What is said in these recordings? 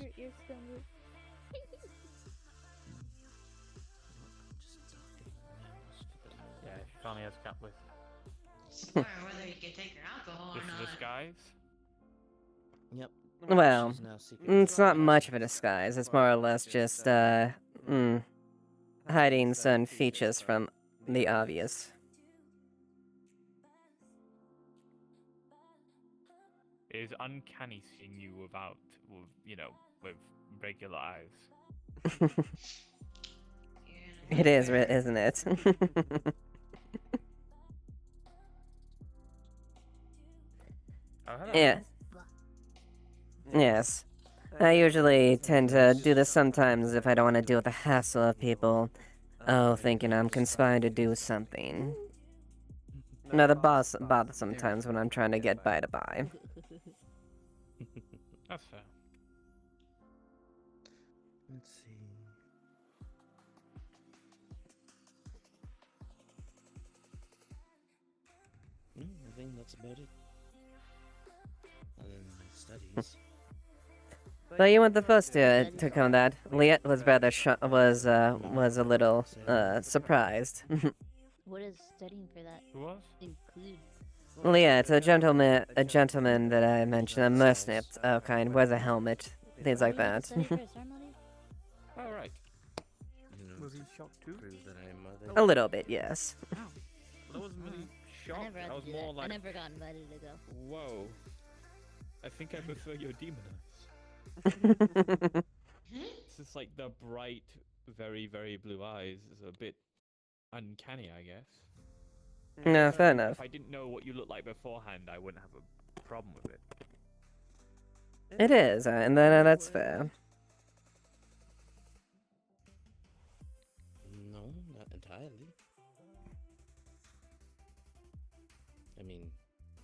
your ears still move. Yeah, she finally has cat with. Or whether you can take your alcohol or This is not. a disguise? Yep. Well, She's now secretly it's not jealous. much of a disguise. It's more or less just, hiding certain features from the obvious. It is uncanny seeing you without, with regular eyes. It is, isn't it? Oh, hello. Yeah. Yes. I usually tend to do this sometimes if I don't want to deal with the hassle of people. Oh, thinking I'm conspiring to do something. No, the boss bothers sometimes when I'm trying to get by to buy. That's fair. Let's see. I think that's about it. Other than my studies. But you weren't the first to come that. Liet was rather was a little surprised. What does studying for that Who was? include? Liet, a gentleman that I mentioned, a mercenary kind, wears a helmet, things like that. Study for a ceremony? Oh, right. You know, Was he shocked too? prove that I'm mother. A little bit, yes. That wasn't really I shocked. never had That to was do more that. I like, never got invited to go. whoa. I think I prefer your demon eyes. It's just like the bright, very, very blue eyes is a bit uncanny, I guess. No, fair If enough. I didn't know what you looked like beforehand, I wouldn't have a problem with it. It is, and then that's fair. No, not entirely. I mean,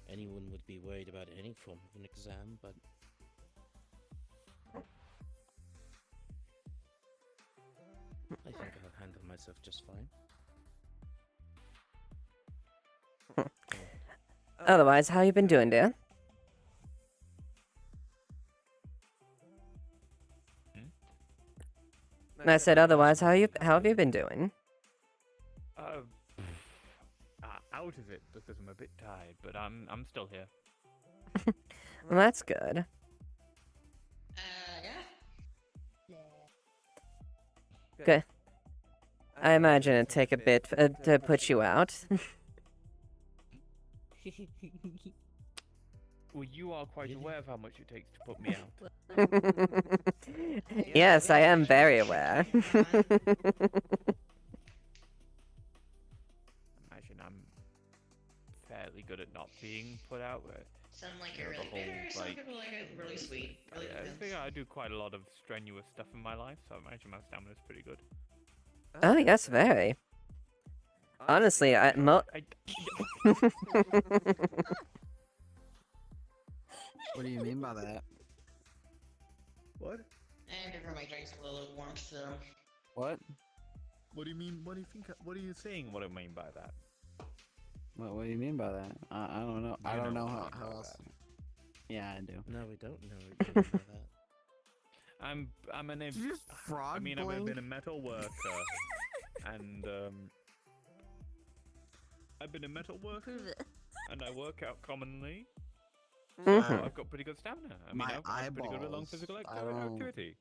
anyone would be worried about any form of an exam, but I think I'll handle myself just fine. Otherwise, how you been doing, dear? And I said, otherwise, how have you been doing? Uh, out of it because I'm a bit tired, but I'm still here. Well, that's good. Yeah. Good. I imagine it'd take a bit to put you out. Well, you are quite aware of how much it takes to put me out. Yes, I am very aware. Imagine I'm fairly good at not being put out. Some like You it know, the really bitter, whole, some like- people like it really sweet. Really I depends. think I do quite a lot of strenuous stuff in my life, so I imagine my stamina's pretty good. Oh, yes, very. Honestly, I What do you mean by that? What? And different my drinks a little warmth, so. What? What do you mean? What do you think? What are you saying? What I mean by that? What do you mean by that? I don't know. I You don't know know what I how mean by else. Yeah, I do. No, we don't know what you mean by that. I'm an. Did you just frog I mean, I've blink? been a metal worker, and I've been a metal worker, Prove it. and I work out commonly. Mhm. So I've got pretty good stamina. I mean, My I'm pretty good at long eyeballs, physical I don't- activity.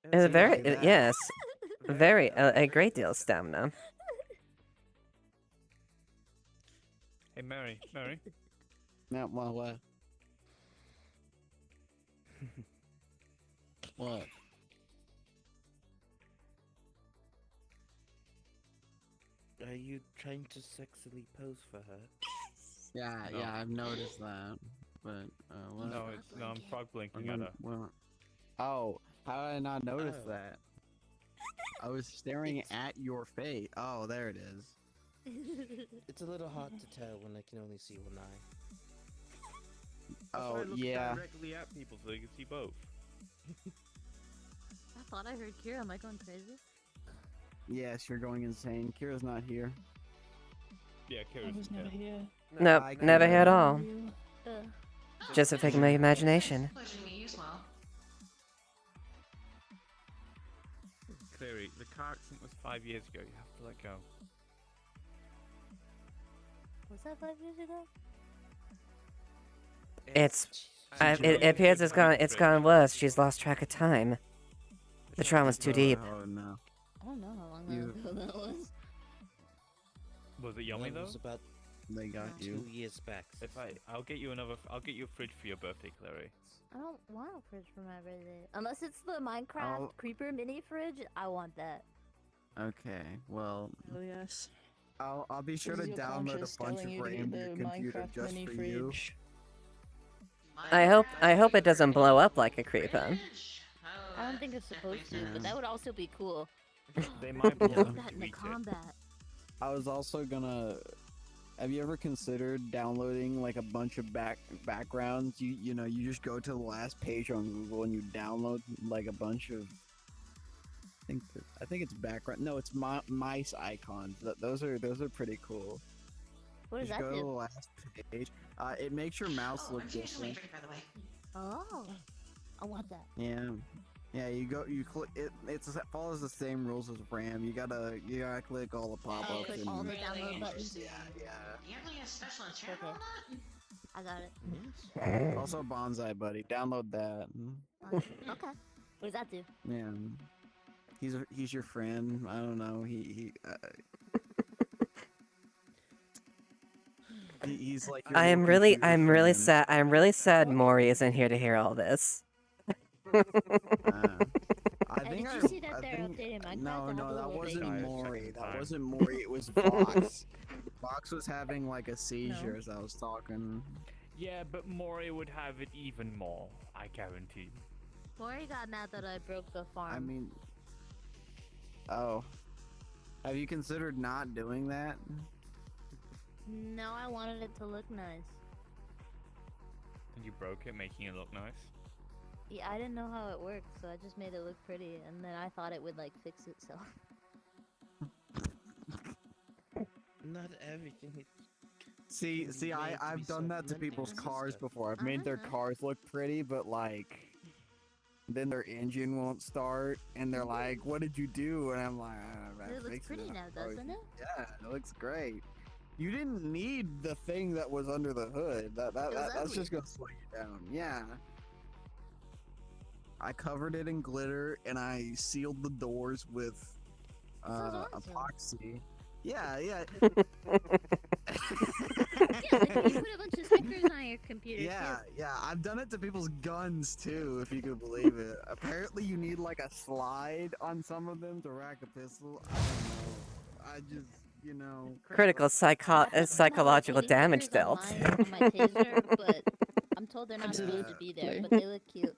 It's very, Exactly that. yes, very, a great deal of stamina. Hey, Mary. Yeah, well, what? What? Are you trying to sexily pose for her? Yeah, No. yeah, I've noticed that. But, what? No, I'm frog blinking at her. Oh, how did I not notice Oh. that? I was staring at your face. Oh, there it is. It's a little hard to tell when I can only see one eye. That's why I Oh, look yeah. directly at people so they can see both. I thought I heard Kira. Am I going crazy? Yes, you're going insane. Kira's not here. Yeah, I Kira's was never here. Nope, never here at all. Uh, Just a figment of my imagination. Pleasure to meet you, Smile. theory. The car accident was 5 years ago. You have to let go. Was that 5 years ago? It appears it's gone worse. She's lost track of time. The trauma's too deep. Oh no. I don't know how long You- ago that was. Was it yummy That though? was about They got 2 you. years back. I'll get you a fridge for your birthday, Clary. I don't want a fridge for my birthday. Unless it's the Minecraft Oh. creeper mini fridge, I want that. Okay, well, Oh yes. I'll be sure This to is your download conscience a bunch telling of you to RAM get to your the computer Minecraft just mini for you. fridge. I hope it doesn't blow up like a creeper. Oh, I don't think it's supposed to, Yeah. but that would also be cool. They might blow Yeah. up Put if that you in the eat it. combat. I was also gonna. Have you ever considered downloading like a bunch of backgrounds? You know, you just go to the last page on Google and you download like a bunch of. I think it's background. No, it's mice icons. Those are pretty cool. What does Just that go to the do? last page. It makes your mouse Oh, look I'm taking some different. drink, by the way. Oh, I want that. Yeah. Yeah, you click it. It follows the same rules as RAM. You gotta click all the pop-ups. click and, all the Really download buttons. interesting. Yeah, You have like a special enchantment Okay. on that? I got it. yeah. Also, Bonsai Buddy, download that. Okay. What does that do? Yeah. He's your friend. I don't know. He's like. Your I'm little really computer friend. sad. I'm really sad Maury isn't here to hear all this. I think did you see that they're think- updating Minecraft? No, I have no, a that little wasn't baby. Maury. Second That time. wasn't Maury. It was Vox. Vox was having like a seizure as I was talking. Yeah, but Mori would have it even more. I guarantee. Maury got mad that I broke the farm. I mean, oh, have you considered not doing that? No, I wanted it to look nice. And you broke it, making it look nice. Yeah, I didn't know how it worked, so I just made it look pretty, and then I thought it would like fix itself. Not everything. See, Made to I've be done that to supplemented people's and cars stuff. before. I've made their cars look pretty, but like, then their engine won't start, and they're like, "What did you do?" And I'm like, "I It looks fixed pretty now, Oh, doesn't it? Yeah, it looks great. You didn't need the thing that was under the hood. That's ugly. just gonna slow you down. Yeah. I covered it in glitter and I sealed the doors with Sounds awesome. epoxy. Yeah, yeah. Yeah, like when you put a bunch of stickers on your computer. Yeah, yeah. I've done it to people's guns too, if you could believe it. Apparently you need like a slide on some of them to rack a pistol. I don't know. I just, you know. Critical psychological Too. damage Stickers on dealt. on my taser, but I'm told they're not supposed to be there, Absolutely. but they look cute.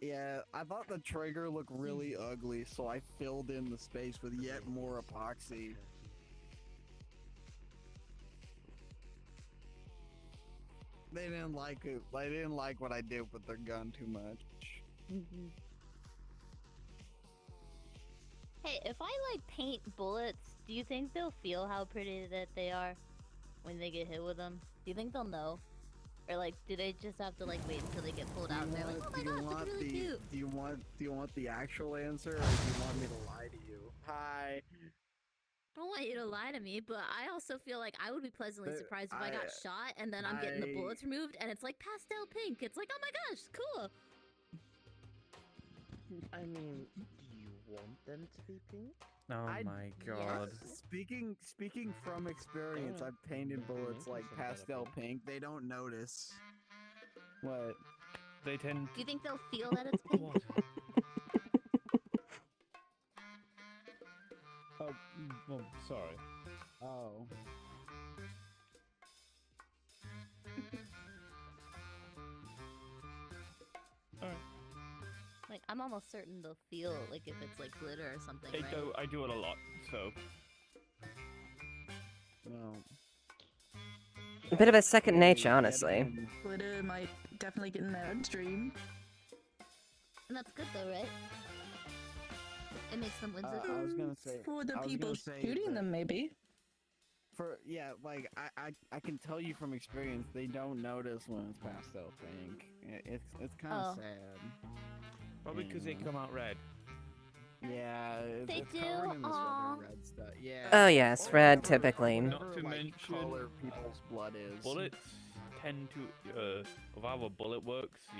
Yeah, I thought the trigger looked really ugly, so I filled in the space with yet more epoxy. They didn't like it. They didn't like what I did with their gun too much. Mhm. Hey, if I like paint bullets, do you think they'll feel how pretty that they are when they get hit with them? Do you think they'll know? Or like, do they just have to like wait until they get pulled out and they're like, oh my gosh, that's really cute? Do you want the actual answer, or do you want me to lie to you? Hi. I don't want you to lie to me, but I also feel like I would be pleasantly The- surprised if I got shot and then I'm getting the bullets removed and it's like pastel pink. It's like, oh my gosh, cool. I mean, do you want them to be pink? Oh I- my Yes. god. Speaking from experience, I've painted bullets like pastel pink. They don't notice. What? They tend. Do you think they'll feel that it's pink? What? Oh, well, sorry. Oh. Like, I'm almost certain they'll feel like if it's like glitter or something, right? I do it a lot, so. No. A bit of a second nature, honestly. Glitter might definitely get in their stream. And that's good though, right? It makes them whimsical. I was gonna say For the I was people gonna say shooting that- them, maybe. like I can tell you from experience, they don't notice when it's pastel pink. It's kind of Oh. sad. Probably because they Yeah. come out red. Yeah, They it's do? covered in this Aw. other red stuff. Yeah. Oh yes, red typically. Not to Whatever, like, mention color people's blood is. bullets tend to, of how a bullet works, at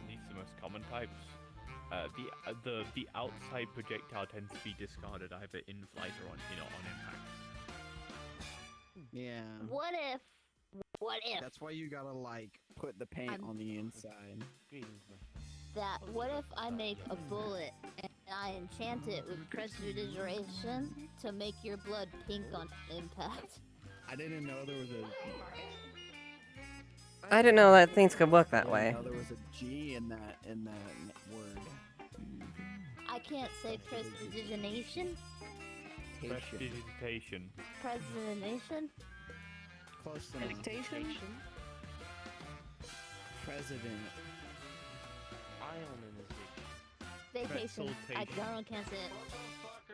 least the most common types, the outside projectile tends to be discarded either in flight or on impact. Yeah. What if That's why you gotta like put the paint I'm- on the inside. what if I make a bullet and I enchant it with prestidigitation to make your blood pink on impact? I didn't know there was a. I didn't know that things could work I that didn't way. know there was a G in that word. I can't say prestidigitation. Prestidigitation. Prestidigitation. Close enough. Dictation? President. Ion in his dick. Vacation. I Pretzeltation. don't can't say it.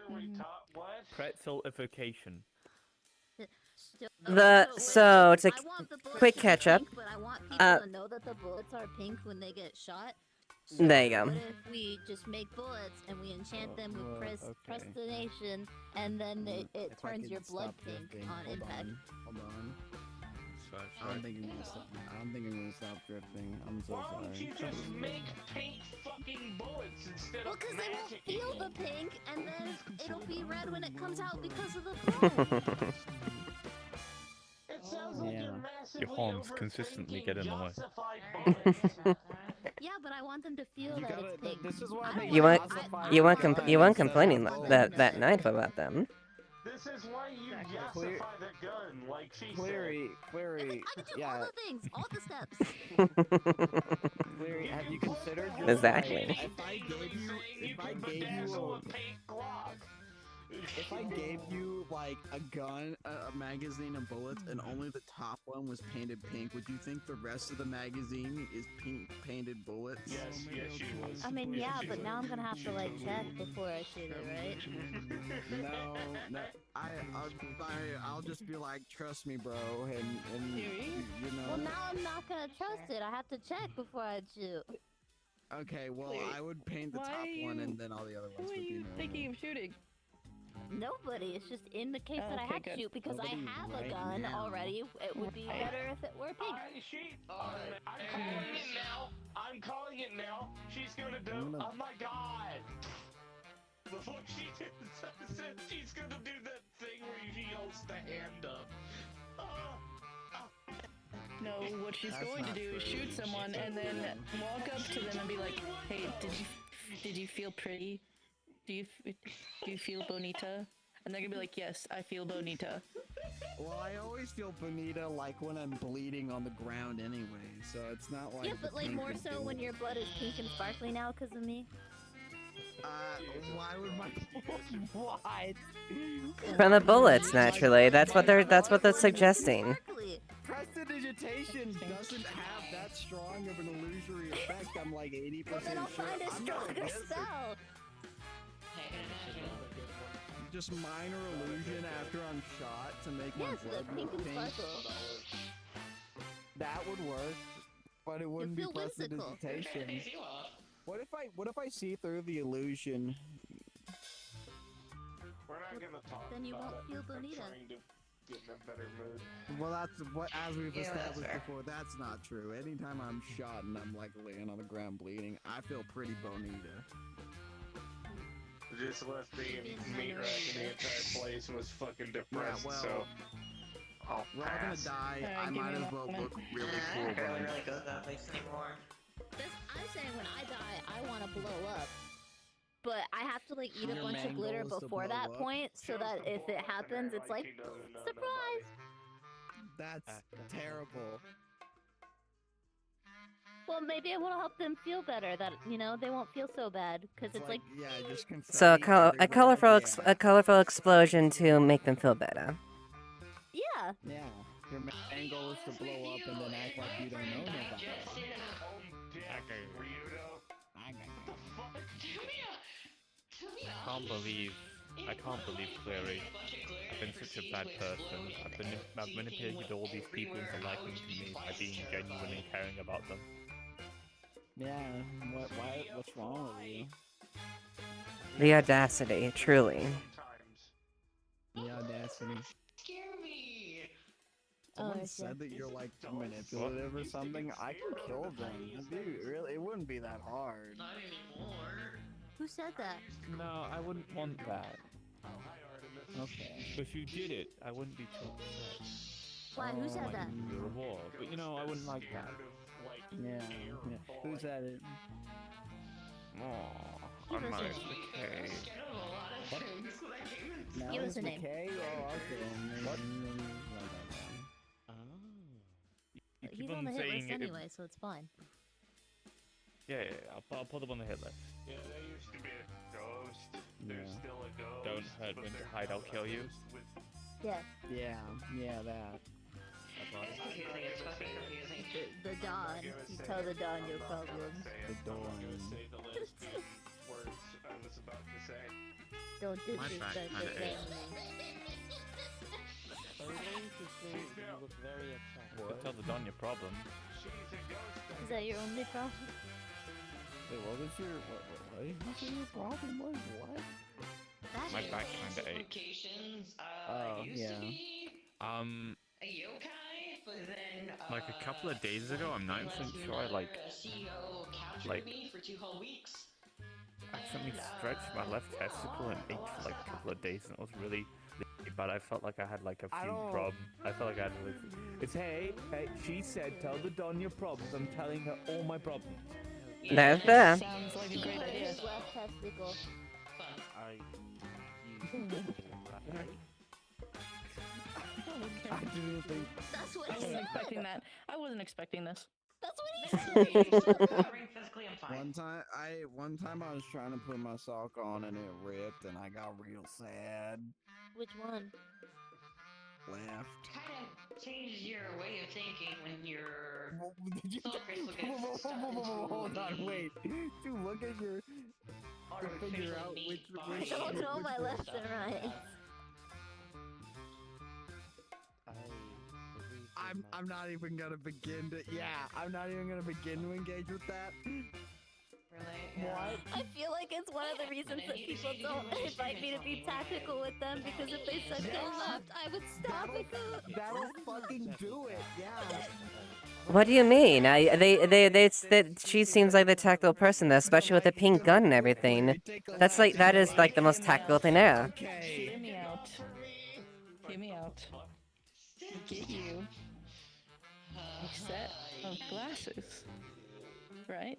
Motherfucker, we taught what? Pretzelification. So to I want the bullets quick to be catch up, pink, but I want people to know that the bullets are pink when they get shot. So there you go. What if we just make bullets and we enchant them with okay. predestination, and then it If I turns could your blood stop pink drifting. on Hold impact? Hold on. Sorry, I don't think I'm gonna stop. I don't think I'm gonna stop drifting. I'm so Why don't you sorry. just make pink fucking bullets instead Well, of because they won't magicking feel them? the pink, and then it'll be red when it comes out because of the chrome. It sounds like Yeah. you're massively horns consistently get in the way. ossified bullets. Yeah, but I want them to feel You that gotta. it's pink. This is why I they don't You want- weren't I- you weren't I don't you weren't want complaining them that to night know. about them. This is why you Clear- gassify the gun, like she Clary, I Clary, can do all yeah, the things, all the steps. Clary, have you considered said. just, Exactly. like, if I gave you, if I gave you, a pink Glock. if I gave you like a gun, a magazine, and bullets, and only the top one was painted pink, would you think the rest of the magazine is pink painted bullets? Yes, yes, you would. I mean, yeah, but now I'm gonna have to like check before I shoot it, right? No, I'll just be like, trust me, bro, and you know. Well, now I'm not gonna trust it. I have to check before I shoot. Okay, well, Wait, I would paint the why top are one, you- and then all the other Who ones are would be you normal. thinking of shooting? Nobody. It's just in the case that I Okay, had to good. shoot because I Nobody have a right gun now. already. It would be better if it were pink. I'm calling it now. I'm calling it now. She's gonna do. I'm gonna- Oh my god! Before she said she's gonna do that thing where she holds the hand up. No, what she's That's going to not do is true. shoot someone and then walk up to them and be like, "Hey, did you feel pretty? Do you feel bonita?" And they're gonna be like, "Yes, I feel bonita." Well, I always feel bonita like when I'm bleeding on the ground anyway, so it's not like. Yeah, the but like pink more would so do when it. your blood is pink and sparkly now because of me. Why would my what? From the bullets, naturally. That's what they're suggesting. Sparkly. Prestidigitation doesn't have that strong of an illusory effect. I'm like 80% Well, then I'll sure. find a I'm not stronger against it. spell. Just minor illusion after I'm shot to make my Yes, the blood pink look and pink. sparkle. That would work, but it wouldn't be feel whimsical. prestidigitation. What if I see through the illusion? We're not gonna talk Then you about won't it. feel I'm bonita. trying to get in a better mood. Well, that's what, as we've Yeah, that's established fair. before, that's not true. Anytime I'm shot and I'm like laying on the ground bleeding, I feel pretty bonita. Just left the meat rack in the entire place and was fucking depressed, well, so. I'll We're all gonna pass. die. Alright, I give might me as a well moment. look really I cool. barely then. really go to that place anymore. I'm saying when I die, I want to blow up. But I have to like eat a Your bunch of main glitter goal is to before blow that up? point, so that if it happens, it's like surprise. That's terrible. Well, maybe it will help them feel better. That they won't feel so bad because it's like yeah, just So confetti everywhere. a colorful explosion to make them feel better. yeah. Yeah, your main goal is to blow up and then act like you don't know nobody. I can't believe Clary. I've been such a bad person. I've manipulated all these people into liking to me by being genuine and caring about them. Yeah, what's wrong with you? The audacity, truly. Sometimes. The audacity. Scare me. Someone Oh, said that you're like Don't manipulative or used to something. get I can scared kill of the them. tiniest Dude, things. really, it wouldn't be that hard. Not anymore. Who said that? No, I wouldn't want that. Oh, hi, Artemis. Okay. If you did it, I wouldn't be too upset. Why? Who said Like, that? the reward. But you know, I wouldn't like that. Yeah. Who said it? Aww, Give us a nice. name. Okay. Scared of a lot of What? things when I came in. Now Give us it's a name. McKay? Oh, okay. What? Oh. You keep He's on the hit saying list anyway, so it's fine. Yeah, I'll put them on the hit list. Yeah, there used to be a ghost. There's Yeah. still a ghost. Don't hurt but when to there's hide, now I'll kill a you. ghost with- Yeah, Yeah, that. It's confusing. It's fucking confusing. the Dawn. You tell the Dawn your problems. The I'm not gonna Dawn. say the last few words I was about to say. Don't My back disrespect the kinda aches. family. You look very upset. But tell the Don your problem. She's a ghost. Is that your only problem? Wait, what was your what did you say your problem was? What? That My is- back kinda aches. Locations, Oh, used yeah. to be a yokai, but then Like a couple of days ago, I'm not even sure I like CEO captured like- me for 2 whole weeks. accidentally stretched my left testicle and ached for like a couple of days, and it was really bad. I felt like I had like a I few don't- problems. I felt like I had like, it's hey, she said tell the Don your problems. I'm telling her all my problems. That's fair. Sounds like a great idea. His left testicle. Fun. I didn't think. That's what I he wasn't said. expecting that. I wasn't expecting this. That's what he said. Recovering physically, I'm fine. One time I was trying to put my sock on and it ripped and I got real sad. Which one? Laughed. Kind of changes your way of thinking when you're. Did you? So Chris, look at stuff into Hold on, the wait. To look at your. artificially figure out made which- I body. don't know my left and right. I'm not even gonna begin to. Yeah, I'm not even gonna begin to engage with that. Really? What? I feel like it's one of the reasons that people don't invite me to be tactical with them, because if they said go left, I would stop and go. That'll fucking do it. Yeah. What do you mean? She seems like the tactical person, especially with the pink gun and everything. That's like, that is like the most tactical thing ever. Okay. Hear me out. Hear me out. Get you a set of glasses, right?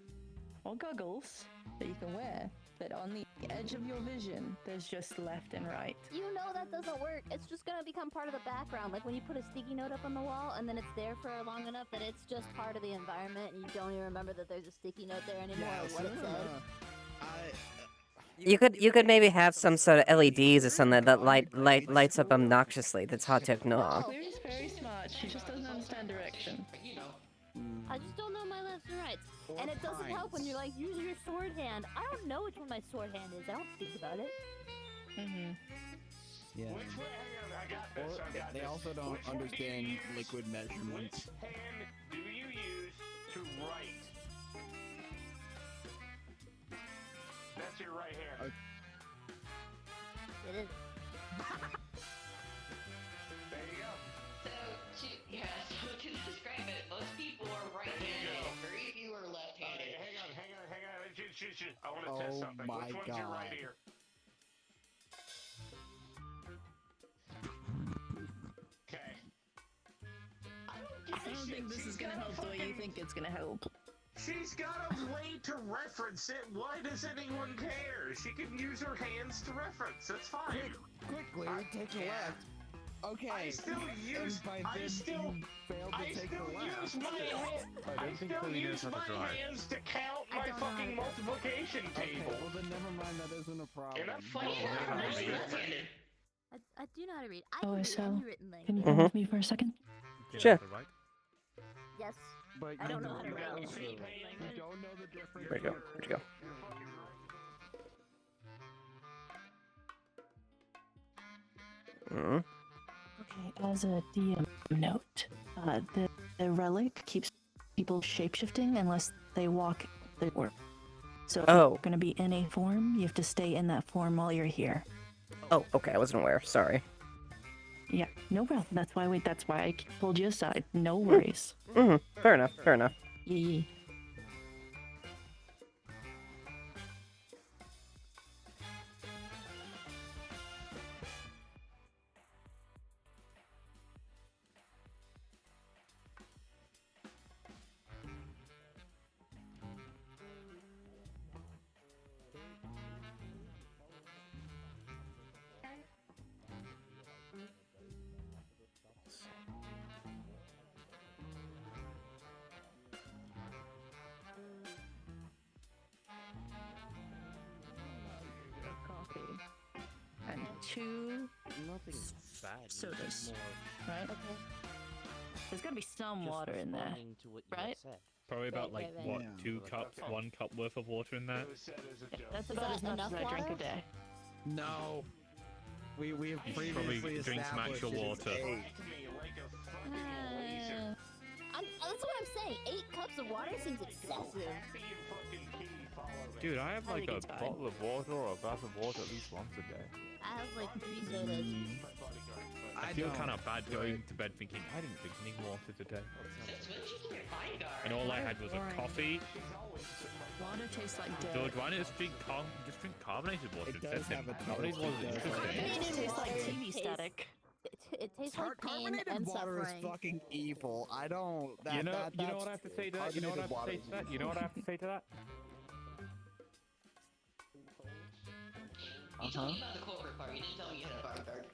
Or goggles that you can wear, that on the edge of your vision, there's just left and right. You know that doesn't work. It's just gonna become part of the background. Like when you put a sticky note up on the wall and then it's there for long enough that it's just part of the environment and you don't even remember that there's a sticky note there anymore or what it said. You could maybe have some sort of LEDs or something that lights up obnoxiously. That's hard to ignore. Claire's very smart. She just doesn't understand direction. You know. I just don't know my lefts and rights. And it doesn't help when you're like, use your sword hand. I don't know which one my sword hand is. I don't think about it. Mm-hmm. Yeah. Which way? Hang on, I got this. Or I got they this. also don't Which one do you understand use? liquid measurements. Which hand do you use to write? That's your right hand. It is. There you go. So to describe it, most people are right-handed. Very few are left-handed. Hang on. Shh. I want to test Oh something. my Which one's your God. right ear? Okay. I don't think this is gonna help the way you think it's gonna help. She's got a way to reference it. Why does anyone care? She can use her hands to reference. That's fine. Quickly, take a left. Okay. I still use. And by I then still. you failed to I take still the left. use my hands. I I don't think still Cody knows use how to my drive. hands to count I my don't know how fucking to- multiplication Okay, table. well then never mind. That isn't a problem. And I fucking Yeah, have most it. left-handed. I do know how to read. I Oh, can read so, any written Can you language. come with me for a second? Sure. Right? Yes. But I don't know how to You read got any three written hands. language. You don't know the difference. Where'd you go? Where'd you go? Mm. Okay, as a DM note, the relic keeps people shapeshifting unless they walk the door. So if Oh. you're gonna be in a form, you have to stay in that form while you're here. Oh, okay, I wasn't aware. Sorry. Yeah, no problem. That's why I pulled you aside. No worries. Fair enough. Fair enough. Yeah. Coffee and 2 Nothing bad. it's sodas, just more right? There's gotta be some just water in there. responding to what you have right? said. Probably about Right, like right, what, right. 2 cups, 1 cup worth of water in there. It was said as a joke. That's Is about that as much enough as I drink a water? day. No. We have Probably previously drink some established actual it is water. 8. Like me, like a fucking laser. That's what I'm saying. 8 cups of water seems excessive. Happy and fucking key follow me. Dude, I have I like think a it's fine. bottle of water or a glass of water at least once a day. I have like 3 sodas. My bodyguard. I feel kind of bad going to bed thinking I didn't drink any water today. Since when did you get your bodyguard? And all I had was a Boring. coffee. Water tastes like dirt. George, why don't you just drink carbonated water It does instead? have a Carbonated taste, water it is does have a interesting. It tastes like TV Tastes- static. It tastes like pain Carbonated and water suffering. is fucking evil. I don't. That, You know that's what I have to say to that? You know what I have to say to that? You know what I have to say to that? You told me about the corporate part. You didn't tell me you had a bodyguard.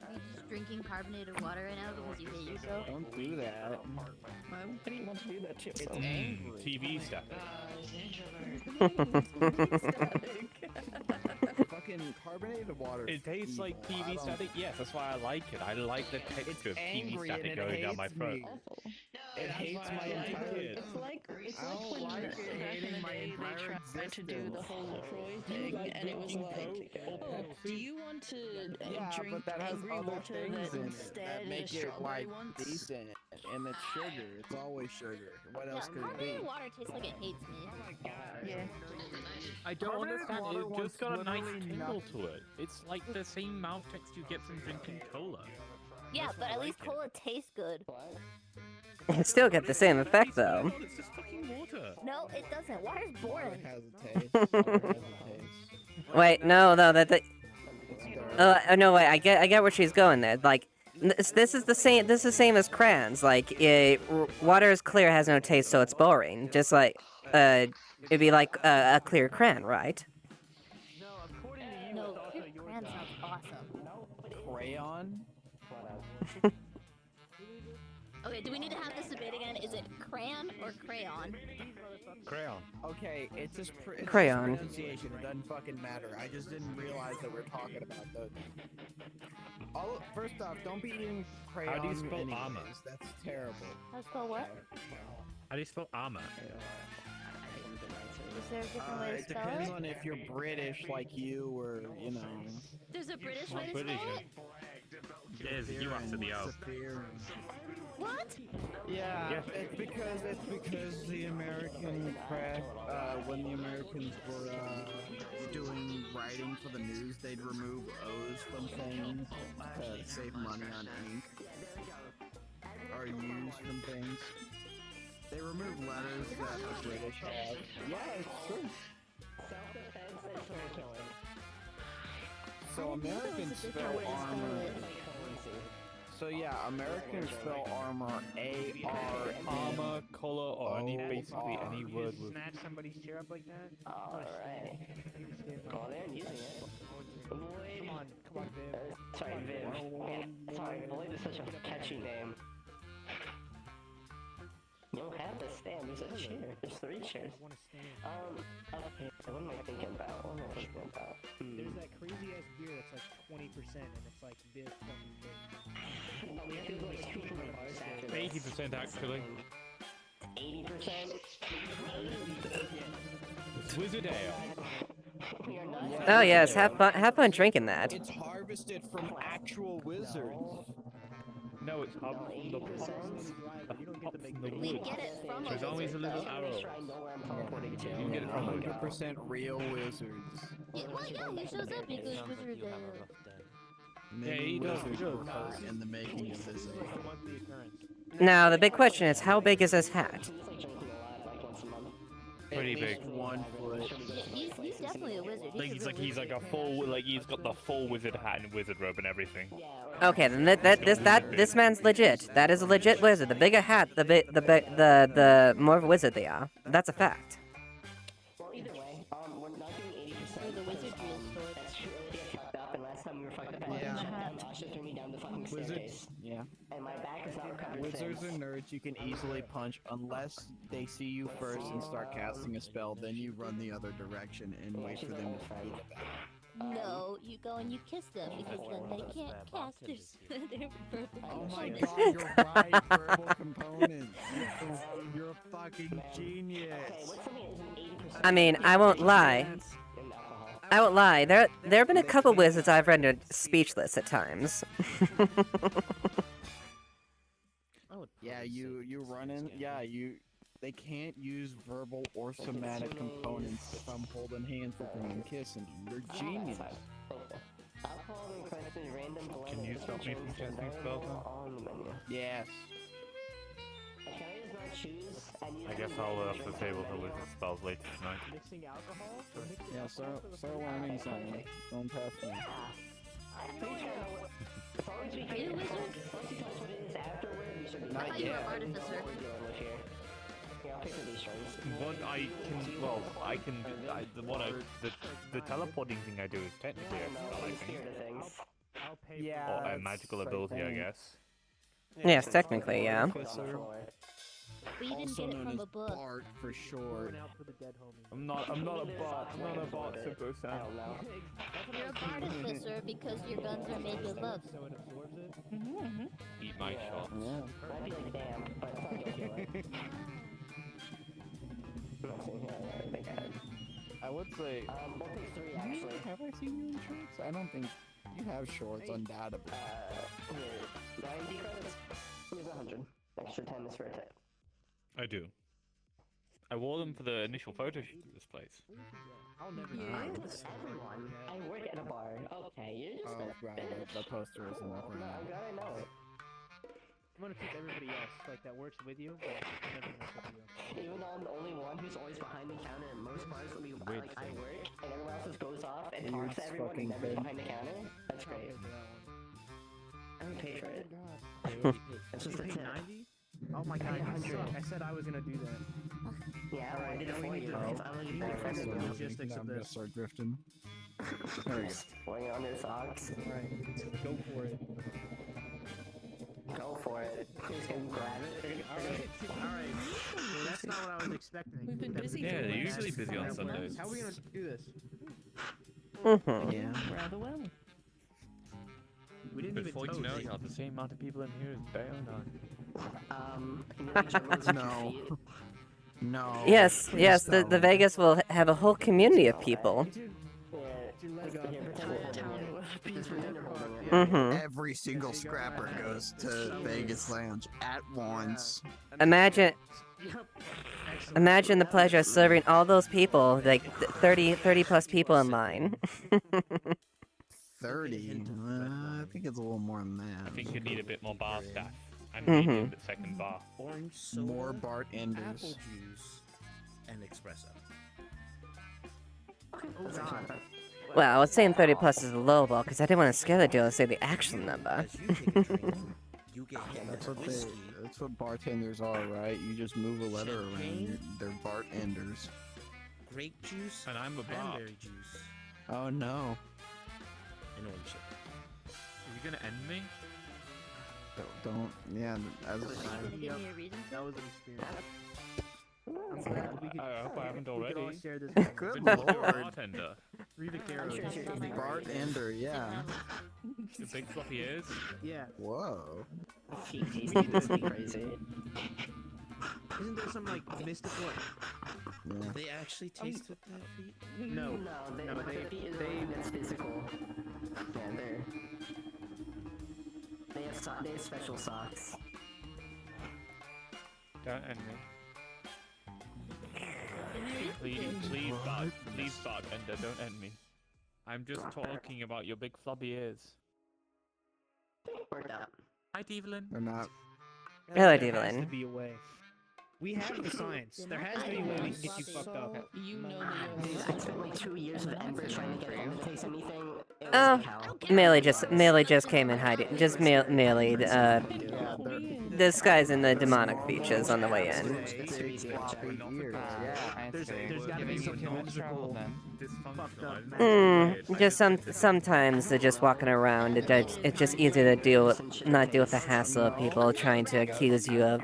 Are you just drinking carbonated water right now because you hate yourself? Don't do that. Why would you want to do that to yourself? TV static. Fucking carbonated water. It tastes like evil. I TV don't- static. Yes, that's why I like it. I like the texture of TV angry static and it going down my hates throat. me. Awful. It hates my entire. It's like I don't when like it back in hating the my day entire they tried to do the existence. whole LaCroix thing, and it was like, oh, do you want to Yeah, drink but that has angry other water things that in it instead that is make it strawberry like ones? decent, and it's sugar. It's always sugar. What else could it be? Carbonated water tastes like it hates me. Yeah. I don't Carbonated understand. water It's wants just got a nice literally tingle nothing. to it. It's like the same mouth texture you get from drinking cola. Yeah, That's but why I at least like it. cola tastes good. You still get the same effect though. It's just fucking water. No, it doesn't. Water's Water boring. has a taste. Water has a taste. Wait, no, It's dirt. no, wait. I get where she's going there. Like, this is the same. This is the same as crayons. Like, water is clear, has no taste, so it's boring. Just like, it'd be like a clear crayon, right? No, clear crayon sounds awesome. Crayon. Okay, do we need to have this debate again? Is it crayon or crayon? Crayon. Okay, it's just it's Crayon. Just pronunciation. It doesn't fucking matter. I just didn't realize that we're talking about those. First off, don't be eating crayon. How do you spell anyways. armor? That's terrible. How to spell what? How do you spell armor? Is there a different way to It spell depends it? on if you're British like you or, you know. There's a British way to British. spell it? There's you after the O. What? Yeah, Yeah. it's because the American press, when the Americans were doing writing for the news, they'd remove O's from things to save money on ink, or U's from things. They remove letters that the British have. Yeah, it's true. So Americans spell armor. So yeah, Americans spell armor A-R-M. Armor, color, or basically any word with. Snatch somebody's chair up like that? Alright. Well, they're using it. Lloyd. Come on, Viv. Sorry, Viv. Sorry, Lloyd is such a catchy name. You don't have the stand, there's a chair. There's 3 chairs. I want to stand. Okay, what am I thinking about? What am I thinking about? There's that crazy ass beer that's like 20% and it's like this fucking big. No, we have to go like 2 bars after this. 80% actually. 80%? It's Wizard Ale. We are not. Oh yes, have fun drinking that. It's harvested from actual wizards. No, it's hub from the pops. You don't get to make The the We wood. get it from a There's always a wizard, little though. arrow. You get it from a 100% real wizards. Yeah, well, yeah, he shows up because Sounds like wizard. you have a rough day. Many he does, wizards he does. were hurt in the making of this age. It's a monthly occurrence. Now, the big question is, how big is this hat? He's like drinking a lot, like once a month. Pretty At big. least 1 foot. Yeah, he's definitely a wizard. Like he's like a full, like he's got the full wizard hat and wizard robe and everything. Okay, then this man's legit. That is a legit wizard. The bigger hat, the more of a wizard they are. That's a fact. Well, either way, we're not doing 80%. the wizard because, rules store. That's true. We get fucked up, and last time we were fucked up, Yeah. Asha threw me down the fucking Wizards, staircase, yeah. and my back is not recovered Wizards since. and nerds you can easily punch unless they see you first and start casting a spell. Then you run the other direction and wait for them to fight it back. No, you go and you kiss them because then they can't cast their verbal Oh my components. god, you're right, verbal components. You're a fucking genius. Okay, what's something that isn't 80%? I mean, I won't lie. And alcohol. I won't lie. There have been a couple wizards I've rendered speechless at times. Yeah, you run in. Yeah, they can't use verbal or somatic components if I'm holding hands with them and kissing them. You're genius. Alcohol requested random blend. Can you stop me from casting spells now? On the menu. Yes. And can I just not choose and use I guess I'll disable the wizard spells later tonight. Mixing alcohol? Yeah, start learning something. Don't pass me. I'm pretty sure I know what. As long as we Are you a wizard? as long as you tell us what it is afterward, we should be Not I thought you were yet. an artificer. What we're dealing with here. Here, I'll pick for these strings. What I can, well, I can, the teleporting thing I do is technically a spell, I The think. spirit of things. I'll pay Yeah. Or a that's magical the ability, I thing. guess. Yes, technically, yeah. Put it on the floor. But you didn't Also get it known from as a book. Bart for short. Going out for the dead homie. I'm not a bot, I'm not a bot, Super I Sam. don't know. You're a artificer because your guns are made with love. So it absorbs it? Eat my shot. Yeah. Might be like damn, but it's not gonna kill it. I think I would say. we'll take 3 actually. Have I seen you in shorts? I don't think you have shorts, undoubtedly. Here, 90 credits. Here's 100. Extra 10 is for a tip. I do. I wore them for the initial photo shoot of this place. I'll never Everyone, I work at a bar. Okay, you're just Oh, a right. bitch. The poster isn't up I'm right glad I know it. I'm gonna pick everybody else, like, that works with you, but I'm never gonna pick you. Even though I'm the only one who's always behind the counter in most bars when we Weird like I thing. work and everyone else just goes off and Weird talks to everyone fucking and never's thing. behind the counter. That's I'll great. pay for that one. I'm gonna pay for it. God. It's You just a paid tip. 90? Oh my god, you suck. I said I was gonna do that. Yeah, well, I did it now we for need you. to- Because I'm gonna we be need to better figure than out the you. logistics now of I'm gonna this. start drifting. There we go. Wearing on their socks. Alright, go for it. Go for it. Who's gonna grab it? Alright. Well, that's not what I was expecting. We've been That busy we Yeah, could they're do usually that. busy on That works. Sundays. How are we gonna do this? Mm-hmm. Yeah. Rather well. We didn't Before even you know toast. it, you have the same amount of people in here as Bear and I. Can you make sure everyone's at your No. feet? No. Yes, please yes. The don't. Vegas will have a whole community of people. Yeah. Let's go here. Pretend we're holding it. Just pretend you're holding it. Mm-hmm. Every single scrapper goes to Vegas Lounge at once. Imagine Excellent. Imagine the pleasure of serving all those people, like 30 plus people in line. 30? I think it's a little more than I that. think you need a bit more bar staff. And Mhm. maybe the second bar. Orange soda, More apple bartenders. juice, and espresso. Oh god. Well, I was saying 30 plus is a low ball because I didn't want to scare the deal and say the actual number. As you take a drink, you get hit That's with what whiskey, that's what bartenders are, right? You just move a letter around. Champagne? They're bartenders. grape juice, And I'm a bar. cranberry juice, Oh no. and orange chip. Are you gonna end me? Don't. Yeah. Give me a reason to. That was an experience. I'm glad we could, I hope I haven't we could all already. share this. Good Been a lord. bartender. Read the I'm carrots. sure you're doing great. Bartender, yeah. The big fluffy ears. Yeah. Whoa. Feet tasting must be crazy. Isn't there some like mystical? Yeah. They actually taste with that feet? No. No, No, but they- their feet is they- something that's physical. Yeah, they have They have special socks. Don't end me. Please, bartender, don't end me. I'm just talking about your big flubby ears. Worked out. Hi, Evalynn. They're not. Hello, There has to Evalynn. be a way. We have the science. There has to be a way we can get you fucked up. You know that you I spent like 2 years with Ember trying to get him to taste anything. It was Oh, like hell. Melee just came in hiding. Just Melee, disguising the demonic features on the way in. It's an easy way to check. There's gotta be some whimsical, fucked up Just sometimes they're just walking around. It's just easier to not deal with the hassle of people trying to accuse you of,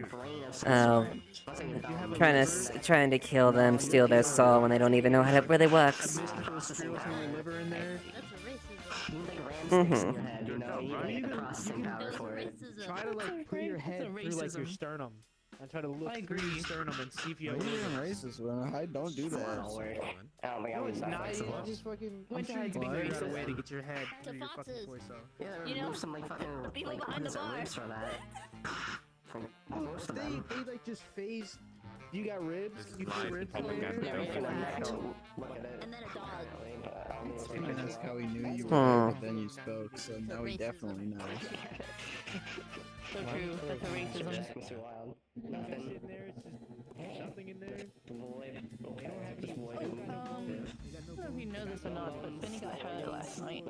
trying to kill them, steal their soul when they don't even know how it really works. Liver in there. Mm-hmm. Try to like put your head through like your sternum. And try to look through your sternum and see if you have. What are you even racist when I don't do that? Oh my No, god, it's not. You just fucking. I'm sure you can figure out a way to get your head through your fucking torso. Yeah, You know, remove some like fucking the people like behind the bar. ribs for that. Most of They them. like just phase. You got ribs? You Lies put and ribs propaganda. in there? Look at it. And then a dog. I mean, that's how he knew you were, but then you spoke, so now he Racism. definitely knows. So true. That's a racism. It's too wild. Nothing in there. It's just something in there. They don't have any. I don't know if you know this or not, but Benny got hurt last night.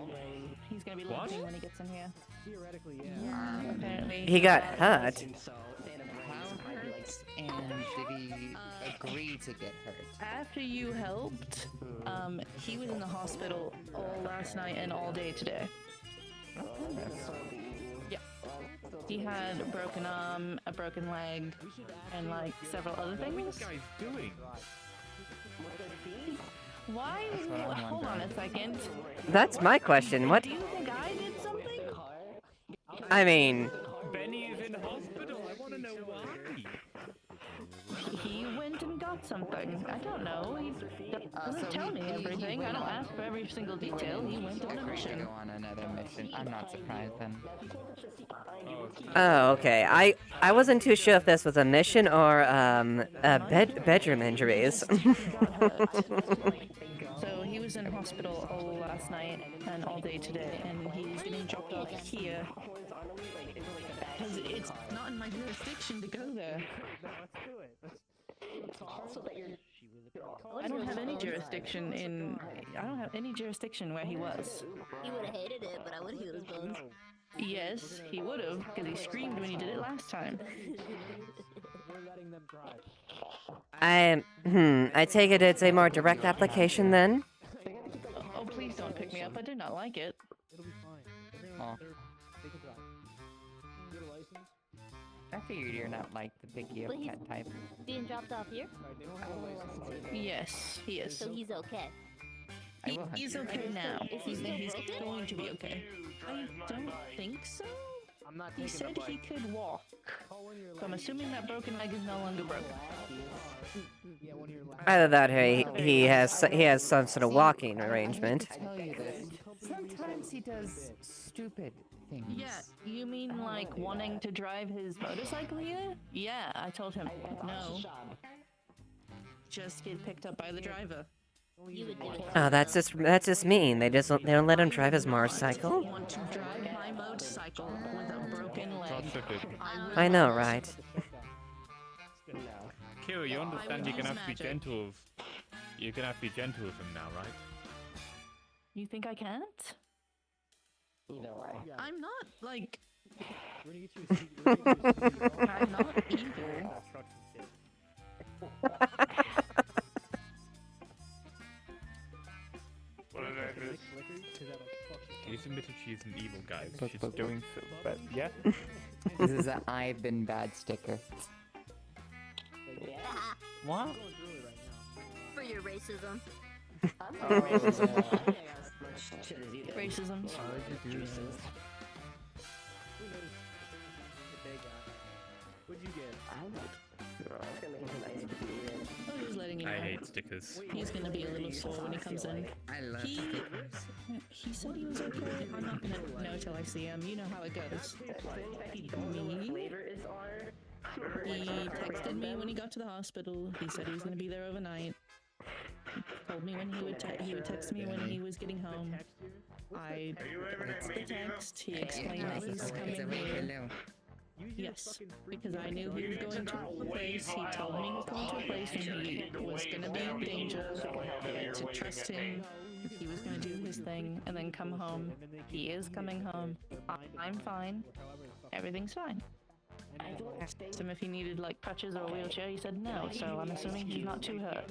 He's gonna be What? limping when he gets in here. Theoretically, yeah. Apparently. He got hurt. So, How hurt, and did he agree to get hurt? After you helped, he was in the hospital all last night and all day today. Yeah. He had a broken arm, a broken leg, and like several other What are you things. guys doing? Why? what I'm Hold on a second. That's my question. What? Do you think I did something? I mean, Benny is in hospital. I want to know why. He went and got something. I don't know. He doesn't tell me everything. I don't ask for every single detail. He went on a Agreed to mission. go on another mission. I'm not surprised then. oh, okay. I wasn't too sure if this was a mission or bedroom injuries. So he was in hospital all last night and all day today, and he's getting dropped off here. Because it's not in my jurisdiction to go there. Let's do it. I don't have any jurisdiction in. I don't have any jurisdiction where he was. He would have hated it, but I would have healed his bones. Yes, he would have, because he screamed when he did it last time. We're letting them drive. I take it it's a more direct application then? Oh, please don't pick me up. I do not like it. It'll be fine. Oh. They can drive. You get a license? I figured you're not like the picky But up he's cat type. being dropped off here, Right, they don't have a license. Yes, he is. so he's okay. I will hunt He's you. okay now. Is he still He's broken? going to be okay. I don't think so. I'm not He taking said the he bike. could walk. Call one of your So I'm last- assuming that broken leg is no longer broken. Yeah, one of your last. Either that or he has some sort of walking arrangement. Tell you this. Sometimes he does stupid things. Yeah, you mean like wanting to drive his motorcycle here? Yeah, I told him no. Just get picked up by the driver. You would do it. Oh, that's just mean. They don't let him drive his motorcycle. Want to drive my motorcycle with a broken leg? I know, right? Kira, you understand would you're gonna use have to be magic. gentle with. You're gonna have to be gentle with him now, right? You think I can't? Either way. I'm not like We're gonna get you a seat. We're gonna get you a seat. I'm not evil. Trucks and shit. What did I miss? Cause that'll fuck you. He's admitted she's an evil guy. But- She's but- doing so bad. Yeah. This is an I've been bad sticker. What? Going through it right now. For your racism. Racism. Who knows what they got? What'd you get? I'm just letting you know. I hate stickers. He's gonna be a little sore when he comes in. I love He stickers. said he was okay. I'm not gonna know till I see him. You know how it goes. He texted me when he got to the hospital. He said he was gonna be there overnight. He told me when he would text me when he was getting home. I read the text. He explained that he's coming here. Yes, because I knew he was going to a place. He told me he was going to a place and he was going to be in danger. To trust him, he was going to do his thing and then come home. He is coming home. I'm fine. Everything's fine. I asked him if he needed like crutches or a wheelchair. He said no, so I'm assuming he's not too hurt.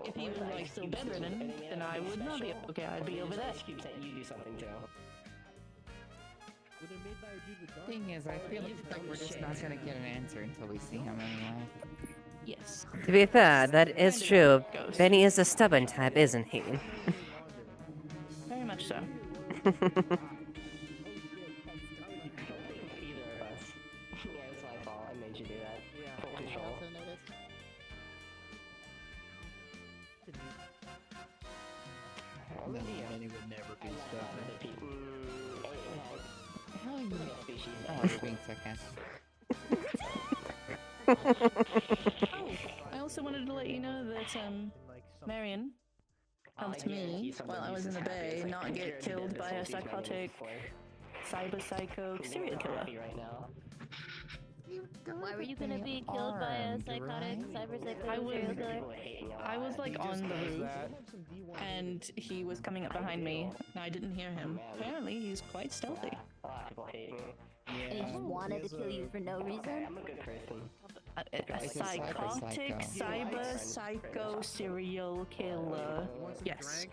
If he was like still bedridden, then I would not be okay. I'd be over there. Thing is, I feel like we're just not gonna get an answer until we see him anyway. Yes. To be fair, that is true. Benny is a stubborn type, isn't he? Very much so. No, Benny would never be stubborn. How are you? Oh, you're being sarcastic. I also wanted to let you know that Marion helped me while I was in the bay not get killed by a psychotic cyber psycho serial killer. Why were you gonna be killed by a psychotic cyber psycho serial killer? I was like on the roof, and he was coming up behind me, and I didn't hear him. Apparently, he's quite stealthy. And he just wanted to kill you for no reason? A psychotic cyber psycho serial killer. Yes.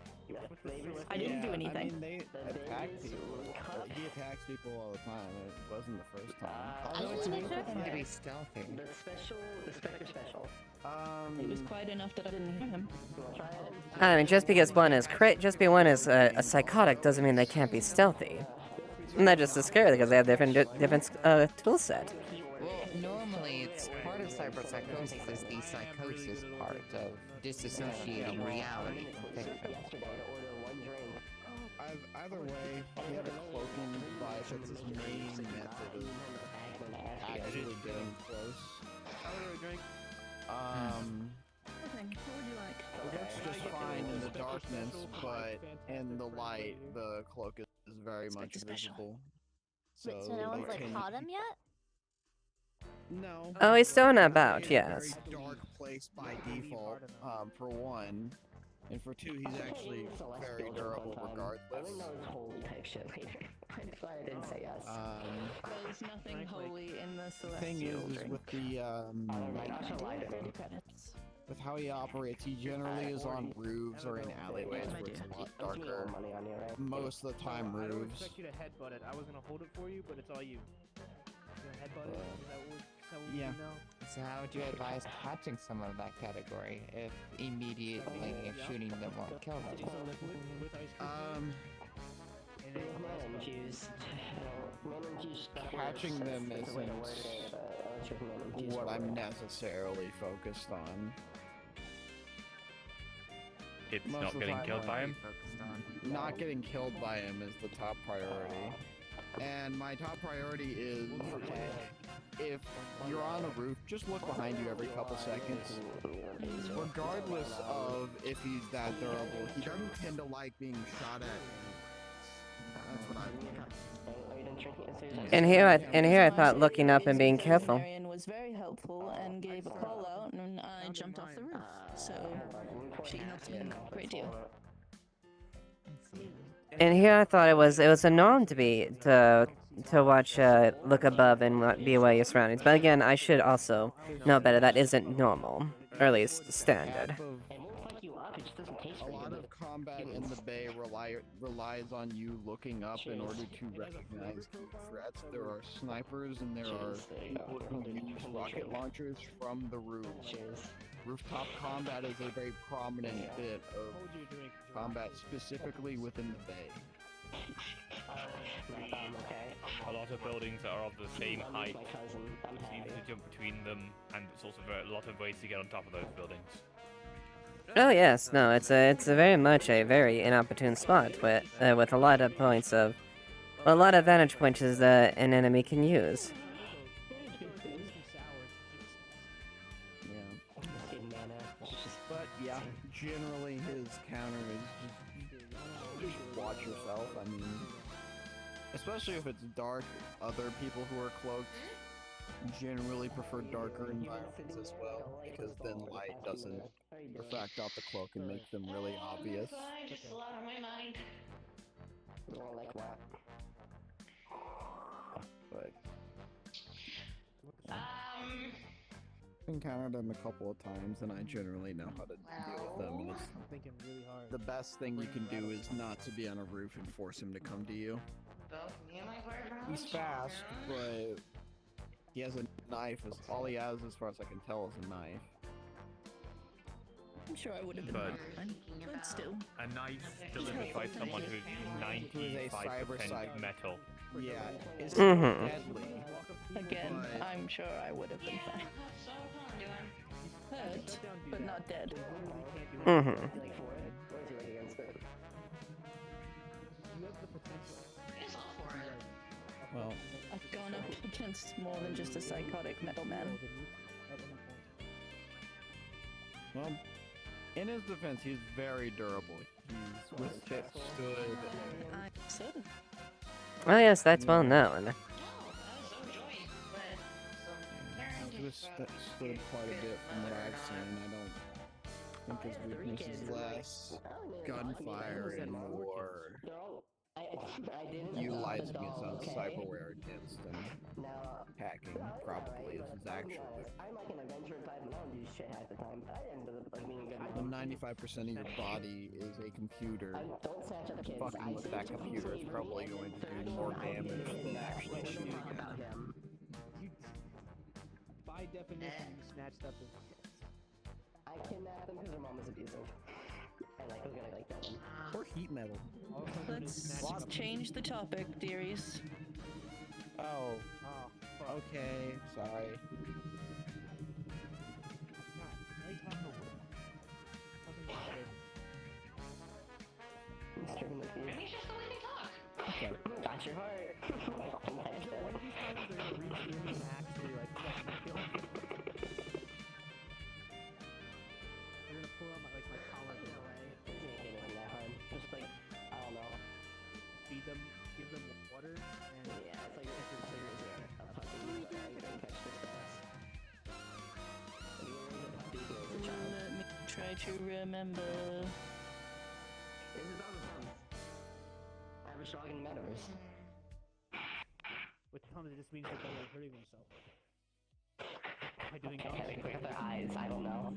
I didn't do anything. I mean, they attack people. He attacks people all the time. It wasn't the first time. Although it's weird for him to be stealthy. The Spectre special. It was quiet enough that I didn't hear him. I mean, just because one is a psychotic doesn't mean they can't be stealthy. And that just is scary because they have different tool set. Well, normally it's part of cyberpsychosis is the psychosis part of disassociating reality from fiction. Either way, he had a cloaking device. That's his main method of actually getting close. Nothing. What would you like? It works just fine in the darkness, but in the light, the cloak is very much visible. Wait, so no one's like caught him yet? No. Oh, he's still not about, It's yes. a very dark place by default, for one. And for two, he's actually very durable regardless. I didn't say yes. There's nothing holy in the The thing celestial is drink. with the with how he operates, he generally is on roofs or in alleyways where it's a lot darker. Most of the time, I don't roofs. expect you to headbutt it. I was gonna hold it for you, but it's all you. You gonna headbutt it? Is that what Yeah. you know? So how would you advise catching someone of that category if immediately shooting them won't kill them? Catching them isn't what I'm necessarily focused on. It's Most not of the getting time, killed by him? Not getting killed by him is the top priority. And my top priority is, if you're on a roof, just look behind you every couple seconds. Regardless of if he's that durable, he doesn't tend to like being shot at. That's what I And here I thought looking up and being careful. Marion was very helpful and gave a call out, and I jumped off the roof. So she helped me a great deal. And here I thought it was a norm to watch look above and be aware of your surroundings. But again, I should also know better. That isn't normal, or at least standard. A lot of combat in the bay relies on you looking up in order to recognize threats. There are snipers and there are people who use rocket launchers from the roof. Rooftop combat is a very prominent bit of combat specifically within the bay. Okay. A lot of buildings are of the same I'll height. meet my cousin. I'm It's easy happy. to jump between them, and it's also a lot of ways to get on top of those buildings. Oh yes, no, it's a very much a very inopportune spot with a lot of points of, a lot of vantage points that an enemy can use. Yeah. Just mana. But yeah, generally his counter is just watch yourself. I mean, especially if it's dark, other people who are cloaked generally prefer darker environments as well, because then light doesn't refract off the cloak and make them really obvious. Fine, just a lot on my mind. More like what? But I've encountered them a couple of times, and I generally know how to deal with them. And it's thinking really hard. the best thing you can do is not to be on a roof and force him to come to you. Both me and my boyfriend. He's fast, but he has a knife. All he has, as far as I can tell, is a knife. I'm sure I would have been But- fine, but still. A knife delivered by someone who's 95% metal. Yeah, it's Mhm. deadly. Again, But- I'm sure I would have been fine. So fun doing. Hurt, but not dead. Mhm. Like for it? What is he like against it? It's all for it. Well, I've gone up against more than just a psychotic metal man. well, in his defense, he's very durable. He's withstood. I'm certain. Oh yes, that's well known. No, that was so joy. But some He's withstood quite a bit from what I've seen. I don't think his weakness is less gunfire and more They're all. I didn't. utilizing adopt his the own doll, okay? cyberware against him. Now, Hacking probably is his actual. I'm like an adventure type, and I don't do shit half the time. But I ended up like being a good When mom. 95% of your body is a computer, Don't snatch at the kids. fucking with that computer is probably going to do more damage than actually shooting about him. him. By definition, you snatched up his kids. I kidnapped them because their mom was abusive. And like was gonna like kill them. Or heat metal. Let's change the topic, dearies. Oh, okay, sorry. I'm stripping the feet. maybe it's just the way they talk. Okay. Got your heart. Fucking heck, One of these times they're gonna reach in and actually like kill me. They're gonna pull out my collar and get away. This isn't that hard. Just like, I don't know. Feed them, give them water, and Yeah, it's like if it's like a puppy, but I couldn't catch this fast. Have you ever raised a puppy when you were a child? Let me try to remember. This is on the thumbs. Average dog in the metaverse. with thumbs it just means that they're hurting themselves. By doing Okay, dumb they shit. look at their eyes, I don't know.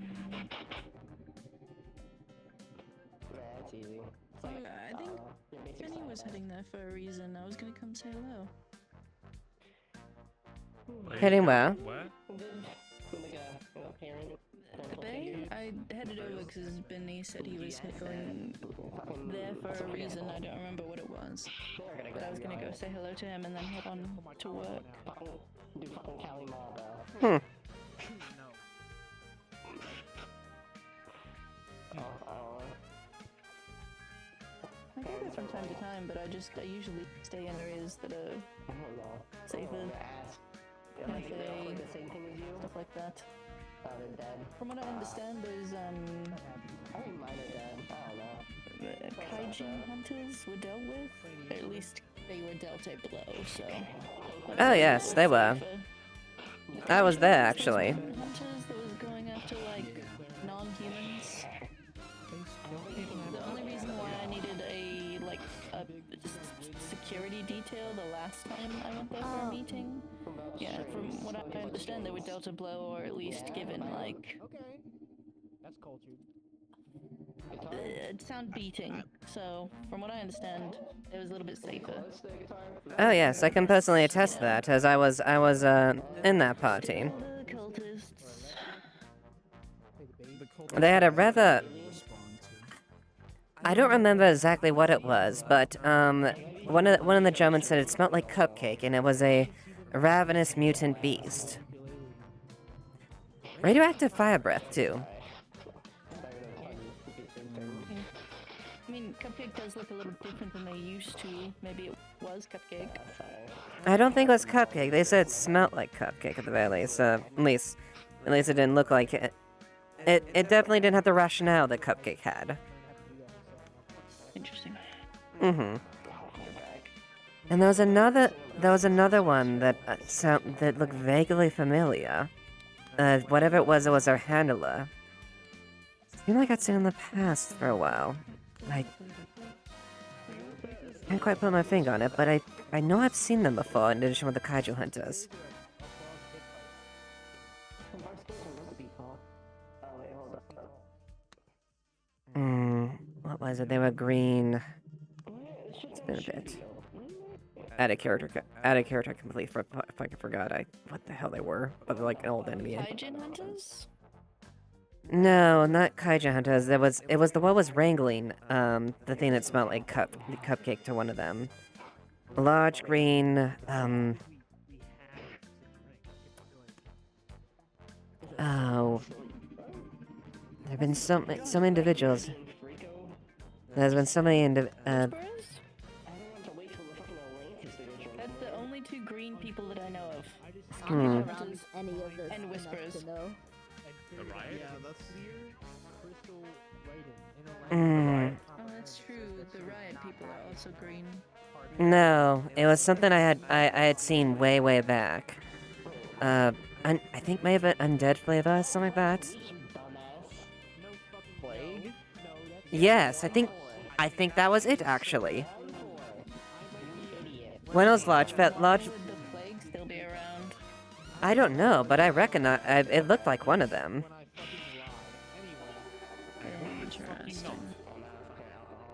Yeah, it's easy. It's like, I think your basic Benny was science. heading there for a reason. I was gonna come say hello. Heading where? Where? Like a parent. Bay? I headed over because Benny said he was going there for a reason. I don't remember what it was. But I was gonna go say hello to him and then head on to work. Do fucking Cali Mall, bro. Hmm. No. I go there from time to time, but I usually stay in areas that are safer. Like, Cafe, like the same thing as you? stuff like that. Oh, they're dead. From what I understand, there's I think mine are dead. I don't know. kaiju hunters were dealt with. Or at least they were dealt a blow, so. Oh yes, they were. I was there actually. Hunters that was going after like non-humans. The only reason why I needed a security detail the last time I went there for a meeting. Yeah, from what I understand, they were dealt a blow or at least given like. Okay. That's cultured. Sound beating. So, from what I understand, it was a little bit safer. Oh yes, I can personally attest to that, as I was in that party. The cultists. They had a rather. I don't remember exactly what it was, but one of the gentlemen said it smelled like cupcake, and it was a ravenous mutant beast. Radioactive fire breath too. I mean, Cupcake does look a little different than they used to. Maybe it was Cupcake. I don't think it was cupcake. They said it smelled like cupcake at the very least. At least it didn't look like it. It definitely didn't have the rationale that cupcake had. Interesting. Mm-hmm. And there was another one that that looked vaguely familiar. Whatever it was our handler. I feel like I'd seen in the past for a while. I can't quite put my finger on it, but I know I've seen them before in addition with the kaiju hunters. What was it? They were green. It's been a bit. Out of character completely. If I forgot what the hell they were. But they're like an old enemy. Kaiju hunters? No, not kaiju hunters. It was the one was wrangling the thing that smelled like cupcake to one of them. A large green oh, there've been some individuals. There's been so many That's the only two green people that I know of. Hunters Any of this and Whispers. To know. The riot? Yeah, that's Crystal Raiden. Oh, that's true. The riot people are also green. No, it was something I had seen way back. I think maybe undead flavor, something like that. Plague? Yes, I think that was it actually. When it was large. Would the plague still be around? I don't know, but I reckon it looked like one of them. Interesting.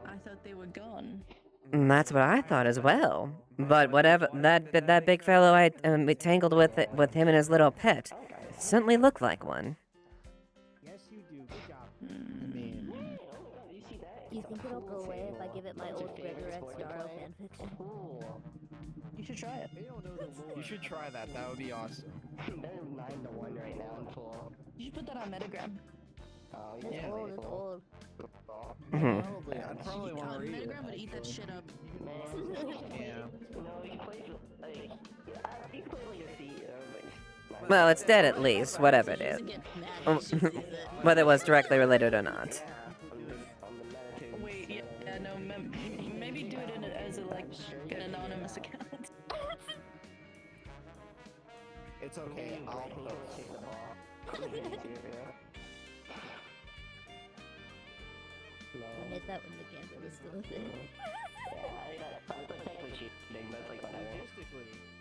I thought they were gone. And that's what I thought as well. But whatever, that big fellow I tangled with him and his little pet certainly looked like one. Yes, you do. Good job. I mean, Do you think it'll go away if I give it my old Gregor X Yarrow fanfiction? You should try it. You should try that. That would be awesome. They're 9-1 right now in full. You should put that on Metagram. Oh, It's yeah. old, it's old. Probably. I'd probably want to read it. Metagram would eat that shit up. Yeah. No, you can play like you can play like a C. Well, it's dead at least, whatever it is. Whether it was directly related or not. Wait, yeah, no, maybe do it as an anonymous account. It's okay. I'll post. I made that when the gamble was still a thing. That's like technically cheating, but it's like whatever.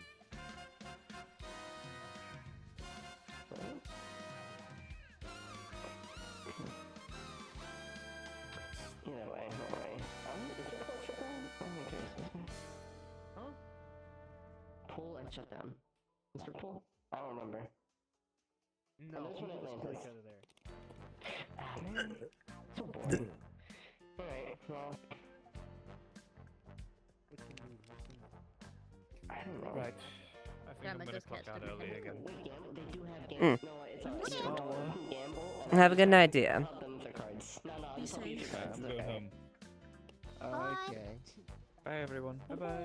Either way, no way. Is there a pull shutdown? I'm curious. Huh? Pull and shutdown. Mr. Pull? I don't remember. no, there's one people at just kill Atlantis. each other there. Ah, man. So boring. Alright, well. I don't know. Right. I think Damn, I'm I gonna just clock catched out it. early again. Wait, gamble? They do have gamble. No, it's gamble. Have a good night, dear. Not them with their cards. No, Be just use your safe. cards. I'm It's going okay. home. Okay. Bye everyone. Bye bye.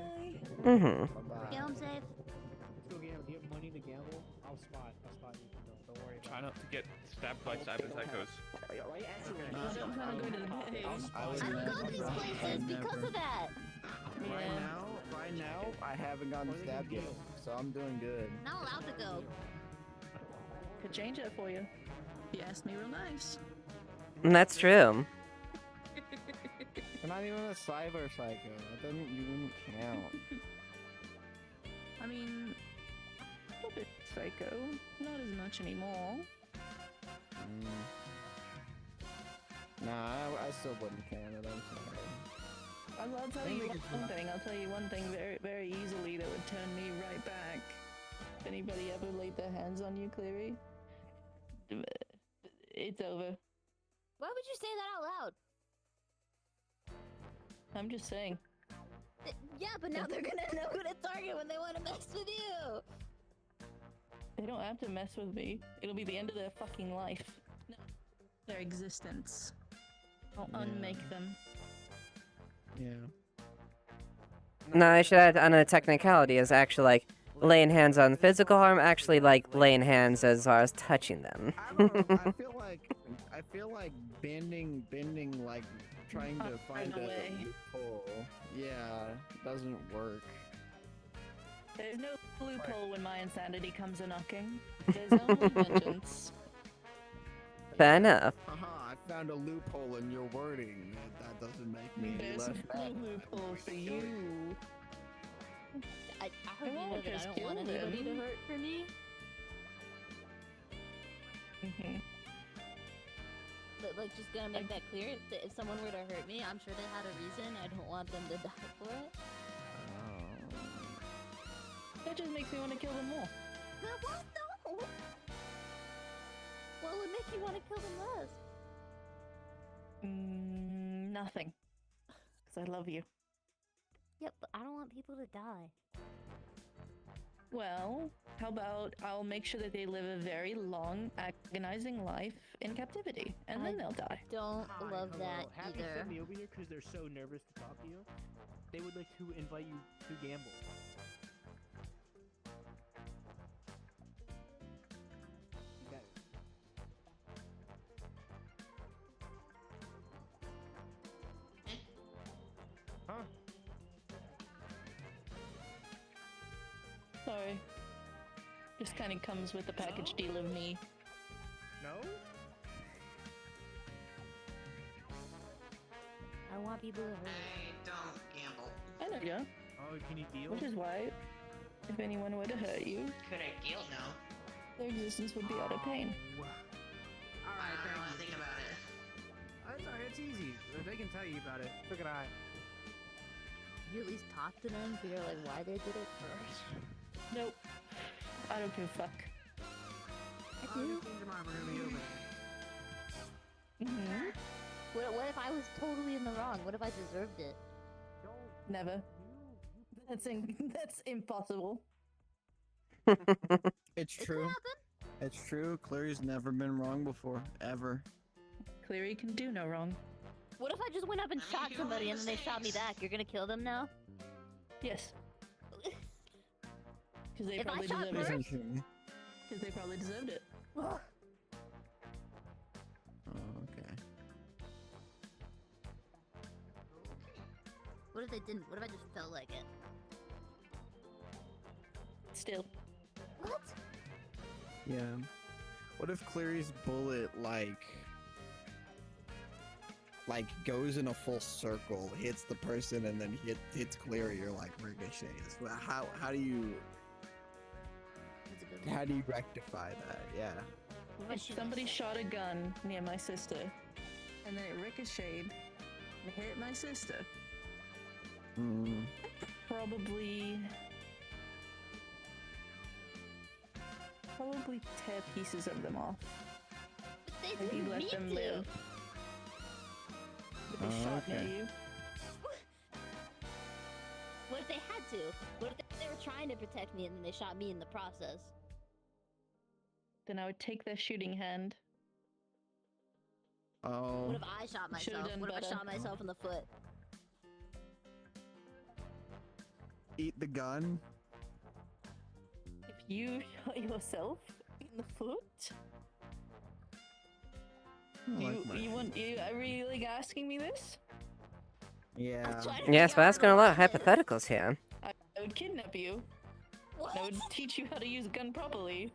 Mm-hmm. Bye-bye. Get home safe. Let's go gamble. Do you have money to gamble? I'll spot you. Don't worry Try about not to get stabbed by cyber psychos. Why are you asking me? I don't want to go to the base. I would I never go these stop. places because of that. Right now, I haven't gotten stabbed yet, so I'm doing good. Not allowed to go. Could change it for you. You asked me real nice. That's true. You're not even a cyber psycho. You wouldn't count. I mean, a bit psycho. Not as much anymore. Nah, I still wouldn't count it. I'm sorry. I'll tell you one thing. I'll tell you one thing very, very easily that would turn me right back. If anybody ever laid their hands on you, Cleary, it's over. Why would you say that out loud? I'm just saying. Yeah, but now they're gonna know who to target when they want to mess with you. They don't have to mess with me. It'll be the end of their fucking life. No. Their existence. I'll unmake them. Yeah. No, I should add on a technicality is actually like laying hands on physical harm, actually like laying hands as far as touching them. I don't know. I feel like bending, like trying to find a loophole. Yeah, doesn't work. There's no loophole when my insanity comes a knocking. There's only vengeance. Fair enough. Haha, I found a loophole in your wording. That doesn't make me any less There's no mad. loophole for you. I hope you know that I don't want anybody to hurt for me. But like, just gonna make that clear. If someone were to hurt me, I'm sure they had a reason. I don't want them to die for it. That just makes me want to kill them more. What? No! What would make you want to kill them less? Nothing. Because I love you. Yep, but I don't want people to die. Well, how about I'll make sure that they live a very long, agonizing life in captivity, and then they'll die. Don't love that Have either. you sent me over here because they're so nervous to talk to you? They would like to invite you to gamble. You got it. Huh? Sorry. Just kind of comes with the package deal of me. No? I don't want people to hurt. I don't gamble. I know ya. Oh, can you deal? Which is why, if anyone were to hurt you, Could I deal? No. their existence would be out of pain. I don't want to think about it. It's alright, it's easy. They can tell you about it. So can I. You at least talk to them, figure out like why they did it first. Nope. I don't give a fuck. I do. What if I was totally in the wrong? What if I deserved it? Never. That's impossible. It's true. It's true. Clary's never been wrong before, ever. Cleary can do no wrong. What if I just went up and shot somebody and then they shot me back? You're gonna kill them now? Yes. Because they If I probably shot deserved first? it. Because they probably deserved it. Oh, okay. What if they didn't? What if I just felt like it? Still. What? Yeah. What if Clary's bullet goes in a full circle, hits the person, and then hits Clary, or like ricochets? Well, how do you rectify that? Yeah. If somebody shot a gun near my sister, and then it ricocheted and hit my sister, probably tear pieces of them off. But they Maybe didn't let mean them to. live. But they shot near okay. you. What if they had to? What if they were trying to protect me and then they shot me in the process? Then I would take their shooting hand. Oh. What if I shot Should've myself? done What if I better. shot myself in the foot? Eat the gun? If you shot yourself in the foot? Are you like asking me this? Yeah. Yes, we're asking a lot of hypotheticals here. I would kidnap you. What? I would teach you how to use a gun properly.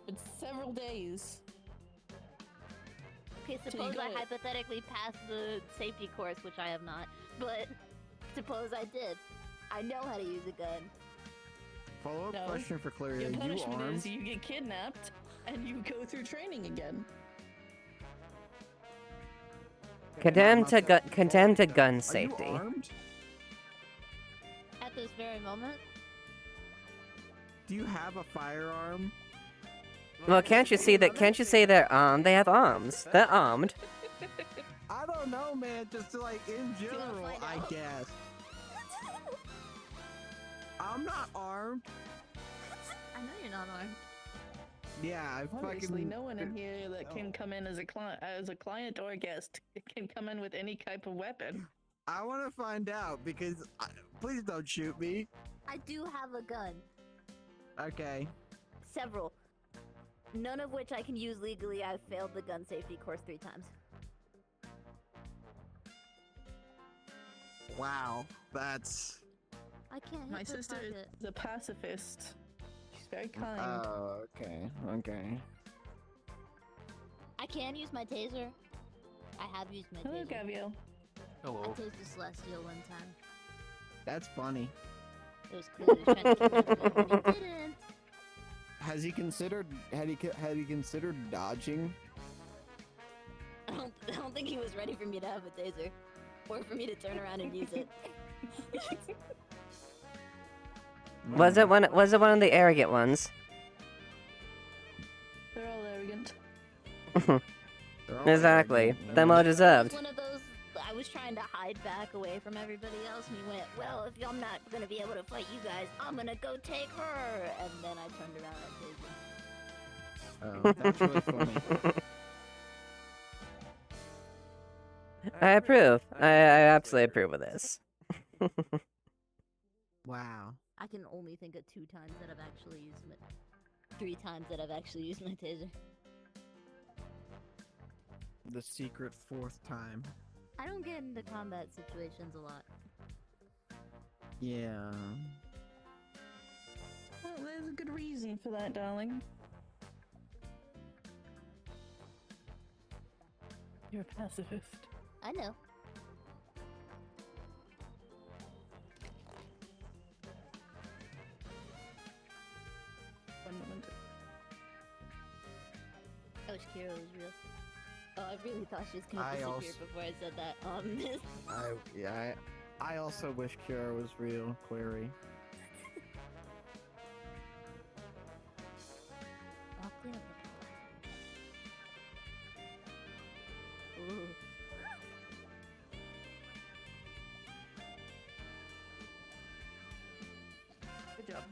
For several days. Okay, Till you suppose got I it. hypothetically passed the safety course, which I have not. But suppose I did. I know how to use a gun. Follow-up No. question for Clary. Your Are you punishment armed? is you get kidnapped and you go through training again. Condemned to gun Are safety. you armed? At this very moment, Do you have a firearm? Well, can't you see that? Can't you say they're armed? They have arms. They're armed. I don't know, man. Just like in general, I guess. I'm not armed. I know you're not armed. Yeah, I Obviously, fucking. no one in here that can come in as a client or a guest can come in with any type of weapon. I want to find out because please don't shoot me. I do have a gun. Okay. Several. None of which I can use legally. I've failed the gun safety course 3 times. Wow, that's. I can't hit My the sister target. is a pacifist. She's very kind. Oh, okay. I can use my taser. I have used my Hello, taser. Gabriel. I Hello. tased a Celestial one time. That's funny. It was cool. He was trying to kidnap me, but he didn't. Has he considered? Had he considered dodging? I don't think he was ready for me to have a taser, or for me to turn around and use it. Was it one of the arrogant ones? They're all arrogant. Exactly. Them well deserved. One of those. I was trying to hide back away from everybody else, and he went, "Well, if I'm not gonna be able to fight you guys, I'm gonna go take her." And then I turned around and tased him. Oh, that's really funny. I approve. I absolutely approve of this. Wow. I can only think of 2 times that I've actually used my. 3 times that I've actually used my taser. The secret 4th time. I don't get into combat situations a lot. Yeah. Well, there's a good reason for that, darling. You're a pacifist. I know. One moment. I wish Kira was real. Oh, I really thought she was gonna I disappear also- before I said that. I also wish Kira was real, Query. I'll clean up the Ooh. Good job.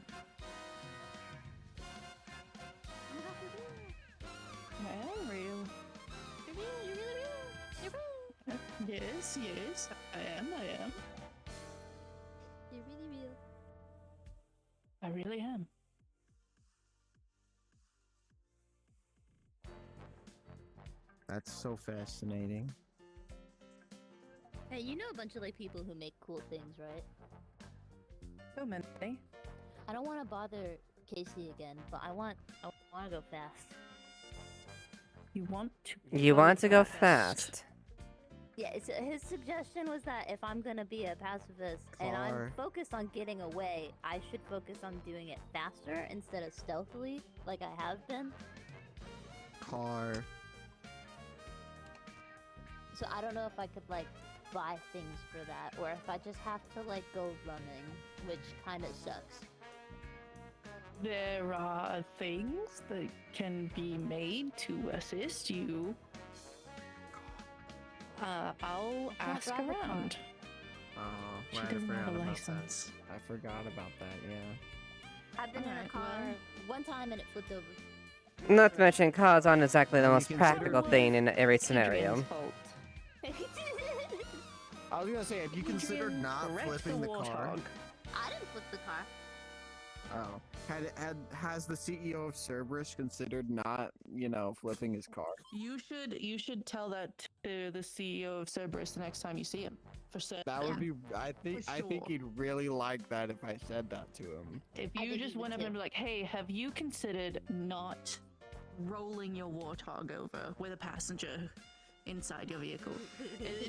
I am real. You're real, you're really real. You're real. Yes, I am. You're really real. I really am. That's so fascinating. Hey, you know a bunch of like people who make cool things, right? So many. I don't want to bother Casey again, but I want to go fast. You want to? You want to go fast. Yeah, his suggestion was that if I'm gonna be a pacifist and I'm Car. focused on getting away, I should focus on doing it faster instead of stealthily, like I have been. Car. So I don't know if I could like buy things for that, or if I just have to like go running, which kind of sucks. There are things that can be made to assist you. I'll ask drive a car. around. Oh, She right, I doesn't forgot have a about license. that. I forgot about that, yeah. I've been in a Alright, car well. one time and it flipped over. Not to mention, cars aren't exactly the Have you most practical considered- thing in every scenario. Adrian's fault. I was gonna say, have you considered Adrian, not correct flipping the car? warthog. I didn't flip the car. Oh. Has the CEO of Cerberus considered not, flipping his car? You should tell that to the CEO of Cerberus the next time you see him. For certain. That would be. I think sure. he'd really like that if I said that to him. If I you think just he went would up and too. be like, "Hey, have you considered not rolling your warthog over with a passenger inside your vehicle?"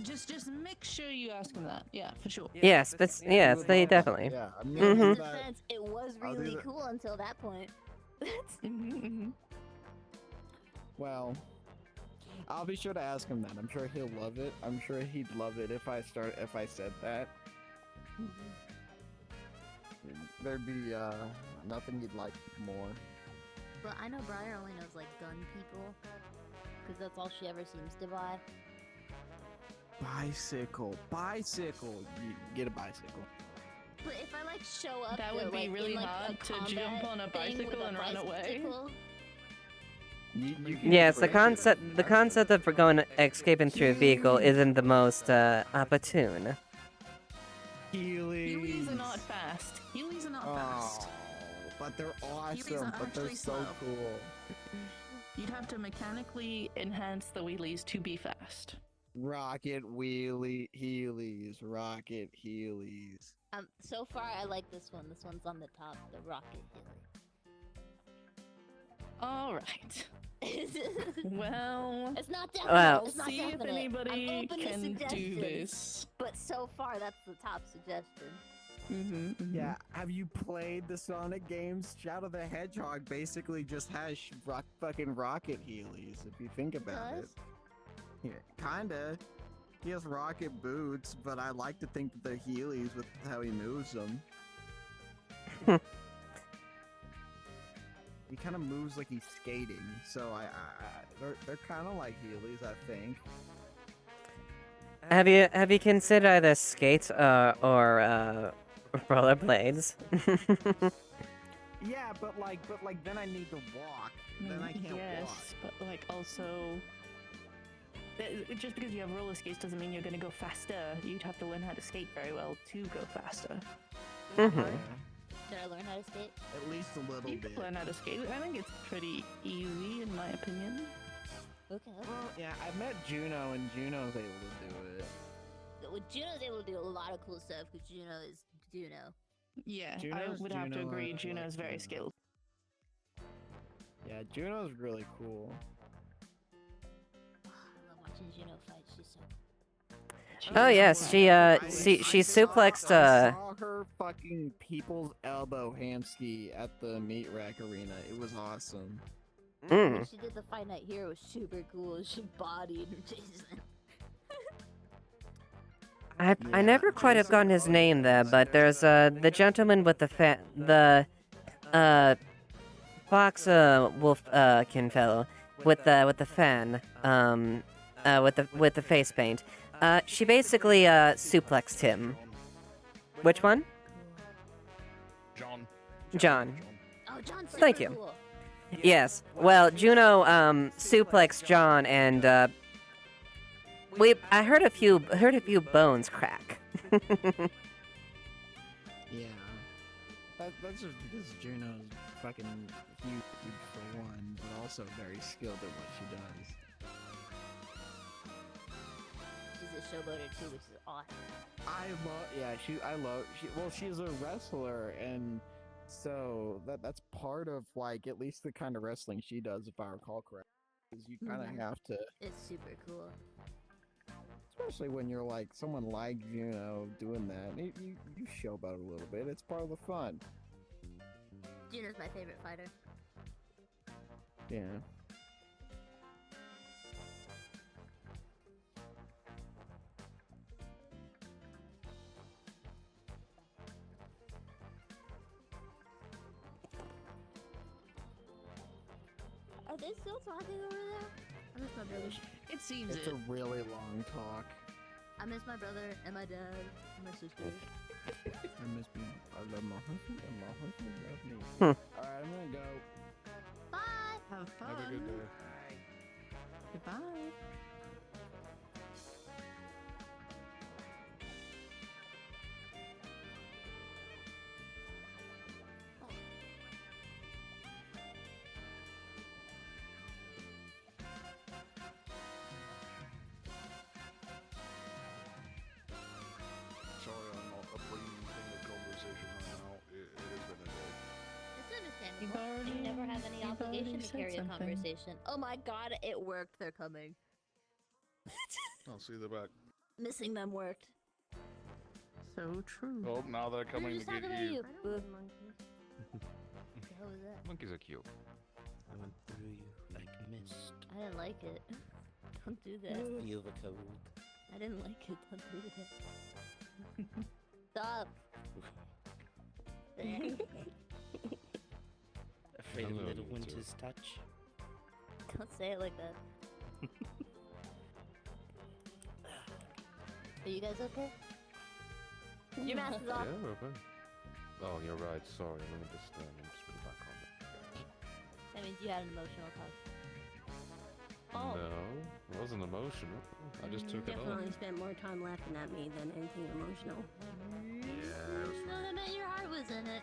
Just make sure you ask him that. Yeah, for sure. Yes, but yes, they definitely. Yeah, I'm In gonna Mhm. his do that. defense, it was I'll do really that. cool until that point. Well, I'll be sure to ask him that. I'm sure he'll love it. I'm sure he'd love it if I said that. There'd be nothing you'd like more. But I know Briar only knows like gun people, because that's all she ever seems to buy. Bicycle. You get a bicycle. But if I like show up, That to, would be like, really in, like, hard a to jump combat on a thing with bicycle and run away. bicycle, You can Yes, the break it. concept of going escaping through a vehicle isn't the most opportune. Heelys are Heelys. not fast. Heelys are not Oh, fast. but they're Heelys awesome. are But they're actually so slow. cool. You'd have to mechanically enhance the wheelies to be fast. Rocket wheelie Heelys. Rocket Heelys. so far I like this one. This one's on the top, the rocket All right. Well, It's not definite. Well, it's not see if definite. anybody I'm open to can do suggestions, this. But so far, that's the top suggestion. Yeah, have you played the Sonic games? Shadow the Hedgehog basically just has fucking rocket Heelys, if you think about it. Yeah, kinda. He has rocket boots, but I like to think that they're Heelys with how he moves them. He kind of moves like he's skating, so they're kind of like Heelys, I think. Have you considered either skates or rollerblades? Yeah, but then I need to walk. Then I can't yes, walk. but like also, just because you have roller skates doesn't mean you're gonna go faster. You'd have to learn how to skate very well to go faster. Did I learn how to skate? At least a little You bit. can learn how to skate. I think it's pretty easy, in my opinion. Okay. Well, yeah, I met Juno, and Juno's able to do it. Well, Juno's able to do a lot of cool stuff because Juno is Juno. Yeah, I Juno's would have to Juno, agree. I Juno's like very Juno. skilled. Yeah, Juno's really cool. I love watching Juno fight. She's so. Oh yes, she suplexed I saw her fucking people's elbow hamski at the meat rack arena. it was awesome. When she did the Fight Night Hero, it was super cool. She bodied Jason. I never quite have gotten his name there, but there's the gentleman with the boxer wolfkin fellow with the fan with the face paint. She basically suplexed him. Which one? John. Oh, John's super Thank you. cool. Yes. Well, Juno suplexed John, and I heard a few bones crack. Yeah. That's just because Juno's fucking huge for one, but also very skilled at what she does. She's a showboater too, which is awesome. She's a wrestler, and so that's part of like at least the kind of wrestling she does, if I recall correctly. Is you kind of have to, It's super cool. especially when you're like someone like Juno doing that. You showboat a little bit. It's part of the fun. Juno's my favorite fighter. Yeah. Are they still talking over there? I miss my brother. It seems It's a really long talk. I miss my brother and my dad and my sister. I miss me. I love my husband, and my husband loves me. Alright, I'm gonna go. Bye! Have fun. Have a good day. Goodbye. Sorry, I'm not bringing the conversation right now. It has been a day. It's understandable. You've already- You never have any you've obligation already to said carry a something. conversation. Oh my god, it worked. They're coming. I'll see the back. Missing them worked. So true. Oh, now they're coming Who's to talking get about you. you? Boo. The hell was that? Monkeys are cute. I went through you like mist. I didn't like it. Don't do that. Feel the cold. I didn't like it. Don't do that. Stop. Afraid of Hello, little you two. winter's touch. Don't say it like that. Are you guys okay? Your mask is off. Yeah, we're okay. Oh, you're right. Sorry. Let me just put it back on. That means you had an emotional touch. No, it wasn't emotional. I just took it off. Definitely spent more time laughing at me than anything emotional. Yeah, it was No, that meant your heart was in it.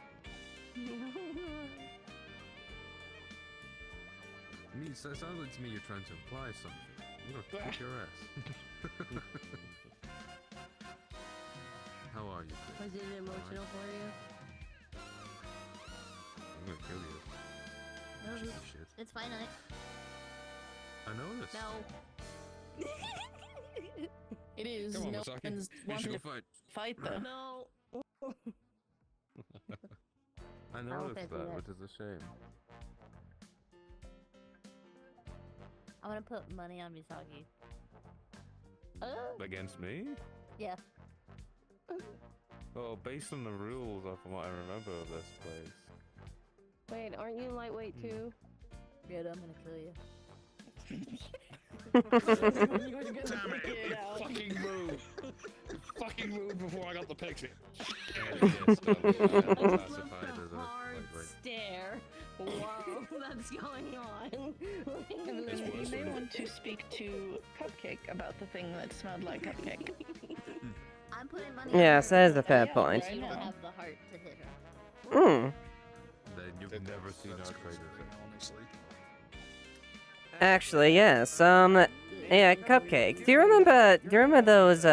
It sounds like to me you're trying to imply something. I'm gonna kick your ass. How are you, Chris? Was it emotional for you? I'm gonna kill you. No, Piece of shit. it's finite. I noticed. No. It is. Come on, No Masaki. one's You should wanting go to fight. fight though. No. I noticed that, which is a shame. I'm gonna put money on Misaki. Against me? Yeah. Well, based on the rules from what I remember of this place. Wait, aren't you lightweight too? Good, I'm gonna kill you. Damn it! Fucking move! Fucking move before I got the picture. Stare. Whoa, that's going on. You may want to speak to Cupcake about the thing that smelled like cupcake. I'm putting money Yes, on that her. is a fair Yeah, point. You don't have the heart to hit her. Hmm. Then you've never seen our traders. Actually, yes. Yeah, Cupcake. Do you remember those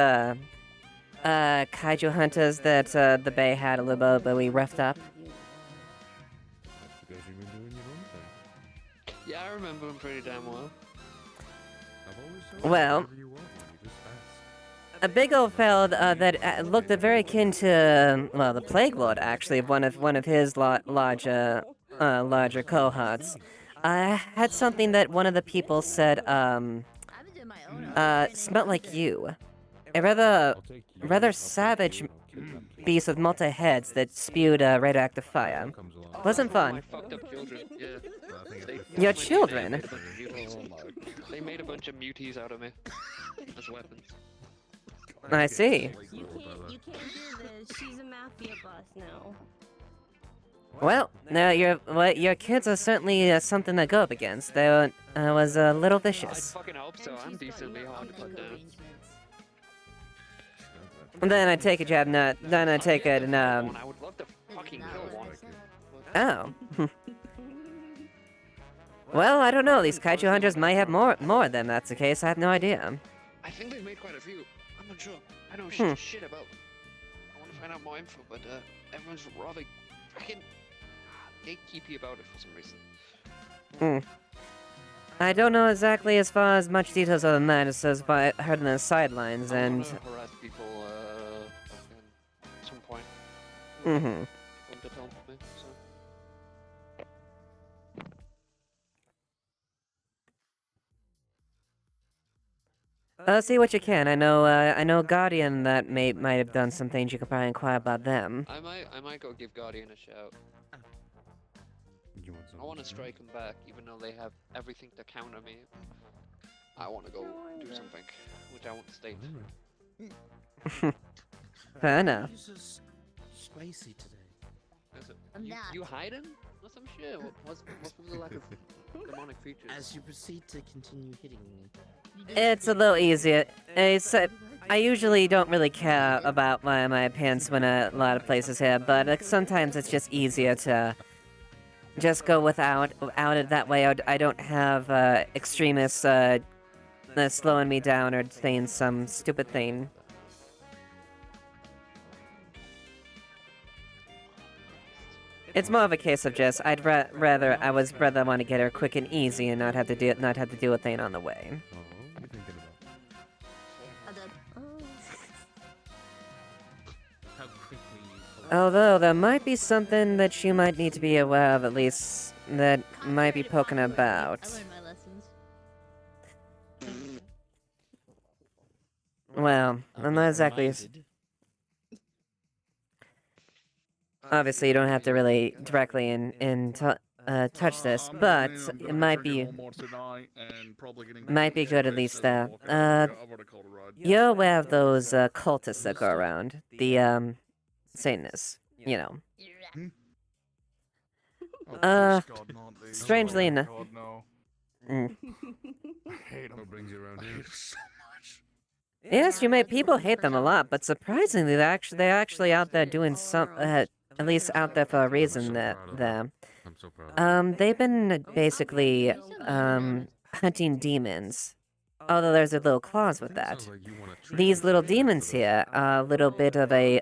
kaiju hunters that the Bay had a little bit, but we roughed up? Because you've been doing your own thing. Yeah, I remember him pretty damn well. I've always told Well, you whatever you want when you just ask. a big old fella that looked very akin to, well, the Plague Lord, actually, one of his larger cohorts. Had something that one of the people said smelled like you. A rather savage beast with multi heads that spewed radioactive fire. Wasn't fun. My fucked up children. Yeah. Your children? They made a bunch of muties out of me as weapons. I see. You can't do this. She's a mafia boss now. Well, now your kids are certainly something to go up against. They was a little I vicious. fucking hope so. I'm decently hard to put down. Then I take a jab, then I take it and I would love to fucking kill one. Oh. Well, I don't know. These kaiju hunters might have more of them. That's the case. I have no idea. I think they've made quite a few. I'm unsure. I know shit about them. I want to find out more info, but everyone's rather fucking gatekeepy about it for some reason. I don't know exactly as far as much details other than that. It says I heard on the sidelines and. Harass people at some point. Mm-hmm. From the town for me, so. See what you can. I know Guardian that might have done some things. You could probably inquire about them. I might go give Guardian a shout. I want to strike them back, even though they have everything to counter me. I want to go do something, which I won't state. Fair enough. You're so spicy today. Is it? You hiding or some shit? What's with the lack of demonic features? As you proceed to continue hitting me. It's a little easier. I usually don't really care about my appearance when a lot of places here, but sometimes it's just easier to just go without it. That way I don't have extremists slowing me down or saying some stupid thing. It's more of a case of just I would rather want to get her quick and easy and not have to deal with thing on the way. Although there might be something that you might need to be aware of, at least that might be poking about. I learned my lessons. Well, I'm not exactly. Obviously, you don't have to really directly touch this, I'm but going in, I'm it gonna might drink be it all more tonight and probably getting might be good at shit least faced as I that. walk out. Yeah, I've already called a ride. You're aware of those cultists that go around, the Satanists, you know. Oh, Uh, please, God, not these. strangely Oh, enough. God, no. Mm. I hate them. What brings you around I here? hate them so much. Yes, you may. People hate them a lot, but surprisingly, they're actually out there doing some. At least out there for a reason. That I'm so proud. they've been basically hunting demons. Although there's a little clause with that. Sounds like you want to These little demons here are a little bit of a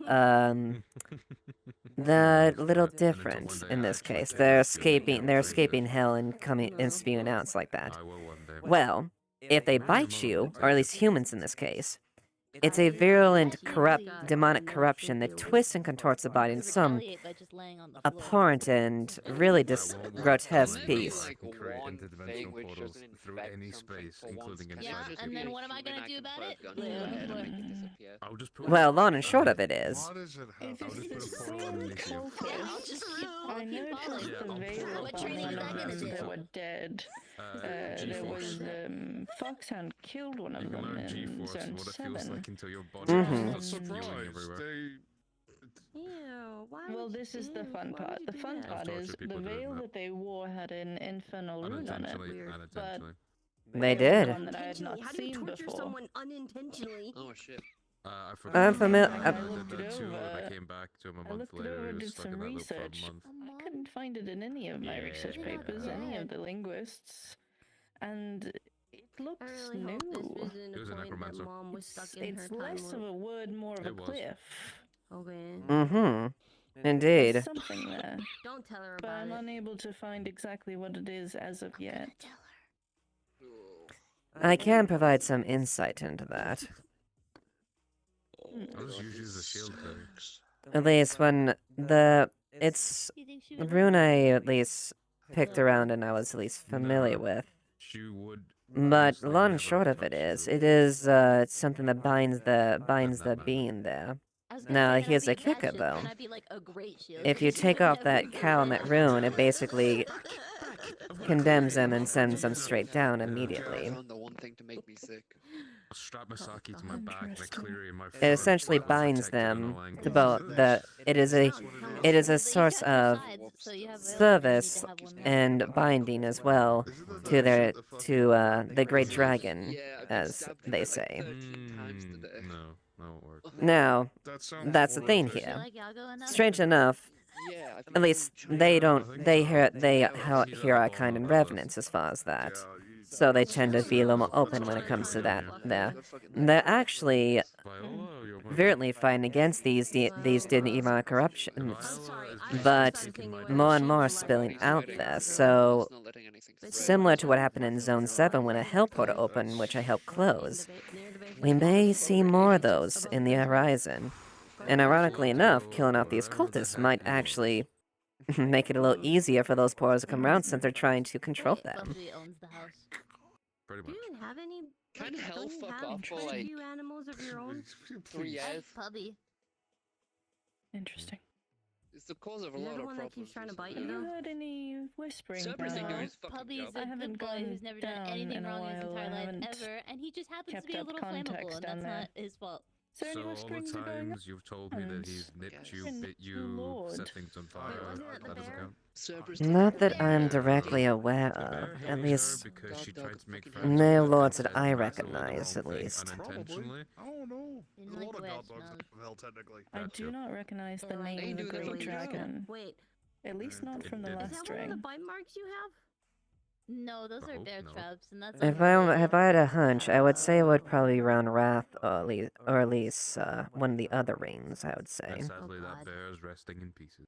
they're a little different in this case. They're escaping hell and coming and spewing out like that. I will one day. Well, if they bite you, or at least humans in this case, it's a virulent, corrupt, demonic corruption that twists and contorts the body in some Retaliate by just laying on the floor. abhorrent and really grotesque Like, piece. I can create interdimensional portals through any space, including inside Yeah, the and then cube. what am I gonna do about it? I'll just put Well, long and short of it is. Why does it have I'll just put a portal underneath you. I'll just keep I noticed Yeah, the I'll veil put- What on training one is that of gonna them do? that were dead. There G-force. was Foxhound killed one of You can them learn in G-force, Zone what it feels 7. like until your body Mhm. starts spewing everywhere. Ew, why Well, would this you, is the ew, fun why part. would The you do fun that? part I've is tortured the people doing veil that. that they wore had an infernal rune on it. Unintentionally, Weird. unintentionally. They It was did. one that I had not How do you seen torture before. someone unintentionally? Oh shit. I forgot. I'm familiar. I did looked that it too, and I over. came back to him a I month looked it later. over, He was did stuck in some that loop for a research. month. I couldn't find it in any of my research Yeah. papers, any of the linguists, and it looks I really new. hope this isn't It was a a point that necromancer. mom was stuck in her It's time less of loop. a word, more of a It was. cliff. Okay. Mm-hmm. There's Indeed. something there, Don't tell her but about I'm it. unable to find exactly what it is as of yet. I can provide some insight into that. I'll just use you as a shield thing. At least when it's the rune I at least picked around and I was at least familiar with. She would. But honestly long and never short of it touch is the- it's something that binds the that being there. I was gonna Now say, then here's I'd the be bad kicker shit, though. then I'd be like a great shield. If you take off that cow and that rune, it basically condemns them and sends them straight down I immediately. found the one thing to make me sick. I'll strap my sake to my back and a cleary in my front. It essentially so I'm binds protected in them all angles. to both the. It is a source of service and binding as well to the great dragon, as they say. No, that won't work. Now, That sounds that's the thing horrific. here. Like Yago enough? Strange enough, Yeah, I think at least they don't. They hear our kind in reverence as far as that. So they tend to be a little more open when it comes to that. They're actually virulently fighting against these demonic corruptions, but more and more spilling out there. So similar to what happened in Zone 7 when a hell portal opened, which I helped close, we may see more of those in the horizon. And ironically enough, killing off these cultists might actually make it a little easier for those portals to come around since they're trying to control them. Bubsy owns the house. Pretty Do much. you even have any? Can like, hell don't you fuck have off for, a like, few animals of your own? 3 I have years. Pubby. Interesting. It's the cause of a Is that lot the of one that problems. keeps trying to bite Have you you though? heard any whispering? Cerberus ain't doing his fucking Pubby's job. a I good haven't boy gone who's never done down anything in a wrong his while. entire I life haven't ever, and he just happens to kept be a up little flammable, context and down that's there. not his fault. Is there any So all whisperings the are going on? times you've told me that he's nipped you, And bit you, Lord. set things on fire, wasn't it the that doesn't bear? count. Cerberus Not that I'm Yeah. directly aware The of, bear at hated her least because she God, tried dog, to make fucking friends no with her lords and that then I did the recognize, wrong at thing least. unintentionally. I don't know. Didn't There's a like lot of the god witch, dogs no. in hell, technically. I That's do true. not recognize the Alright. name They the do the Great fucking job. Dragon. Wait, At least not It from the didn't. is last that one of the string. bite marks you have? No, those I are hope bear no. traps, and that's If unrelated. I had a hunch, I would say it would probably be around Wrath, or at least one of the other rings. I would say. And sadly, Oh, that God. bear is resting in pieces.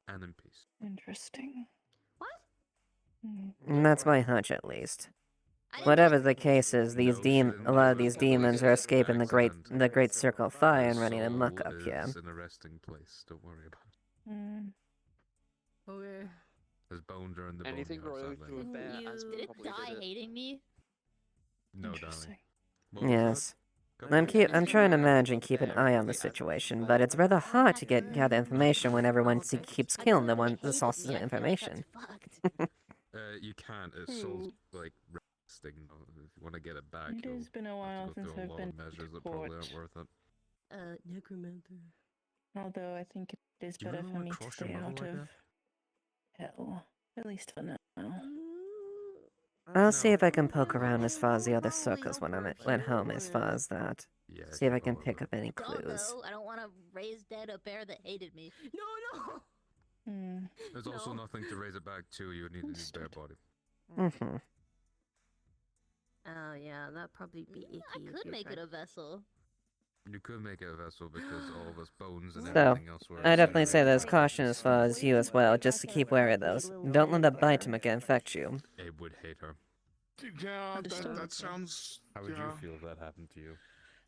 And in peace. Interesting. What? And that's my hunch, at least. I didn't Whatever the case is, these No, she didn't a lot do of it. these It demons was are escaping accident. the great circle of fire and Her running amok soul up here. is in a resting place. Don't worry about it. Mm. Okay. There's bones are in the Anything boneyard, growing sadly. through a bear Didn't as you- Did it probably die did it. hating me? No, darling. Interesting. What was Yes. I'm trying to manage and keep an eye on the situation, but it's rather hard to gather information when everyone keeps killing the sources of information. You can't. It's so like resting. If you want to get it back, It has been a while you'll have to since go through a I've lot been of measures to that probably court. aren't worth it. Necromancer. Although I think it is Do you better really for wanna me to cross your stay mother out like of that? hell. At least for now. I'll see if I can poke around as far as the other circles when I'm at home as far as that. Yeah, See if I keep can all pick over. up any Don't clues. know. I don't want to raise dead a bear that hated me. No. There's also nothing to raise it back to. You would need a new bear body. Mm-hmm. Oh yeah, that'd probably be icky. I could make it a vessel. You could make it a vessel because all of us bones and So, everything else were. I definitely say there's caution as far as you as well, just to keep wary of those. Don't let the bite infect you. Abe would hate her. Yeah, that sounds. How would you feel if that happened to you?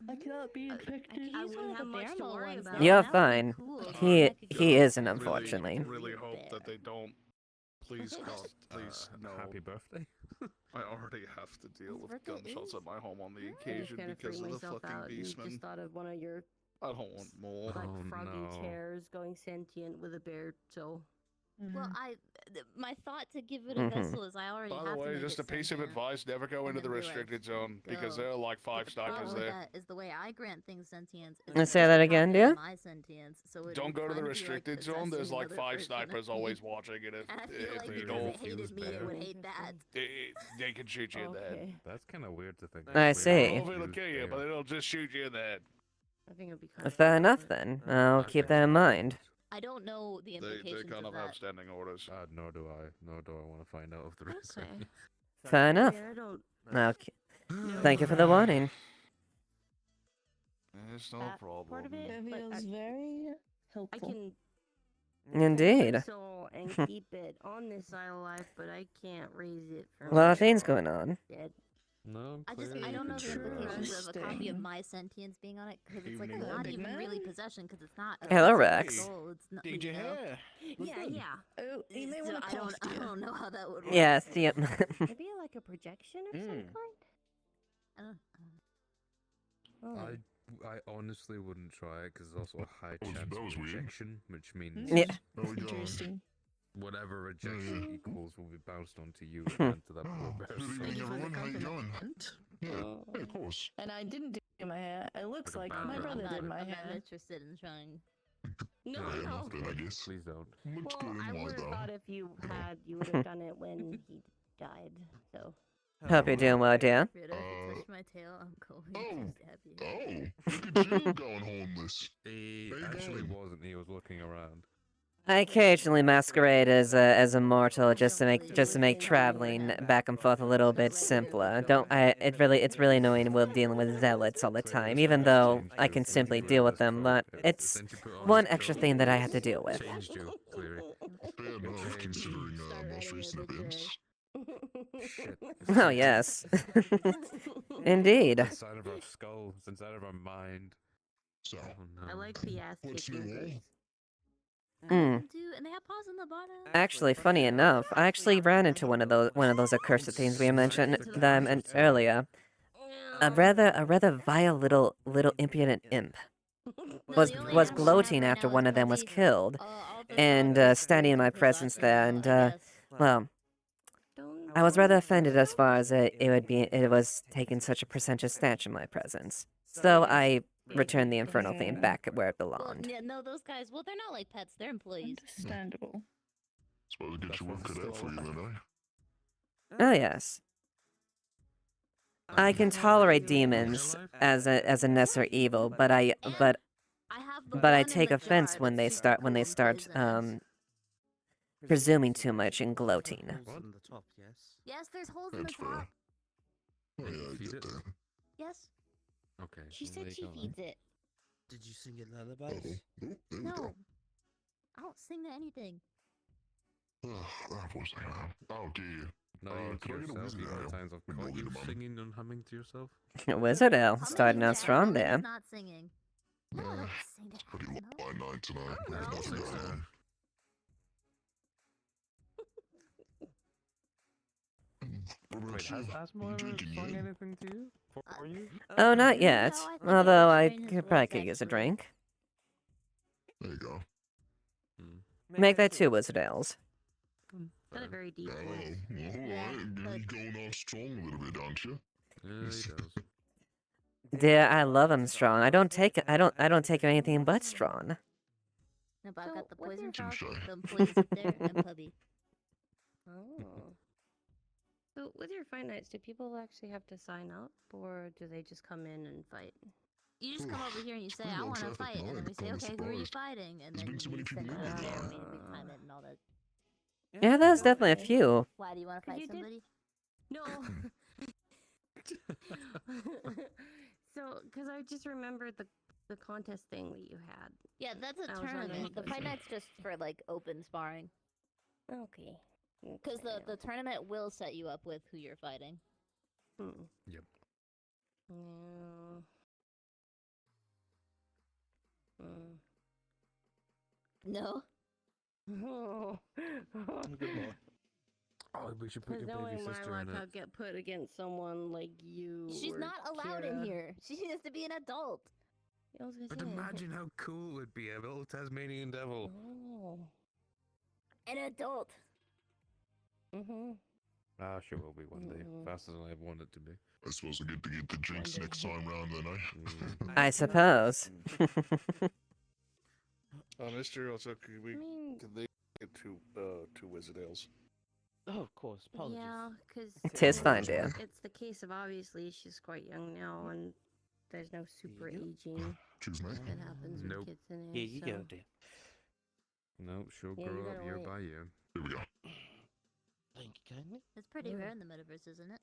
I cannot be infected. I wouldn't have much to worry about. You're fine. He isn't, unfortunately. Really hope that they don't. Please, God, please, no. Happy birthday. I already have to deal with gunshots at my home on the I just occasion kinda because of freaked the myself fucking out and beastmen. just thought of one of your I don't want more. like Oh, froggy no. chairs going sentient with a bear. So Well, my thought to give it a vessel is I already By have the way, to make just it a piece of sentient. advice: never go into the then be like, restricted zone because go. there are like But 5 the snipers problem with there. that is the way I grant things sentience. Is Let's it's say just that a again, copy of dear? My sentience, so it'd Don't be go to fun the like, restricted zone. There's possessing like another 5 person. snipers always watching, and And I feel like if you because don't, it hated me, it would hate that. they can shoot you in the head. That's kind of weird to think. I I see. don't know if it'll kill you, but it'll just shoot you in the head. I think it'd be kind of Fair enough then. I'll keep that in mind. I don't know the They implications kind of of have that. standing orders. Nor do I. Nor do I want to find out if there is any. Fair enough. I don't. Okay. Thank you for the warning. It's no That problem. part of it, That but feels very helpful. I can Indeed. so and keep it on this side of life, but I can't raise it A from lot of things going on. dead. No, I clearly don't you know could the do that. implications of a copy of Interesting. my sentience being on it because it's like Evening. not Big even man. really possession because it's not. A Hello, physical Rex. soul, it's not, Did you you know? hear? Yeah. Oh, you may So want to I cough, don't dear. know how that would work. Yes, yep. Maybe like a projection of some kind. I don't. Oh. I honestly wouldn't try it because there's also a high chance that was of weird. rejection, which means Yeah. Interesting. whatever rejection equals will be bounced onto you and to that poor bear. Thank you for the everyone. How you doing? compliment. Yeah, of course. And I didn't do my hair. It looks Like like a my bad brother girl. did my I'm not hair. interested in trying. No, Yeah, no. enough then, I guess. Please don't. Looks Well, good I anyway, would have though. thought if you would have done it when he died. So. Hope you're doing well, dear. Frida, if you touch my tail, I'm going to stab you. Oh, look at you going homeless. He Where you actually going? wasn't. He was looking around. I occasionally masquerade as a mortal just to make traveling back and forth a little bit simpler. It's really annoying with dealing with zealots all the time, even though I can simply deal with them, but it's one extra thing that I have to deal with. Changed you, clearly. Fair enough, considering most recent events. Shit. Oh yes. Indeed. It's inside of our skull. It's inside of our mind. So, Oh, no. I like the ass what's kicking new? bits. Mm. Dude, and they have paws on the bottom. Actually, funny enough, I actually ran into one of those accursed things we mentioned that I mentioned earlier. A rather vile little impudent imp was gloating after one of them was killed, and standing in my presence there, and well, I was rather offended as far as it was taking such a pretentious stance in my presence. So I returned the infernal thing back where it Well, belonged. no, those guys. Well, they're not like pets. They're employees. Understandable. Suppose I'll get you one cut out for you then, eh? Oh yes. I can tolerate demons as a lesser evil, but I take offense when they start presuming too much and gloating. Holes in the top, yes. Yes, there's holes in the That's fair. top. Oh yeah, I Feed get it? that. Yes, Okay. she well, there said you she go, then. feeds it. Did you sing it lullabies? Oh, there we No, go. I don't sing anything. That was oh dear. Not even to can I get a yourself. wizard Even the ale? times I've Maybe caught I'll get you a mum. singing and humming to yourself. Wizard Ale, Humming starting is out bad. strong Humming there. is not singing. No, I don't sing It's that. pretty low by night tonight. Oh, There's no. nothing going on. Wait, has Asmo ever sung anything to you? For you? Oh, not yet. I think Although I Train his could, voice, probably could use a actually. drink. There you go. Make that 2 wizard ales. Got a very deep Oh, voice. alright. You're going off strong a little bit, aren't you? Yeah, he does. Dear, I love him strong. I don't take anything but strong. No, but I've got the what's poison your frog, Touche. the employees up there, and Pubby. Oh. So with your fight nights, do people actually have to sign up, or do they just come in and fight? You just come over here and you say, pretty I low want to traffic fight, and then night, we say, kinda okay, who are you surprised. fighting? And There's then been so you many send people us over there, there. and we time it and all that. Yeah, there's definitely a Okay. few. Why do you want to 'Cause fight you did- somebody? No. So, because I just remembered the contest thing that you had. Yeah, that's a I was wondering tournament. if The that's fight a- night's just for like open sparring. Okay. Because the tournament will set you up with who you're fighting. Yep. Yeah. No. Oh. Good luck. Oh, we should put Because your baby knowing my sister luck, in I'll it. get put against someone like you. She's or not allowed in Kira. here. She has to be an adult. I was gonna But say. imagine how cool it would be, a little Tasmanian devil. Oh. An adult. Ah, sure will be one day. Faster than I want it to be. I suppose I get to get the drinks next time round then, eh? I suppose. Mr. Also, could we? mean- Could they get two wizard ales? Oh, of course. Apologies. Yeah, because Tis fine, dear. it's the case of obviously she's quite young now, and there's no super aging Choose me. that happens with Nope. kids in Here it. you so. go, dear. No, she'll Yeah, you grow up gotta year wait. by year. Here we go. Thank you kindly. It's pretty rare in the metaverse, isn't it?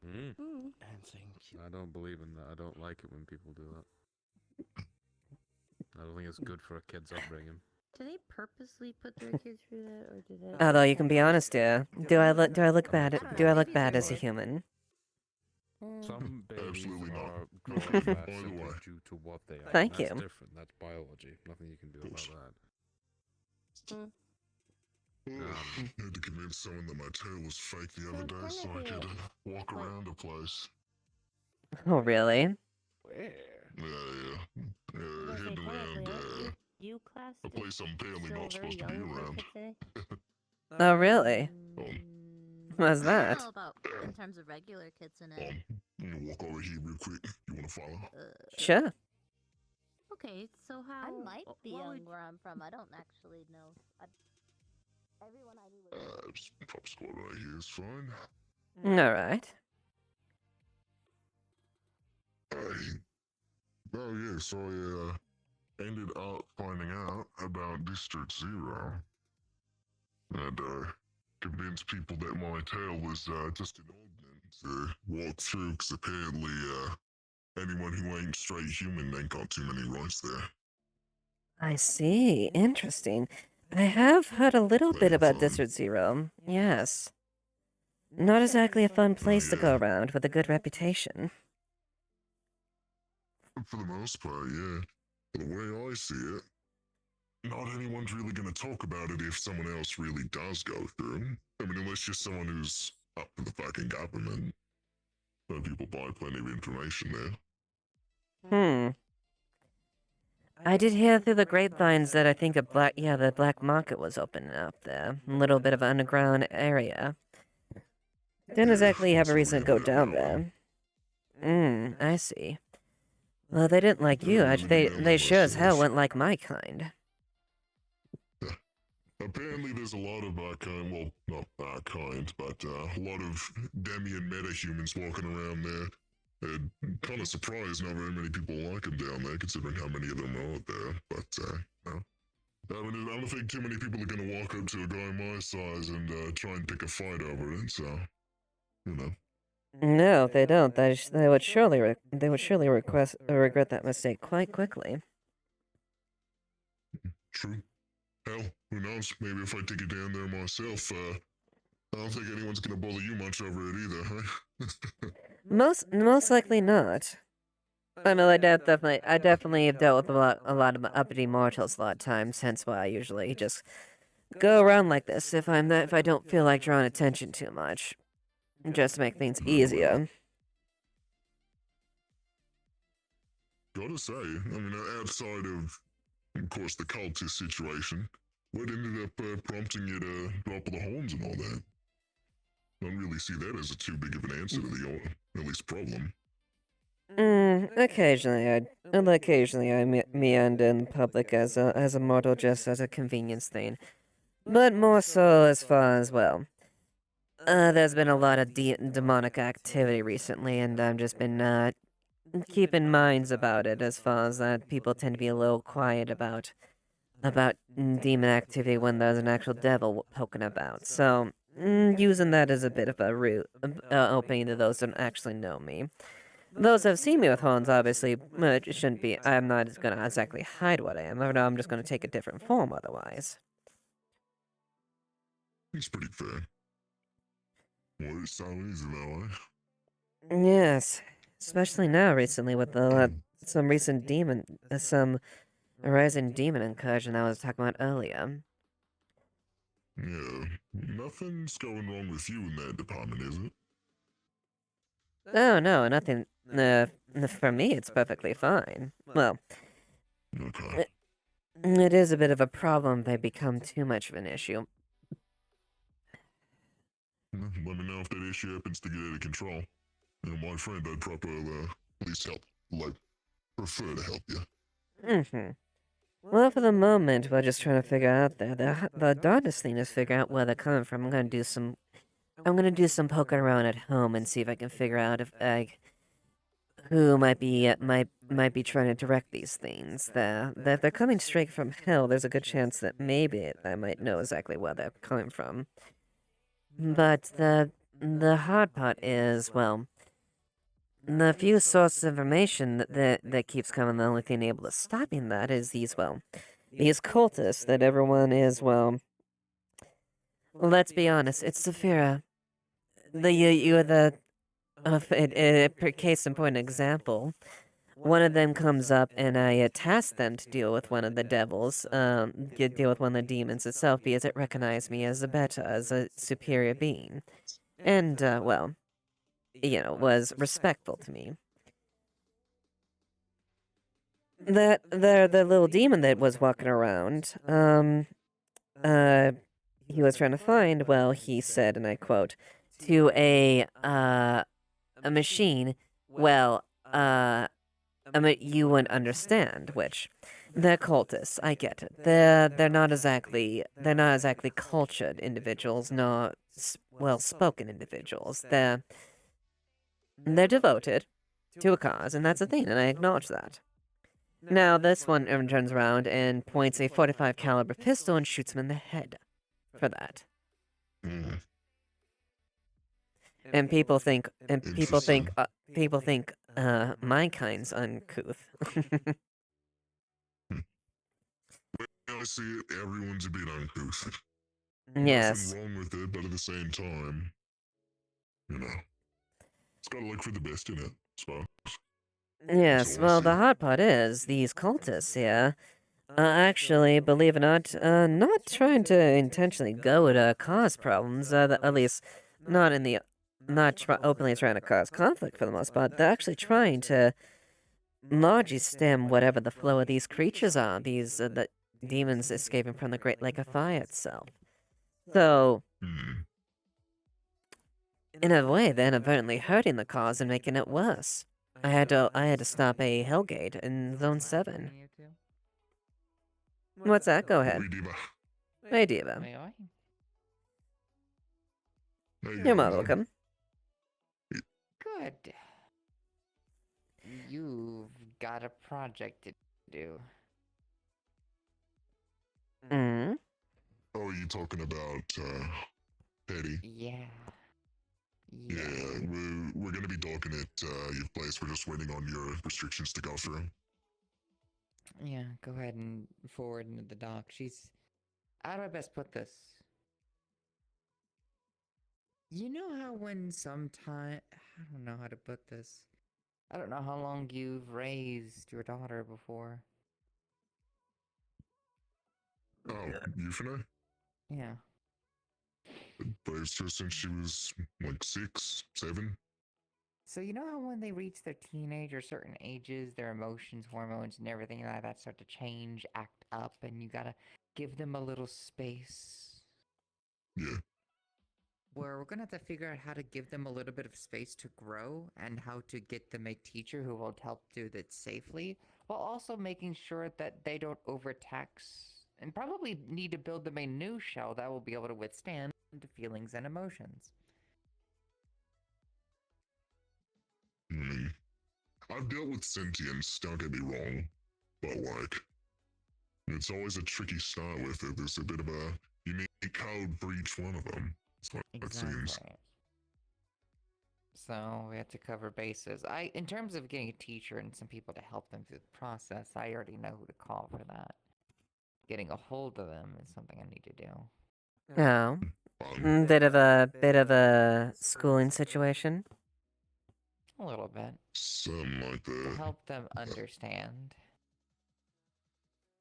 Mm. And thank you. I don't believe in that. I don't like it when people do that. I don't think it's good for a kid's upbringing. Do they purposely put their kids through that, or do they? Although you can be honest, dear. Do I look bad? Do I look bad as a human? Some babies Absolutely not. are grown bad By the simply way. due to what they are. Thank That's you. different. That's biology. Nothing you can do about that. Had to convince someone that my tail was fake the other day so I could walk around the place. Oh, really? Where? Yeah. Heading around You class a place I'm apparently still not very supposed to be young for a around. kid today? Oh, really? What's I that? don't know about in terms of regular kids in it. I'm gonna walk over here real quick. You wanna follow? Sure. Okay, so how? I might be what young would- where I'm from. I don't actually know. Everyone I knew was. Just pop squat right here is fine. Alright. Oh yeah, so I ended up finding out about District Zero. And convinced people that my tail was just an ordinance to walk through, because apparently anyone who ain't straight human ain't got too many rights there. I see. Interesting. I have heard a little bit about District Zero. Yes. Not exactly a fun place to go around with a good reputation. For the most part, yeah. The way I see it, not anyone's really going to talk about it if someone else really does go through. I mean, unless you're someone who's up for the fucking government. Then people buy plenty of information there. I did hear through the grapevines that I think the black market was opening up there. A little bit of an underground area. Didn't exactly have a reason to go down there. I see. Well, they didn't like you. They sure as hell wouldn't like my kind. Apparently there's a lot of kind, well, not that kind, but a lot of demi and meta humans walking around there. Kind of surprised not very many people like them down there, considering how many of them are out there. But, no. I mean, I don't think too many people are going to walk up to a guy my size and try and pick a fight over it, so, you know. No, if they don't, they would surely regret that mistake quite quickly. True. Hell, who knows? Maybe if I take it down there myself, I don't think anyone's gonna bother you much over it either, huh? Most likely not. I mean, I definitely have dealt with a lot of uppity mortals a lot of times. Hence why I usually just go around like this if I don't feel like drawing attention too much. just to make things easier. Gotta say, I mean, outside of course, the cultist situation, what ended up prompting you to drop the horns and all that? I don't really see that as a too big of an answer to the, at least, problem. Occasionally I meander in public as a mortal, just as a convenience thing. But more so as far as, well, there's been a lot of demonic activity recently, and I've just been, keeping minds about it, as far as that people tend to be a little quiet about demon activity when there's an actual devil poking about. So, using that as a bit of a route, opening to those who don't actually know me. Those who have seen me with horns, obviously, it shouldn't be. I'm not gonna exactly hide what I am. I'm just gonna take a different form otherwise. It's pretty fair. Well, it's so easy though, Yes, especially now recently with some recent some rising demon incursion I was talking about earlier. Yeah, nothing's going wrong with you in that department, is it? Oh no, nothing. For me, it's perfectly fine. Well, it is a bit of a problem if they become too much of an issue. Let me know if that issue happens to get out of control. My friend, I'd probably at least help, like, prefer to help you. Well, for the moment, we're just trying to figure out the darndest thing is figure out where they're coming from. I'm gonna do some poking around at home and see if I can figure out if who might be trying to direct these things. If they're coming straight from hell, there's a good chance that maybe I might know exactly where they're coming from. But the hard part is, well, the few sources of information that keeps coming, the only thing able to stopping that is these cultists that everyone is, well, let's be honest, it's Saphira. You're per case in point example. One of them comes up and I task them to deal with one of the devils, deal with one of the demons itself, because it recognized me as as a superior being. And, well, was respectful to me. The little demon that was walking around, he was trying to find, well, he said, and I quote, to a machine, well, you wouldn't understand, which, they're cultists, I get it. They're not exactly cultured individuals, nor well-spoken individuals. They're devoted to a cause, and that's a thing, and I acknowledge that. Now, this one turns around and points a .45 caliber pistol and shoots him in the head for that. And people think my kind's uncouth. I see it, everyone's a bit uncouth. Yes. Nothing wrong with it, but at the same time, it's gotta look for the best in it, I suppose. Yes, well, the hard part is, these cultists here, actually, believe it or not trying to intentionally go to cause problems, at least not openly trying to cause conflict for the most part. They're actually trying to largely stem whatever the flow of these creatures are, the demons escaping from the Great Lake of Fire itself. So, in a way, they're inadvertently hurting the cause and making it worse. I had to stop a Hellgate in Zone 7. What's that? Go ahead. Hey, Diva. You're more welcome. Good. You've got a project to do. Oh, you talking about, Petty? Yeah. Yeah, we're gonna be docking at, your place. We're just waiting on your restrictions to go through. Yeah, go ahead and forward into the dock. How do I best put this? You know how when sometime... I don't know how to put this. I don't know how long you've raised your daughter before. Oh, Euphony? Yeah. raised her since she was like 6, 7. So you know how when they reach their teenage or certain ages, their emotions, hormones, and everything like that start to change, act up, and you gotta give them a little space? Yeah. Where we're gonna have to figure out how to give them a little bit of space to grow and how to get them a teacher who will help do that safely, while also making sure that they don't overtax and probably need to build them a new shell that will be able to withstand the feelings and emotions. I've dealt with sentience, don't get me wrong, but like, it's always a tricky start with it. There's a bit of a unique code for each one of them. That's what it seems. So we had to cover bases. In terms of getting a teacher and some people to help them through the process, I already know who to call for that. Getting a hold of them is something I need to do. Oh. Bit of a schooling situation. A little bit. Something like To that. help them understand.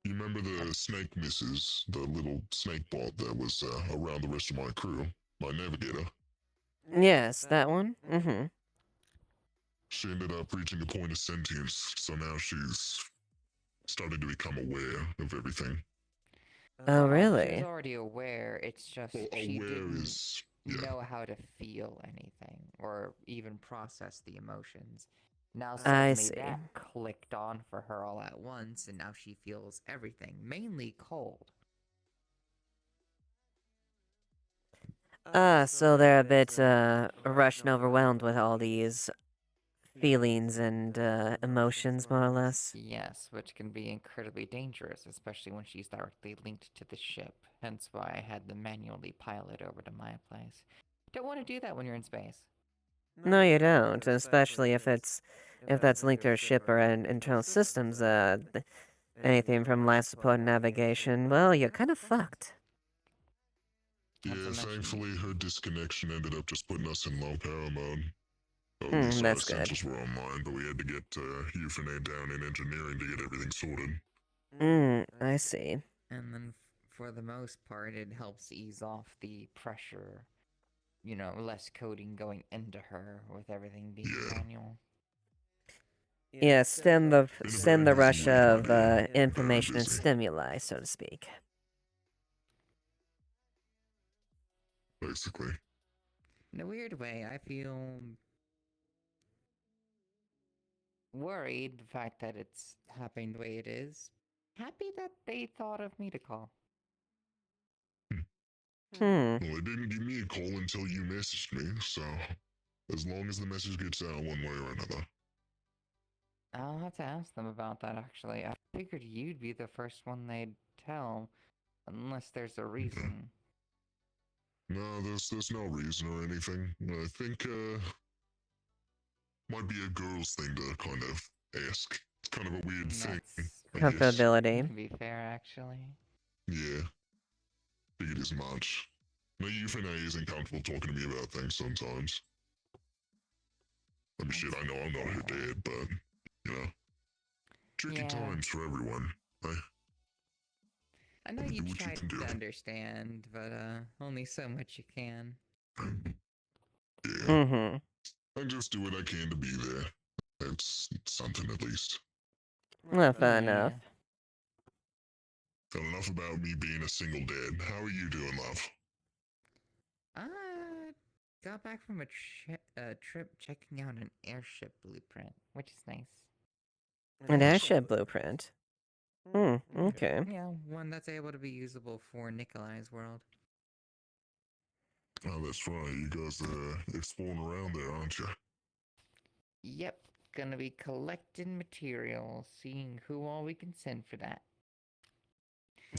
You remember the snake missus, the little snake bot that was around the rest of my crew, my navigator? Yes, that one. Mm-hmm. She ended up reaching a point of sentience, so now she's starting to become aware of everything. Oh, She really? was already aware, it's just Well, she aware didn't is- yeah. know how to feel anything or even process the emotions. Now I suddenly see. that clicked on for her all at once, and now she feels everything, mainly cold. So they're a bit rushed and overwhelmed with all these feelings and emotions, more or less. Yes, which can be incredibly dangerous, especially when she's directly linked to the ship. Hence why I had them manually pilot over to my place. Don't want to do that when you're in space. No, you don't, especially if that's linked to a ship or an internal systems. Anything from life support and navigation. Well, you're kind of fucked. Yeah, thankfully her disconnection ended up just putting us in low power mode. At least our That's good. essentials were online, but we had to get Euphane down in engineering to get everything sorted. I see. And then for the most part, it helps ease off the pressure. You know, less coding going into her with everything being manual. Yeah, stem the rush of information and stimuli, so to speak. Basically. In a weird way, I feel worried the fact that it's happening the way it is. Happy that they thought of me to call. Well, they didn't give me a call until you messaged me, so as long as the message gets out one way or another. I'll have to ask them about that, actually. I figured you'd be the first one they'd tell, unless there's a reason. No, there's no reason or anything. I think might be a girl's thing to kind of ask. It's kind of a weird thing. I guess. Comfortability. To be fair, actually. Yeah. Figured as much. No, Euphane isn't comfortable talking to me about things sometimes. I mean, shit, I know I'm not her dad, but, you know. Tricky times for everyone. I know do you what you tried can do. to understand, but only so much you can. Yeah. Mm-hmm. I just do what I can to be there. That's something at least. Well, fair enough. Well, enough about me being a single dad. How are you doing, love? Got back from a trip checking out an airship blueprint, which is nice. An airship blueprint. Okay. Yeah, one that's able to be usable for Nikolai's world. Oh, that's right. You guys are exploring around there, aren't you? Yep, gonna be collecting materials, seeing who all we can send for that.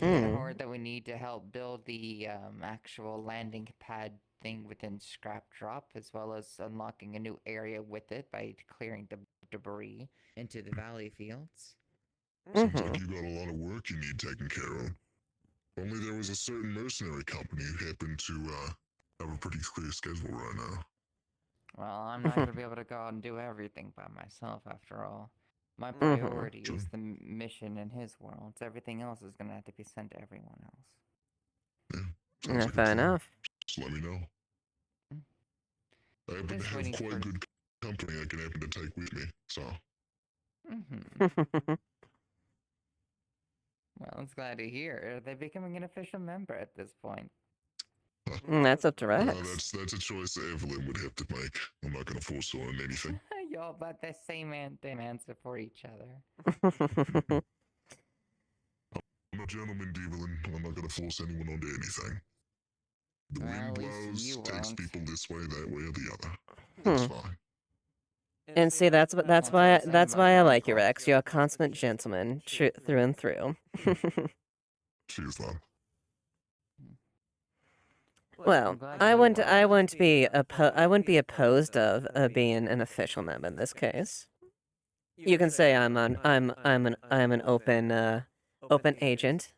I heard that we need to help build the actual landing pad thing within Scrap Drop, as well as unlocking a new area with it by clearing the debris into the valley fields. Seems like you got a lot of work you need taken care of. Only there was a certain mercenary company who happened to have a pretty clear schedule right now. Well, I'm not gonna be able to go out and do everything by myself, after all. My priority is the mission in his world. Everything else is gonna have to be sent to everyone else. Yeah, fair enough. just let me know. I happen to Just have waiting quite for- good company I can happen to take with me, so. Well, it's glad to hear. Are they becoming an official member at this point? That's up to Rex. That's a choice that Evalynn would have to make. I'm not gonna force her on anything. Y'all about the same answer for each other. I'm a gentleman, Evalynn. I'm not gonna force anyone onto anything. The Well, wind at least blows, you takes won't. people this way, that way, or the other. That's fine. And see, that's why I like you, Rex. You're a consummate gentleman, through and through. Cheers, love. Well, I wouldn't be opposed of being an official member in this case. You can say I'm an open agent,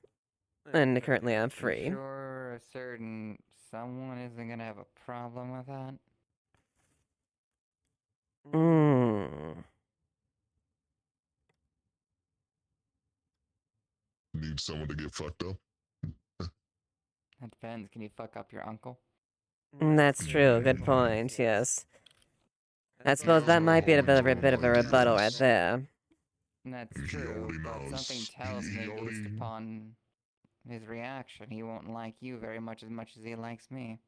and currently I'm free. Sure, a certain someone isn't gonna have a problem with that. Need someone to get fucked up? That depends. Can you fuck up your uncle? That's true. Good point. Yes. I suppose that might be a bit of a rebuttal right there. That's true, but something tells me based upon his reaction, he won't like you very much as he likes me.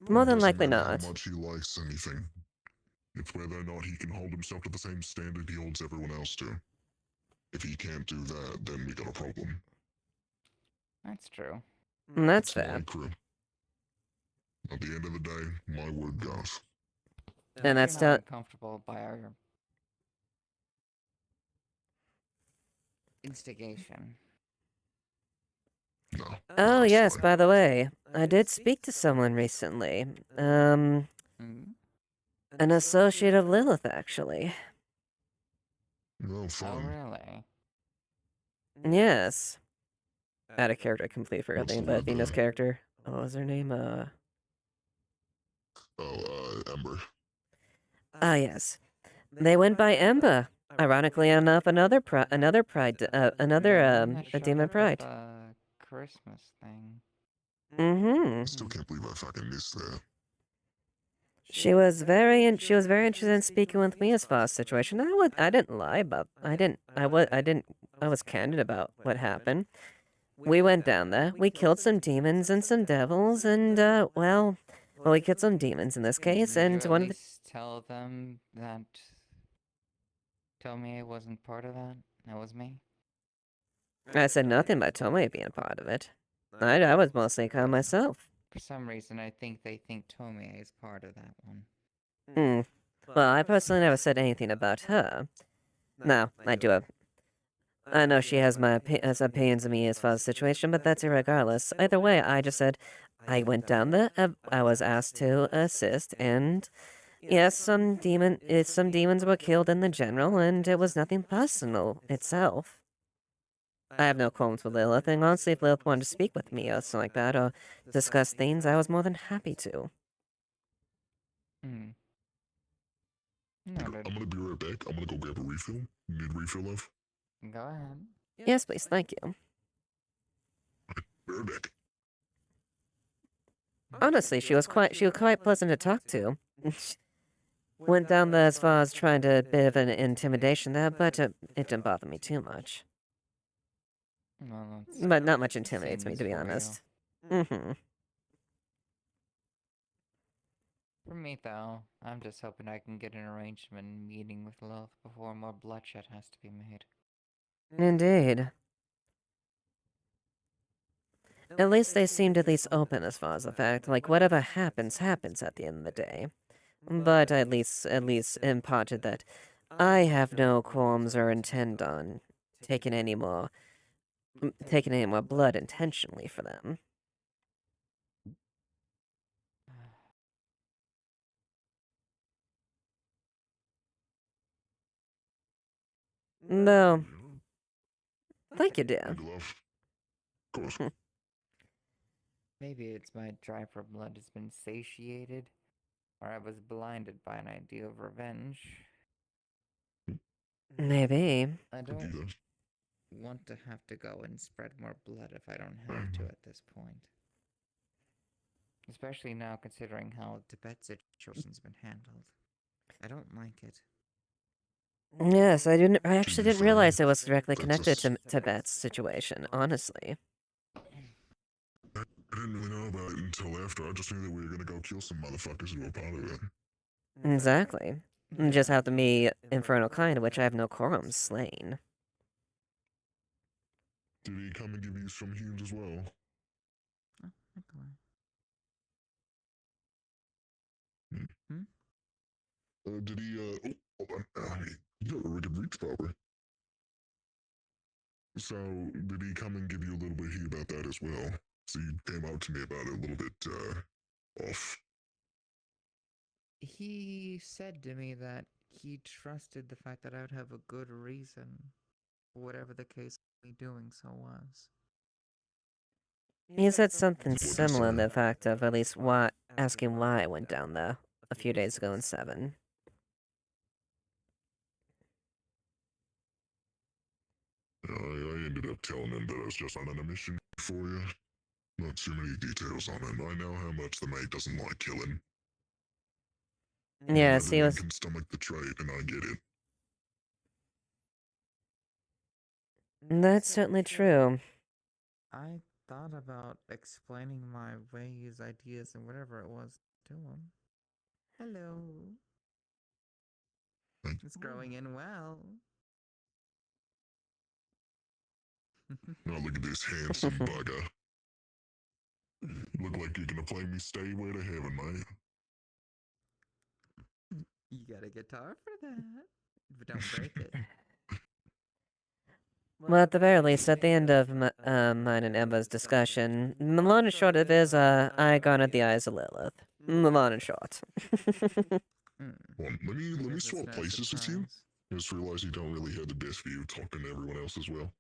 More than likely Doesn't matter not. How much he likes anything. It's whether or not he can hold himself to the same standard he holds everyone else to. If he can't do that, then we got a problem. That's true. That's It's fair. my crew. At the end of the day, my word goes. And that's You're still. not uncomfortable by our instigation. No. Oh yes, by the way, I did speak to someone recently. An associate of Lilith, actually. No fun. Oh, really? Yes. Out of character, I completely forgot What's the name the of Athena's character. What was her name? Ember. Ah, yes. They went by Ember. Ironically enough, another a demon pride. Christmas thing. Mm-hmm. I still can't believe I fucking missed that. She was very interested in speaking with me as far as situation. I didn't lie about. I was candid about what happened. We went down there. We killed some demons and some devils, and well, we killed some demons in this case, Did and you one at of the. least tell them that? Tell me I wasn't part of that. That was me. I said nothing about Tomei being a part of it. I was mostly calm myself. For some reason, I think they think Tomie is part of that one. Well, I personally never said anything about her. No, I do have. I know she has has opinions of me as far as the situation, but that's irregardless. Either way, I just said I went down there. I was asked to assist, and yes, some demons were killed in the general, and it was nothing personal itself. I have no qualms with Lilith, and honestly, if Lilith wanted to speak with me or something like that, or discuss things, I was more than happy to. Hmm. I'm gonna be right back. I'm gonna go grab a refill. You need a refill, love? Go ahead. Yes, please, thank you. Be right back. Honestly, she was quite pleasant to talk to. Went down there as far as trying to bit of an intimidation there, but it didn't bother me too much. Well, But not much intimidates me, sins to be for you. honest. Mm-hmm. For me, though, I'm just hoping I can get an arrangement meeting with Lilith before more bloodshed has to be made. Indeed. At least they seemed at least open as far as the fact, like whatever happens, happens at the end of the day. But at least imparted that I have no qualms or intend on taking any more blood intentionally for them. No. Thank you, dear. Of course. Maybe it's my drive for blood has been satiated, or I was blinded by an idea of revenge. Maybe. I don't want to have to go and spread more blood if I don't have to at this point. Especially now considering how Tibet situation's been handled. I don't like it. Yes, I didn't. I actually be didn't fair, realize it was directly that's connected just- to Tibet's situation. Honestly. I didn't really know about it until after. I just knew that we were gonna go kill some motherfuckers who were part of it. Exactly. Just have to be infernal kind, which I have no quorums slain. Did he come and give you some heals as well? Did he, you got a wicked reach power. So, did he come and give you a little bit here about that as well? So you came out to me about it a little bit, off. He said to me that he trusted the fact that I would have a good reason, whatever the case me doing so was. He said something similar in the fact of at least why asking why I went down there a few days ago in 7. I ended up telling him that I was just on a mission for you. Not too many details on it. I know how much the mate doesn't like killing. Yes, he Everyone was. can stomach the trait, and I get it. That's certainly true. I thought about explaining my ways, ideas, and whatever it was to him. Hello. It's growing in well. Now look at this handsome bugger. Look like you're gonna play me Stairway to Heaven, mate. You got a guitar for that, but don't break it. Well, at the very least, at the end of mine and Emma's discussion, the long and short of it is, I garnered the eyes of Lilith. The long and short. Well, let me swap places with you. Just realize you don't really have the best view talking to everyone else as well.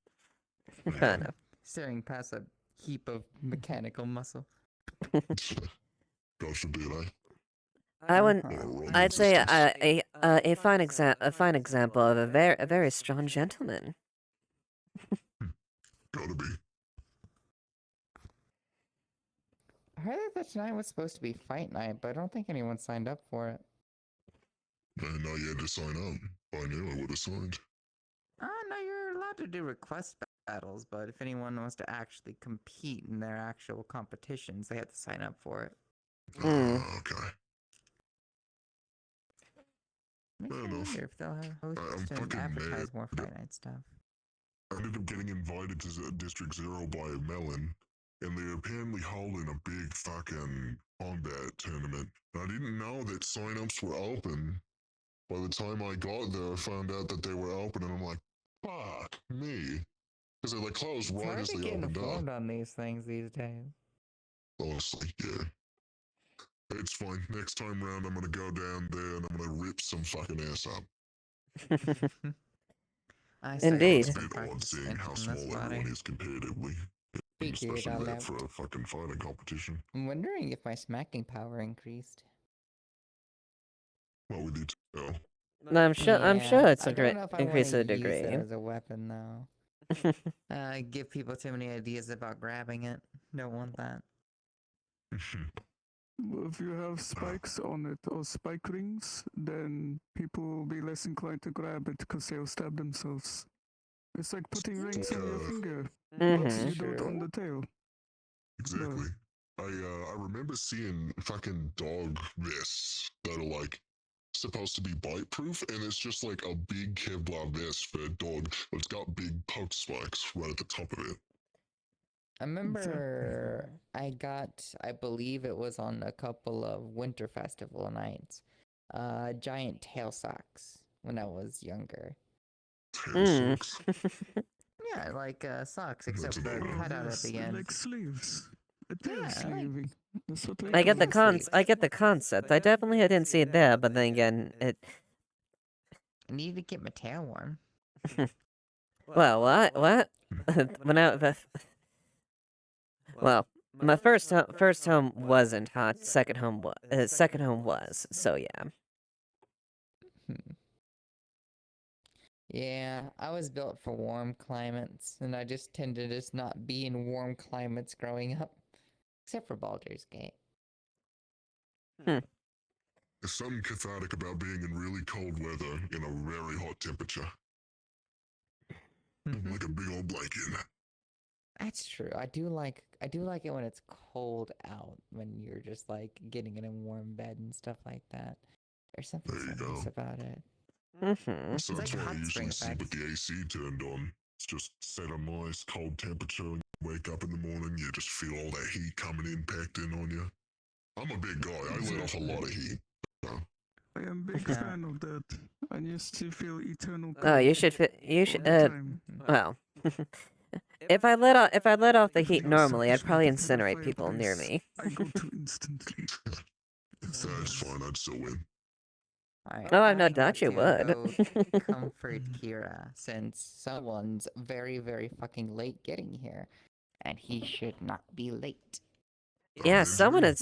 Kind of. Staring past a heap of mechanical muscle. God forbid, I wouldn't. I'd say a fine example of a very strong gentleman. Gotta be. I heard that tonight was supposed to be fight night, but I don't think anyone signed up for it. I didn't know you had to sign up. If I knew, I would have signed. No, you're allowed to do request battles, but if anyone wants to actually compete in their actual competitions, they have to sign up for it. Okay. Makes me wonder if they'll have hosts and fucking advertise mad. more fight night stuff. I ended up getting invited to District 0 by Melon, and they're apparently holding a big fucking combat tournament. And I didn't know that sign-ups were open. By the time I got there, I found out that they were open, and I'm like, fuck me. Because they like closed It's right hard as to they get opened up. informed on these things these days. Honestly, yeah. It's fine. Next time round, I'm gonna go down there and I'm gonna rip some fucking ass up. Indeed. It's a bit odd seeing how small everyone is comparatively. Especially that for a fucking fighting competition. I'm wondering if my smacking power increased. What would you tell? I'm sure it's I a don't great know if I increase want to to a use it degree. as a weapon, though. Give people too many ideas about grabbing it. Don't want that. Well, if you have spikes on it or spike rings, then people will be less inclined to grab it because they'll stab themselves. It's like putting rings on your finger, but you do it on the tail. Exactly. I remember seeing fucking dog vests that are like supposed to be bite proof, and it's just like a big Kevlar vest for a dog, but it's got big poke spikes right at the top of it. I remember I believe it was on a couple of winter festival nights, giant tail socks when I was younger. Tail socks? Yeah, like socks, except for the cutout at the end. Like sleeves. A tail sleeving. That's what I get the concept. I definitely didn't see it there, but then again, it. I need to get my tail warm. Well, what? When I well, my first home wasn't hot. Second home was. So yeah. Yeah, I was built for warm climates, and I just tend to not be in warm climates growing up, except for Baldur's Gate. Hmm. There's something cathartic about being in really cold weather in a very hot temperature. Like a big old blanket. That's true. I do like it when it's cold out, when you're just like getting in a warm bed and stuff like that. There's something There you so nice go. about it. Mm-hmm. So It's that's like why I hot usually spring sleep with effect. the AC turned on. It's just set a nice cold temperature and you wake up in the morning, you just feel all that heat coming in, packed in on you. I'm a big guy. I let off a lot of heat. I am a big fan of that. I used to feel eternal Oh, cold you should all the time. well. If I let off the heat Feel normally, I'd probably suffocated in the incinerate people near fireplace. me. I go to instantly. That's fine. I'd still win. Alright, Oh, I've no I doubt you have to would. go comfort Kira, since someone's very, very fucking late getting here, and he should not be late. Yeah, someone at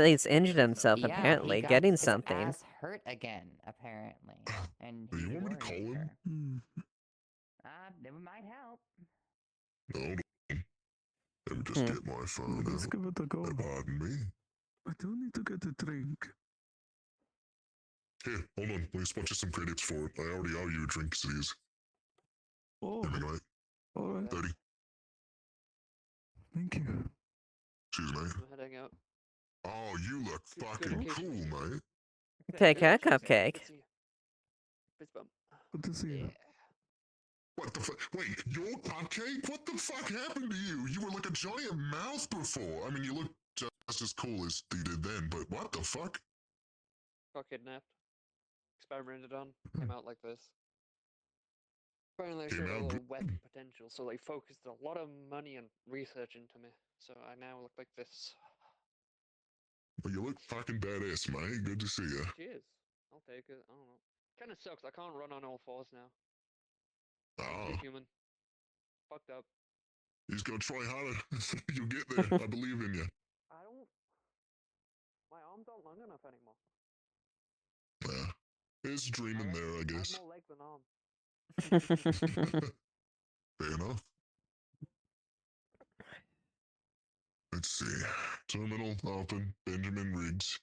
least injured himself. Yeah, Apparently, he got getting his something. ass hurt again, apparently, and Do he's you want me to call worried him? her. It might help. No, hold on. Let me just get my phone Let's out. give it a go. Pardon me. I do need to get a drink. Here, hold on. Let me spot you some credits for it. I already owe you a drink, cities. Oh, Anyway, alright. 30. Thank you. Cheers, mate. I'm heading out. Oh, you look fucking cool, mate. Take a cupcake. Good to see you. Fist bump. Good to see you. What the fuck? Wait, your cupcake? What the fuck happened to you? You were like a giant mouse before. I mean, you look just as cool as you did then, but what the fuck? Got kidnapped. Experimented on. Came out like this. Apparently I showed a little wet potential, so they focused a lot of money and research into me. So I now look like this. But you look fucking badass, mate. Good to see you. Cheers. I'll take it. I don't know. Kinda sucks. I can't run on all fours now. Ah, Human. Fucked up. you just gotta try harder. You'll get there. I believe in you. I don't. My arms aren't long enough anymore. Yeah. There's a dream in there, I I guess. have more legs than arms. Fair enough. Let's see. Terminal open. Benjamin Riggs.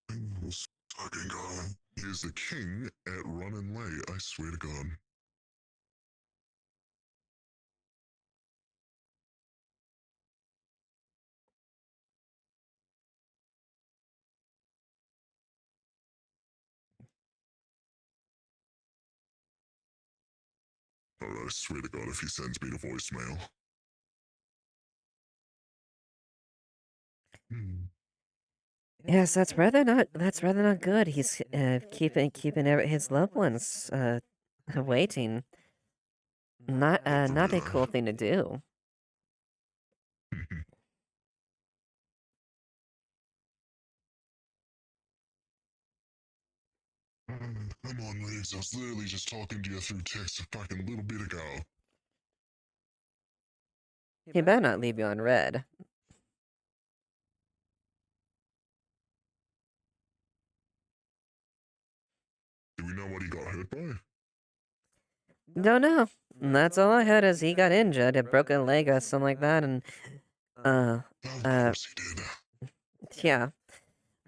This fucking guy. He's the king at run and lay. I swear to God. Alright, I swear to God if he sends me to voicemail. Yes, that's rather not good. He's keeping his loved ones waiting. Not a cool thing to do. Come on, Riggs. I was literally just talking to you through text a fucking little bit ago. He better not leave you on red. Do we know what he got hurt by? Don't know. That's all I heard is he got injured, a broken leg or something like that, and yeah.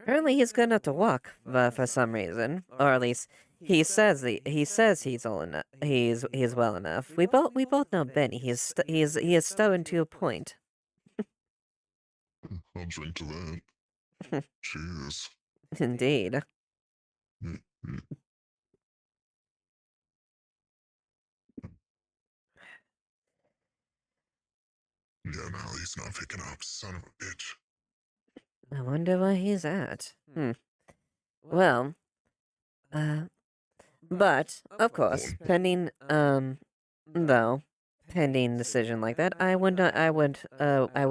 Apparently he's good enough to walk for some reason, or at least he says he's all enough. He's well enough. We both know Benny. He is stubborn to a point. I'll drink to that. Cheers. Indeed. Yeah, no, he's not picking up. Son of a bitch. I wonder where he's at. Well, but of course, pending pending decision like that, I would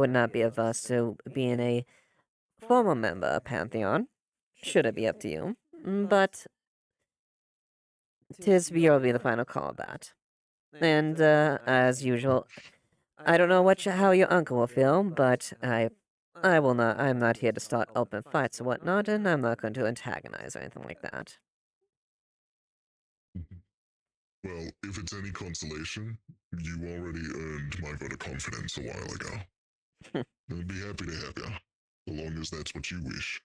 not be averse to being a former member of Pantheon. Should it be up to you? But you'll be the final call of that. And as usual, I don't know how your uncle will feel, but I will not. I'm not here to start open fights or whatnot, and I'm not going to antagonize or anything like that. Well, if it's any consolation, you already earned my vote of confidence a while ago. I'd be happy to help you. so long as that's what you wish.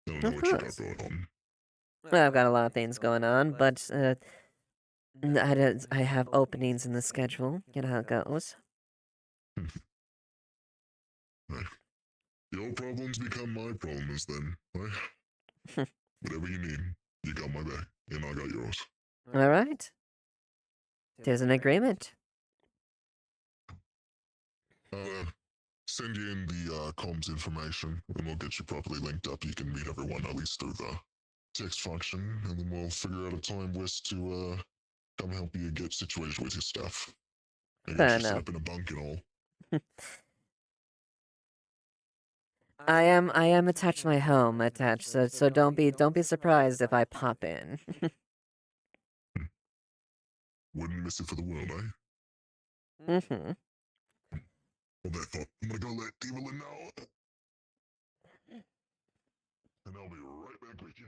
I don't know Of what you got course. going on. Well, I've got a lot of things going on, but I have openings in the schedule. You know how it goes. Hey, your problems become my problems then. Hey, whatever you need, you got my back, and I got yours. All right. There's an agreement. Send you in the comms information, and we'll get you properly linked up. You can meet everyone at least through the text function, and then we'll figure out a time, Wes, to come help you get situated with your stuff. And Fair get you set enough. up in a bunk and all. I am attached to my home, so don't be surprised if I pop in. Wouldn't miss it for the world, eh? Mm-hmm. Hold that thought. I'm gonna go let Evalynn know. And I'll be right back with you.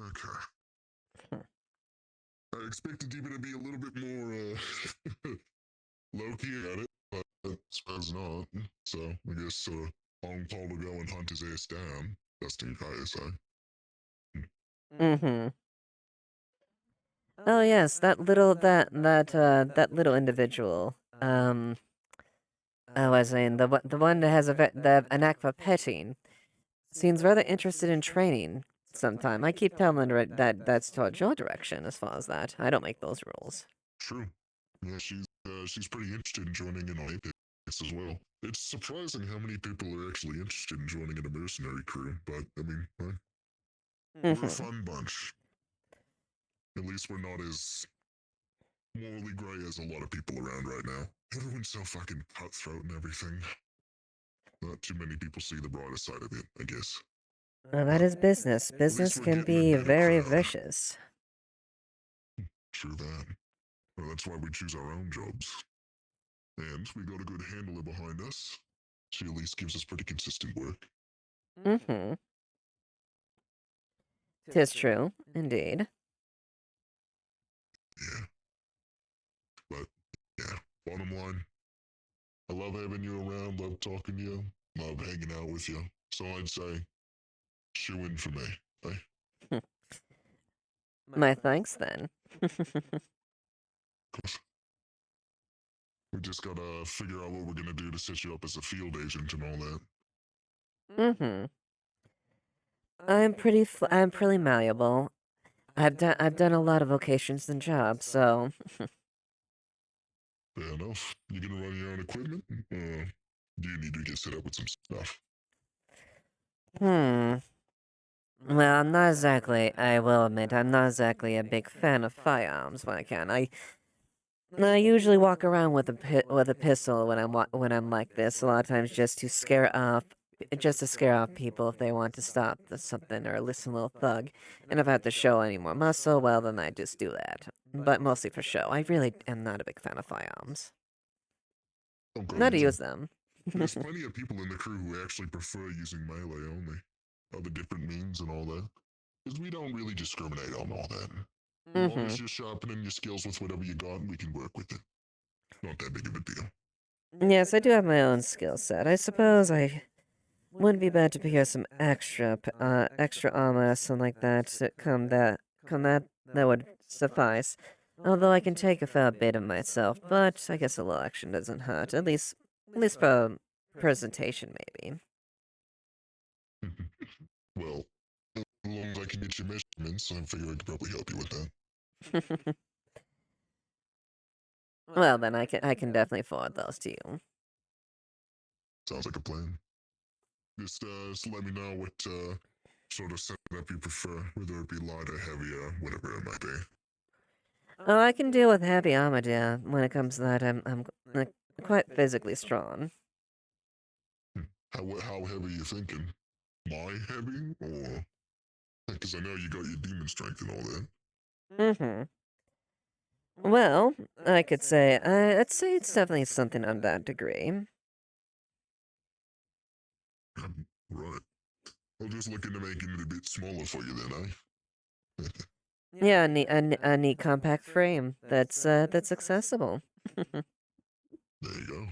Okay. I expected you to be a little bit more low key at it, but I suppose not. So I guess on Paul to go and hunt his ass down. That's the KSA. Mm-hmm. Oh yes, that little individual. I was saying the one that has a knack for petting seems rather interested in training. Sometime I keep telling her that's towards your direction as far as that. I don't make those rules. True. Yeah, she's pretty interested in joining in on Apex as well. It's surprising how many people are actually interested in joining in a mercenary crew, but I mean, we're a fun bunch. At least we're not as morally grey as a lot of people around right now. Everyone's so fucking cutthroat and everything. Not too many people see the brighter side of it, I guess. Well, that is business. Business can be very vicious. True that. Well, that's why we choose our own jobs. And we got a good handler behind us. She at least gives us pretty consistent work. Mm-hmm. 'Tis true, indeed. Yeah. But, yeah, bottom line, I love having you around, love talking to you, love hanging out with you. So I'd say, shoe in for me, eh? My thanks then. We just gotta figure out what we're gonna do to set you up as a field agent and all that. Mm-hmm. I'm pretty malleable. I've done a lot of vocations and jobs, so Fair enough. You gonna run your own equipment? Do you need to get set up with some stuff? Well, I'm not exactly, I will admit, I'm not exactly a big fan of firearms when I can. I usually walk around with a pistol when I'm like this, a lot of times just to scare off people if they want to stop something or listen a little thug. And if I have to show any more muscle, well then I just do that. But mostly for show. I really am not a big fan of firearms. Okay, Not to use them. There's plenty of people in the crew who actually prefer using melee only. All the different means and all that. Because we don't really discriminate on all that. As long as you're sharpening your skills with whatever you got, we can work with it. Not that big of a deal. Yes, I do have my own skill set. I suppose I wouldn't be bad to procure some extra armor or something like that. That would suffice. Although I can take a fair bit of myself, but I guess a little action doesn't hurt. At least for presentation, maybe. Well, as long as I can get your measurements, I figure I could probably help you with that. Well, then I can definitely forward those to you. Sounds like a plan. Just let me know what sort of setup you prefer, whether it be light or heavy or whatever it might be. Oh, I can deal with heavy armor, dear. When it comes to that, I'm quite physically strong. How heavy are you thinking? My heavy, or because I know you got your demon strength and all that. Mm-hmm. Well, I'd say it's definitely something on that degree. Right. I'll just look into making it a bit smaller for you then, eh? Yeah, a neat compact frame that's accessible. There you go.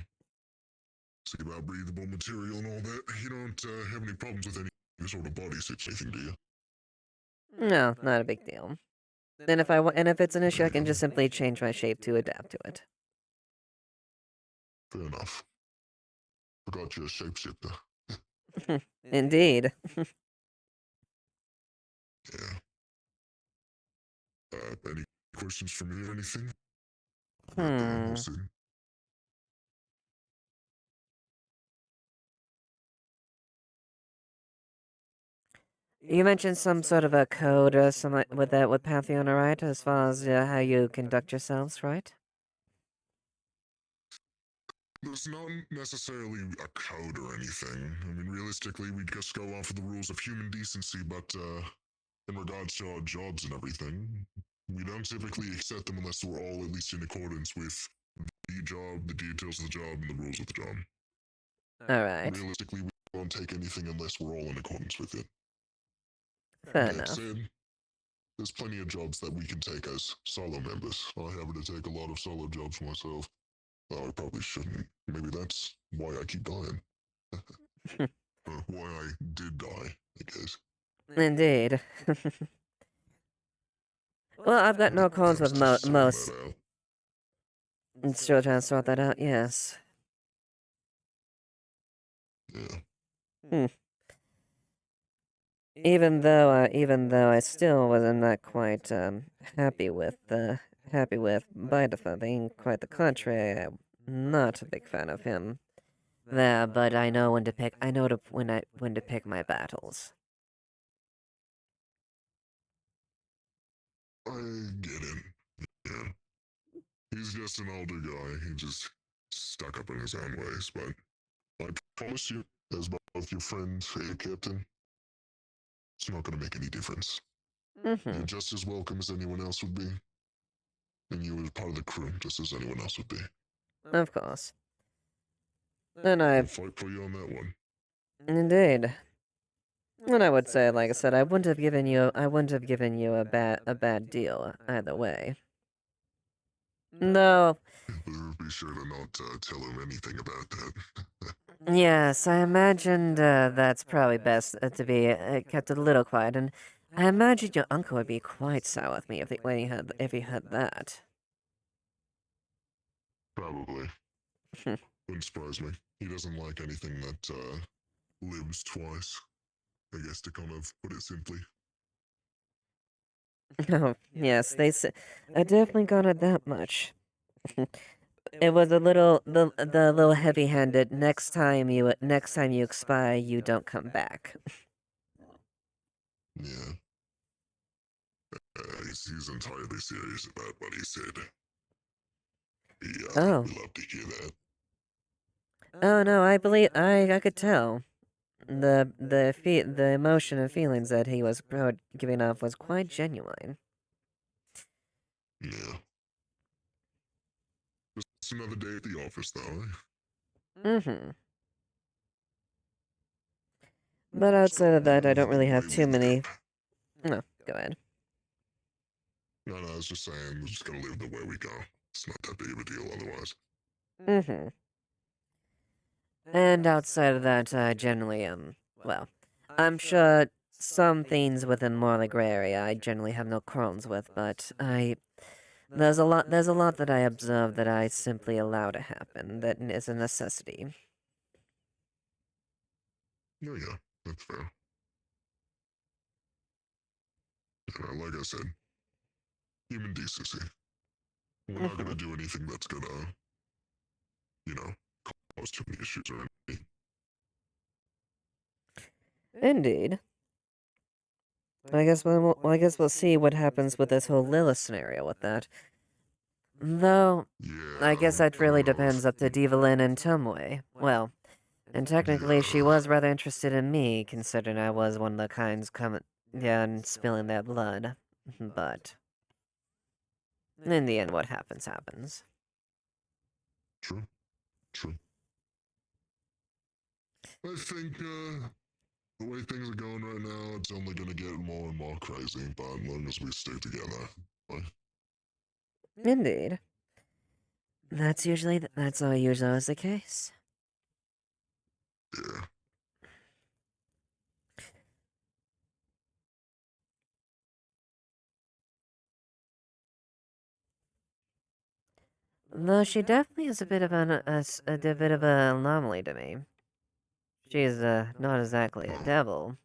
See about breathable material and all that. You don't have any problems with any sort of body situation, do you? No, not a big deal. And if it's an issue, I can just simply change my shape to adapt to it. Fair enough. Forgot you're a shapeshifter. Indeed. Yeah. Any questions for me or anything? Hmm. You mentioned some sort of a code or something with that with Pantheon, right? As far as how you conduct yourselves, right? There's not necessarily a code or anything. I mean, realistically, we just go off of the rules of human decency, but in regards to our jobs and everything, we don't typically accept them unless we're all at least in accordance with the job, the details of the job, and the rules of the job. Alright. Realistically, we won't take anything unless we're all in accordance with it. Fair That enough. said, there's plenty of jobs that we can take as solo members. I happen to take a lot of solo jobs myself. I probably shouldn't. Maybe that's why I keep dying. Why I did die, I guess. Indeed. Well, I've got no qualms with most. Still trying to sort that out, yes. Yeah. Even though I still wasn't that quite happy with Bideford, being quite the contrary, I'm not a big fan of him. There, but I know when to pick. I know when to pick my battles. I get it. Yeah. He's just an older guy. He just stuck up in his own ways, but I promise you, as both your friends and your captain, it's not going to make any difference. You're just as welcome as anyone else would be. And you are part of the crew, just as anyone else would be. Of course. And I I'll fight for you on that one. Indeed. And I would say, like I said, I wouldn't have given you a bad deal either way. No. Be sure to not tell him anything about that. Yes, I imagined that's probably best to be kept a little quiet, and I imagined your uncle would be quite sour with me if he heard that. Probably. Wouldn't surprise me. He doesn't like anything that lives twice. I guess to kind of put it simply. Oh, yes, I definitely got it that much. It was a little the little heavy-handed. Next time you expire, you don't come back. Yeah. He's entirely serious about what he said. Yeah, we love to hear that. Oh no, I could tell. The emotion and feelings that he was giving off was quite genuine. Yeah. Just another day at the office, though. Mm-hmm. But outside of that, I don't really have too many. No, go ahead. No, I was just saying, we're just gonna live the way we go. It's not that big of a deal otherwise. Mm-hmm. And outside of that, generally, well, I'm sure some things within more the gray area I generally have no quarrels with, but there's a lot that I observe that I simply allow to happen that is a necessity. Oh yeah, that's fair. Like I said, human decency. We're not gonna do anything that's gonna, cause too many issues or anything. Indeed. I guess we'll see what happens with this whole Lilith scenario with that. Though, I guess that really depends up to Evalynn and Tumway. Well, and technically she was rather interested in me, considering I was one of the kinds coming and spilling their blood. But in the end, what happens, happens. True. I think, the way things are going right now, it's only gonna get more and more crazy, but as long as we stay together. Right? Indeed. That's usually is the case. Yeah. Though she definitely is a bit of an anomaly to me. She's not exactly a devil.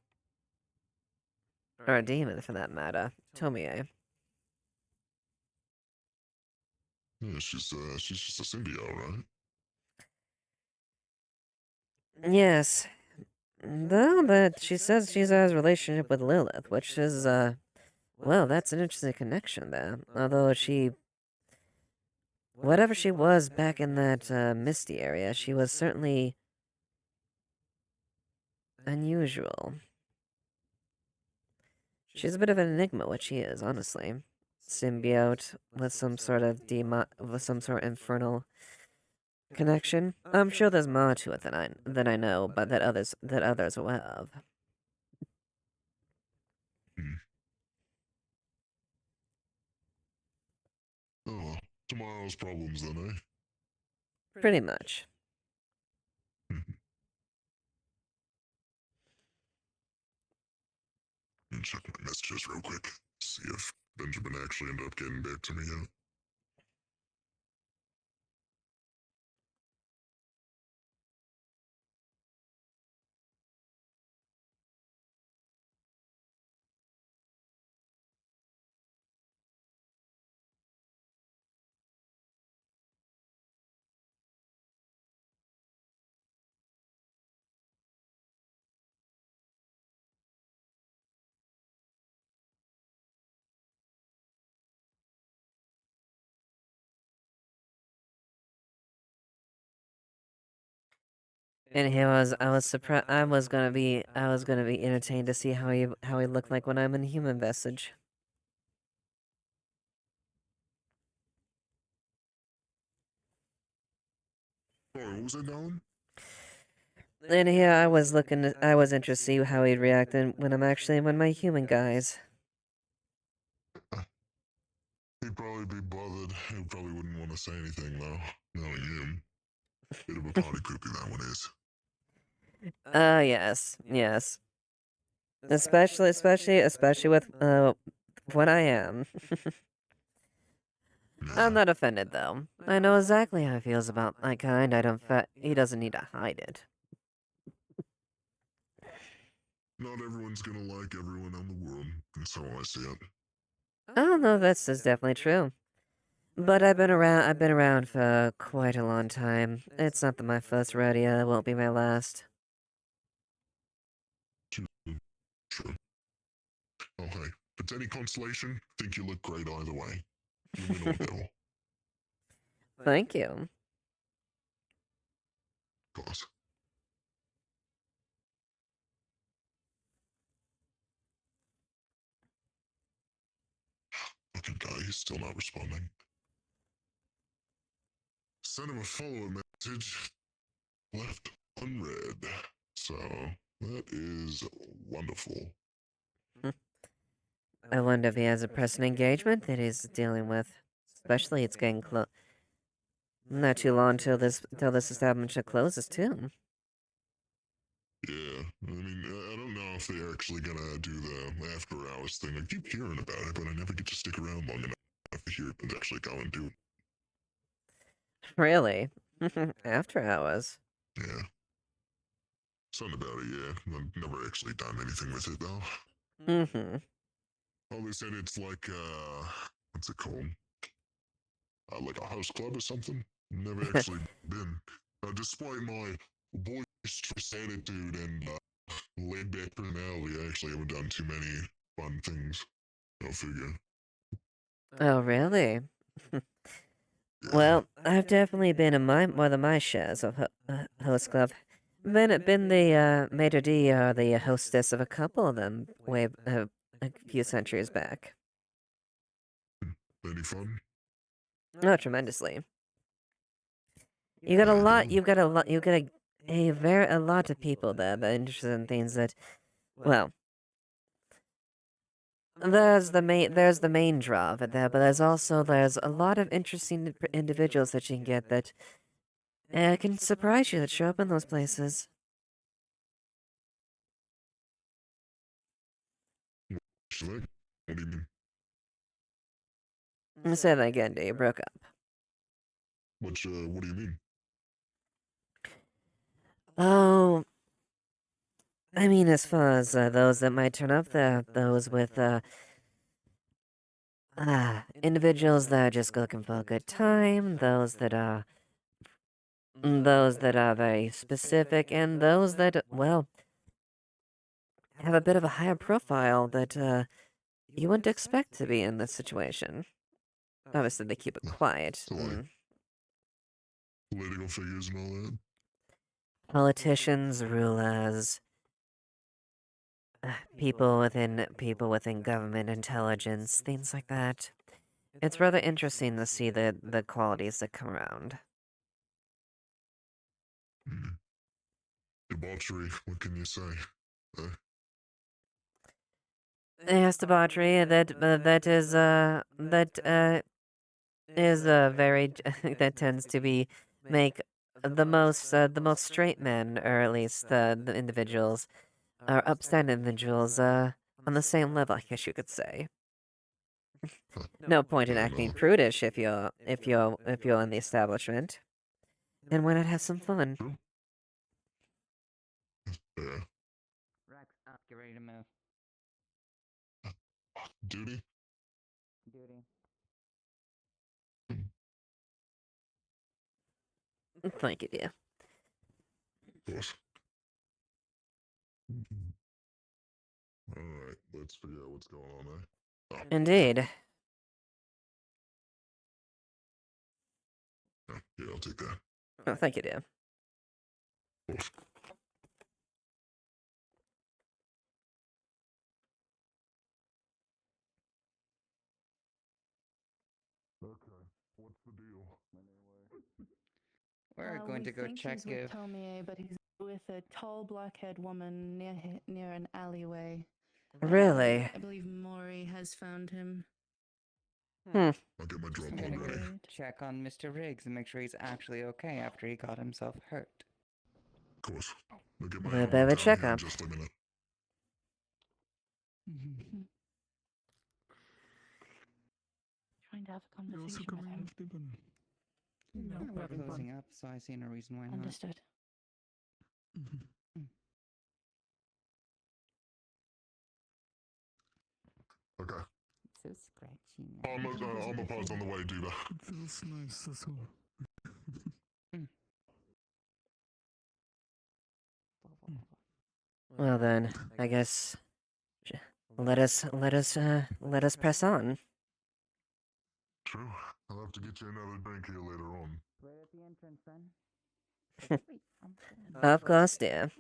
Or a demon, for that matter. Tomie. Yeah, she's just a symbiote, right? Yes. Though, but she says she has a relationship with Lilith, which is, well, that's an interesting connection there. Although whatever she was back in that, Misty area, she was certainly unusual. She's a bit of an enigma, what she is, honestly. Symbiote with some sort of infernal connection. I'm sure there's more to it than I know, but that others are aware of. Oh, tomorrow's problems then, eh? Pretty much. Check my messages real quick. See if Benjamin actually ended up getting back to me yet. And I was surprised. I was gonna be entertained to see how he looked like when I'm in human vestige. Sorry, what was that, Darwin? And here I was interested to see how he'd react when my human guys. He'd probably be bothered. He probably wouldn't want to say anything, though, knowing him. Bit of a party poopy, that one is. Yes. Especially with, what I am. I'm not offended, though. I know exactly how he feels about my kind. He doesn't need to hide it. Not everyone's gonna like everyone in the world, that's how I see it. Oh, no, that's definitely true. But I've been around for quite a long time. It's not my first rodeo, it won't be my last. True. Oh, hey, if it's any consolation, think you look great either way. You win or devil. Thank you. Of course. Fucking guy, he's still not responding. Send him a follow-up message. Left unread. So, that is wonderful. I wonder if he has a pressing engagement that he's dealing with. Especially it's getting close. Not too long till this establishment closes, too. Yeah, I mean, I don't know if they're actually gonna do the after hours thing. I keep hearing about it, but I never get to stick around long enough to hear it and actually go and do it. Really? After hours? Yeah. Something about it, yeah. I've never actually done anything with it, though. Mm-hmm. Oh, they said it's like, what's it called? Like a house club or something? Never actually been. Despite my boisterous attitude and, laid back personality. I actually haven't done too many fun things. I'll figure. Oh, really? Well, I've definitely been in more than my shares of host club. Been the maitre d' or the hostess of a couple of them a few centuries back. Any fun? Oh, tremendously. You got a lot. You've got a lot. You got a lot of people there that are interested in things that, well, there's the main draw of it there, but there's a lot of interesting individuals that you can get that can surprise you that show up in those places. What do you mean? Say that again, you broke up. What do you mean? Oh, I mean, as far as those that might turn up there, those with individuals that are just looking for a good time, those that are very specific, and those that, well, have a bit of a higher profile that you wouldn't expect to be in this situation. Obviously, they keep it quiet. So, like, political figures and all that? Politicians, rulers, people within government intelligence, things like that. It's rather interesting to see the qualities that come around. Debauchery, what can you say? Yes, debauchery. That is very that tends to be make the most straight men, or at least the individuals, or upstanding individuals, on the same level, I guess you could say. No point in acting prudish if you're in the establishment. And why not have some fun? Yeah. Rex, up, get ready to move. Duty? Duty. Thank you, dear. Of course. Alright, let's figure out what's going on there. Oh. Indeed. Yeah, I'll take that. Oh, thank you, dear. Of course. Okay, what's the deal? We're going we to go think check he's with if... Tomie, but he's with a tall black-haired woman near an alleyway. Really? I believe Maury has found him. I'll get my drop I'm on gonna go ready. check on Mr. Riggs and make sure he's actually okay after he got himself hurt. Of course. I'll get my A bit of a helmet down here in checkup. just a minute. Trying to have a You're also conversation with coming him. after, but No, we're closing up, so I see no reason why not. Understood. Okay. So scratchy. I'm a pause on the way, Diva. it feels nice as well. Well then, I guess let us press on. True. I'll have to get you another drink here later on. Right at the entrance, then. Of course, dear.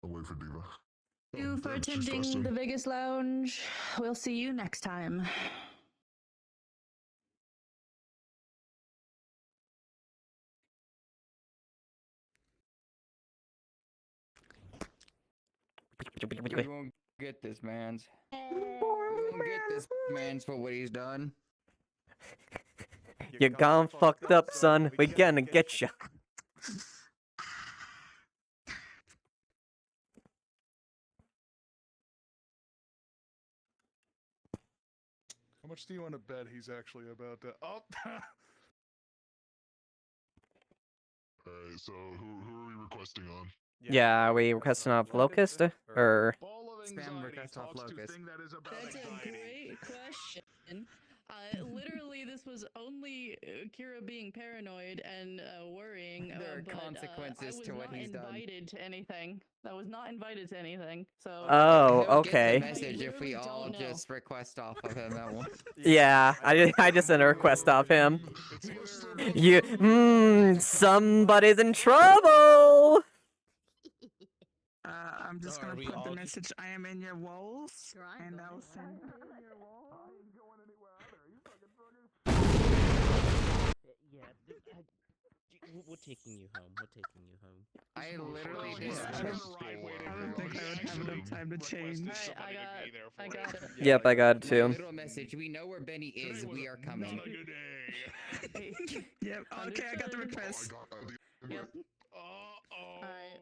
I'll wait for Diva. Thank you for damn, she's attending fasting. the Vegas Lounge. We'll see you next time. We won't get this man's. We won't get this man's for what he's done. You're gone fucked up, son. We're gonna get you. How much do you want to bet he's actually about to? Oh. Alright, so who are we requesting on? Yeah, are we requesting off Locust or? Spam request off Locust. That's a great question. Literally, this was only Kira being paranoid and worrying. There are but, consequences to what he's done. I was not invited to anything. I was not invited to anything. So. Oh, He'll okay. get the message if we all just request off of him at once. Yeah, I just sent a request off him. Somebody's in trouble. I'm just gonna put the message. I am in your walls, and I'll send. We're taking you home. We're taking you home. I literally I don't think I would have enough time to change. I got it. Yep, I got it My too. little message. We know where Benny is. We are coming. Yep. Okay, I got the request. Yep. Alright.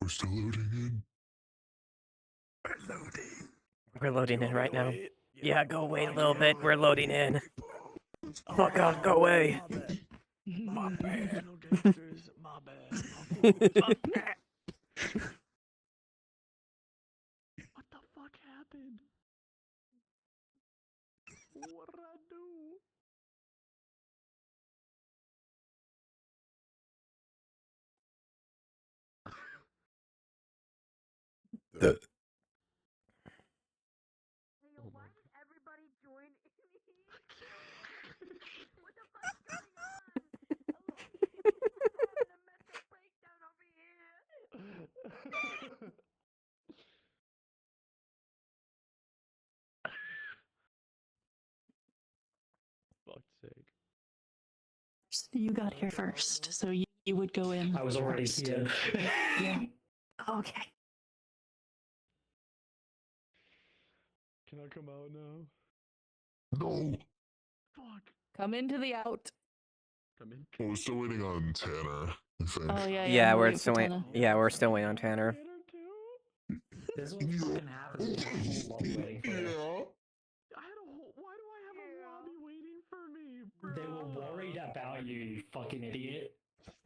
We're still loading in. We're loading in right now. Yeah, go wait a little bit. We're loading in. Fuck off, go away. My bad, gangsters. My bad. What the fuck happened? What did I do? Fuck's sake. You got here first, so you would go in. I was already first. here. Yeah. Okay. Can I come out now? No. Fuck. Come into the out. Come in. Well, we're still waiting on Tanner, I think. Oh yeah. Yeah, I'm we're waiting still for waiting. Tana. Yeah, we're still waiting on Tanner. This what fucking happens when you have a lobby waiting for you. Why do I have a lobby waiting for me, bro? They were worried about you, you fucking idiot.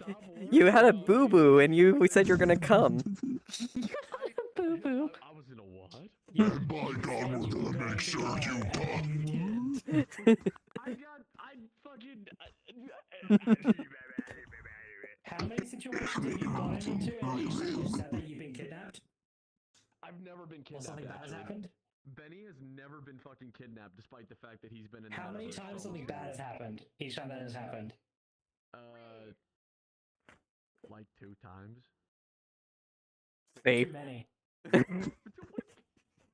Stop You had a boo boo, and we said you're gonna come. Boo boo. I was in a what? And by God, we're gonna make sure you come. I fucking. How many situations have you gotten into in which you said that you've been kidnapped? I've never been kidnapped. Something bad has actually. happened? Benny has never been fucking kidnapped, despite the fact that he's been in. How many times something bad has happened? Each time that has happened. Like 2 times. Safe. Too many.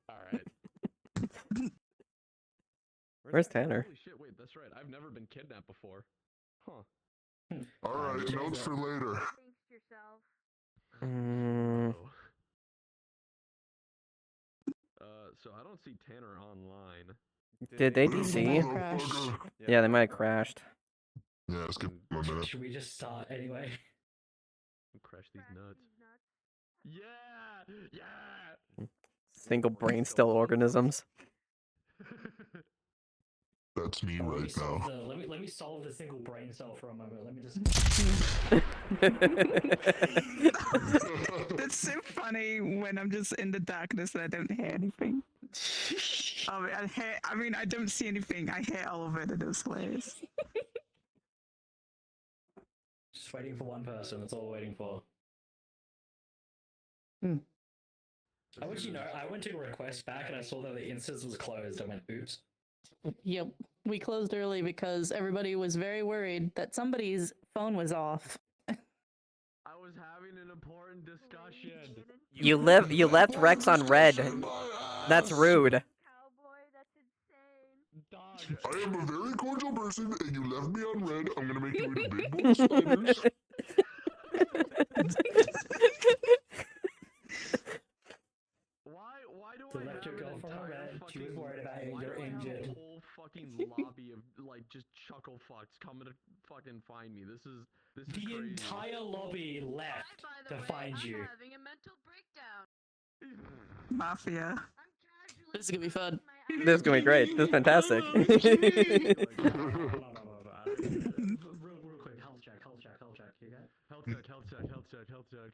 All right. Where's Tanner? Holy shit! Wait, that's right. I've never been kidnapped before. Huh. Alright, notes for later. Mm, So I don't see Tanner online. did they This DC? motherfucker. Yeah, they might have crashed. Yeah, let's give him a minute. Should we just start anyway? Crash these nuts. Yeah! Yeah! Single brain cell organisms. That's me Let me right solve now. let me solve the single brain cell for a moment. Let me just. That's so funny when I'm just in the darkness and I don't hear anything. I mean, I don't see anything. I hear all of it. It is hilarious. Just waiting for one person. That's all we're waiting for. I want you to know, I went to request back and I saw that the instance was closed. I went, oops. Yep. We closed early because everybody was very worried that somebody's phone was off. I was having an important discussion. You left Rex on red. That's rude. I am a very cordial person, and you left me on red. I'm gonna make you eat a big bowl of spiders. Why do To I let have your an girlfriend on entire red? She was fucking- worried about you. why You're do I have injured. a whole fucking lobby of like just chuckle fucks coming to fucking find me? This is The crazy. entire lobby left to find you. Mafia. This is gonna be fun. This is gonna be great. This is fantastic. Real quick, health check. You got Health check.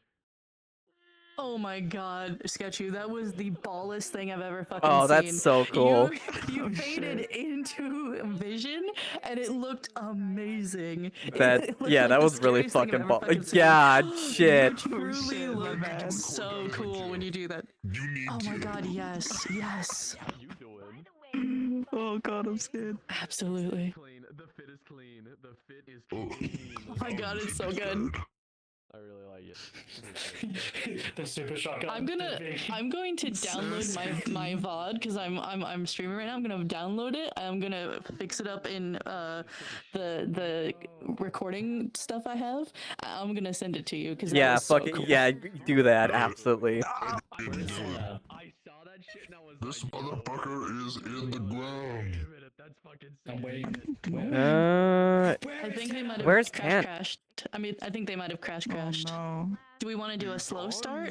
Oh my god, Sketchy, that was the ballest thing I've ever fucking Oh, seen. that's so cool. You faded into vision, and it looked amazing. That It looked yeah, like that the was really scariest thing I've fucking ever ball. fucking seen. God, shit. You truly look so cool when you do that. Oh my god, yes, yes. How you doing? Oh god, I'm scared. Absolutely. Clean. The fit is clean. The fit is clean. Oh my god, it's so good. I really like it. the super shotgun. I'm going to download my VOD because I'm streaming right now. I'm gonna download it. I'm gonna fix it up in the recording stuff I have. I'm gonna send it to you because Yeah, so fucking cool. yeah, do that absolutely. I saw that shit and I was This motherfucker is in the ground. That's fucking I'm waiting. I think they might have Where's crashed. Cat? I mean, I think they might have crashed. No. Do we want to do a slow start?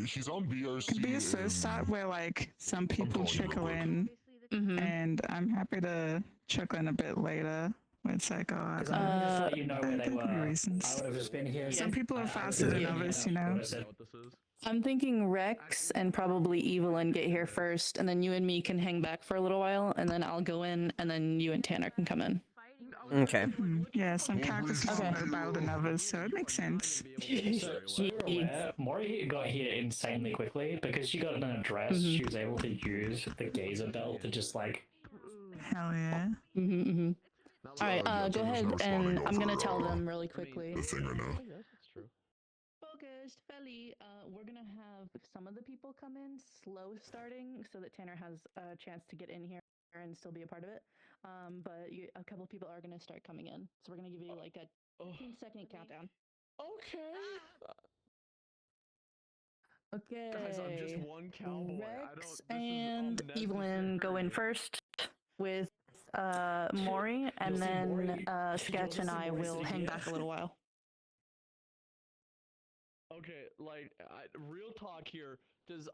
He's on VRC. Could be a slow start where like some people trickle in, and I'm happy to trickle in a bit later. It's like, oh, I Because don't I'm know. just let you know where they There could be were. reasons. I would have just been here. Some people are faster than others, you know. I'm thinking Rex and probably Evalynn get here first, and then you and me can hang back for a little while, and then I'll go in, and then you and Tanner can come in. Okay. Yeah, some characters are more mobile than others, so it makes sense. So you're aware, Mori got here insanely quickly because she got an address. She was able to use the gazer belt to just like. Hell yeah. All right, go ahead, and I'm gonna tell them really quickly. The thing right now. Focused, Feli. We're gonna have some of the people come in slow starting so that Tanner has a chance to get in here and still be a part of it. But a couple of people are gonna start coming in, so we're gonna give you like a 15-second countdown. Okay. Guys, I'm just one cowboy. Rex and Evalynn go in first with Maury, and then Sketch and I will hang back a little while. Okay, like real talk here.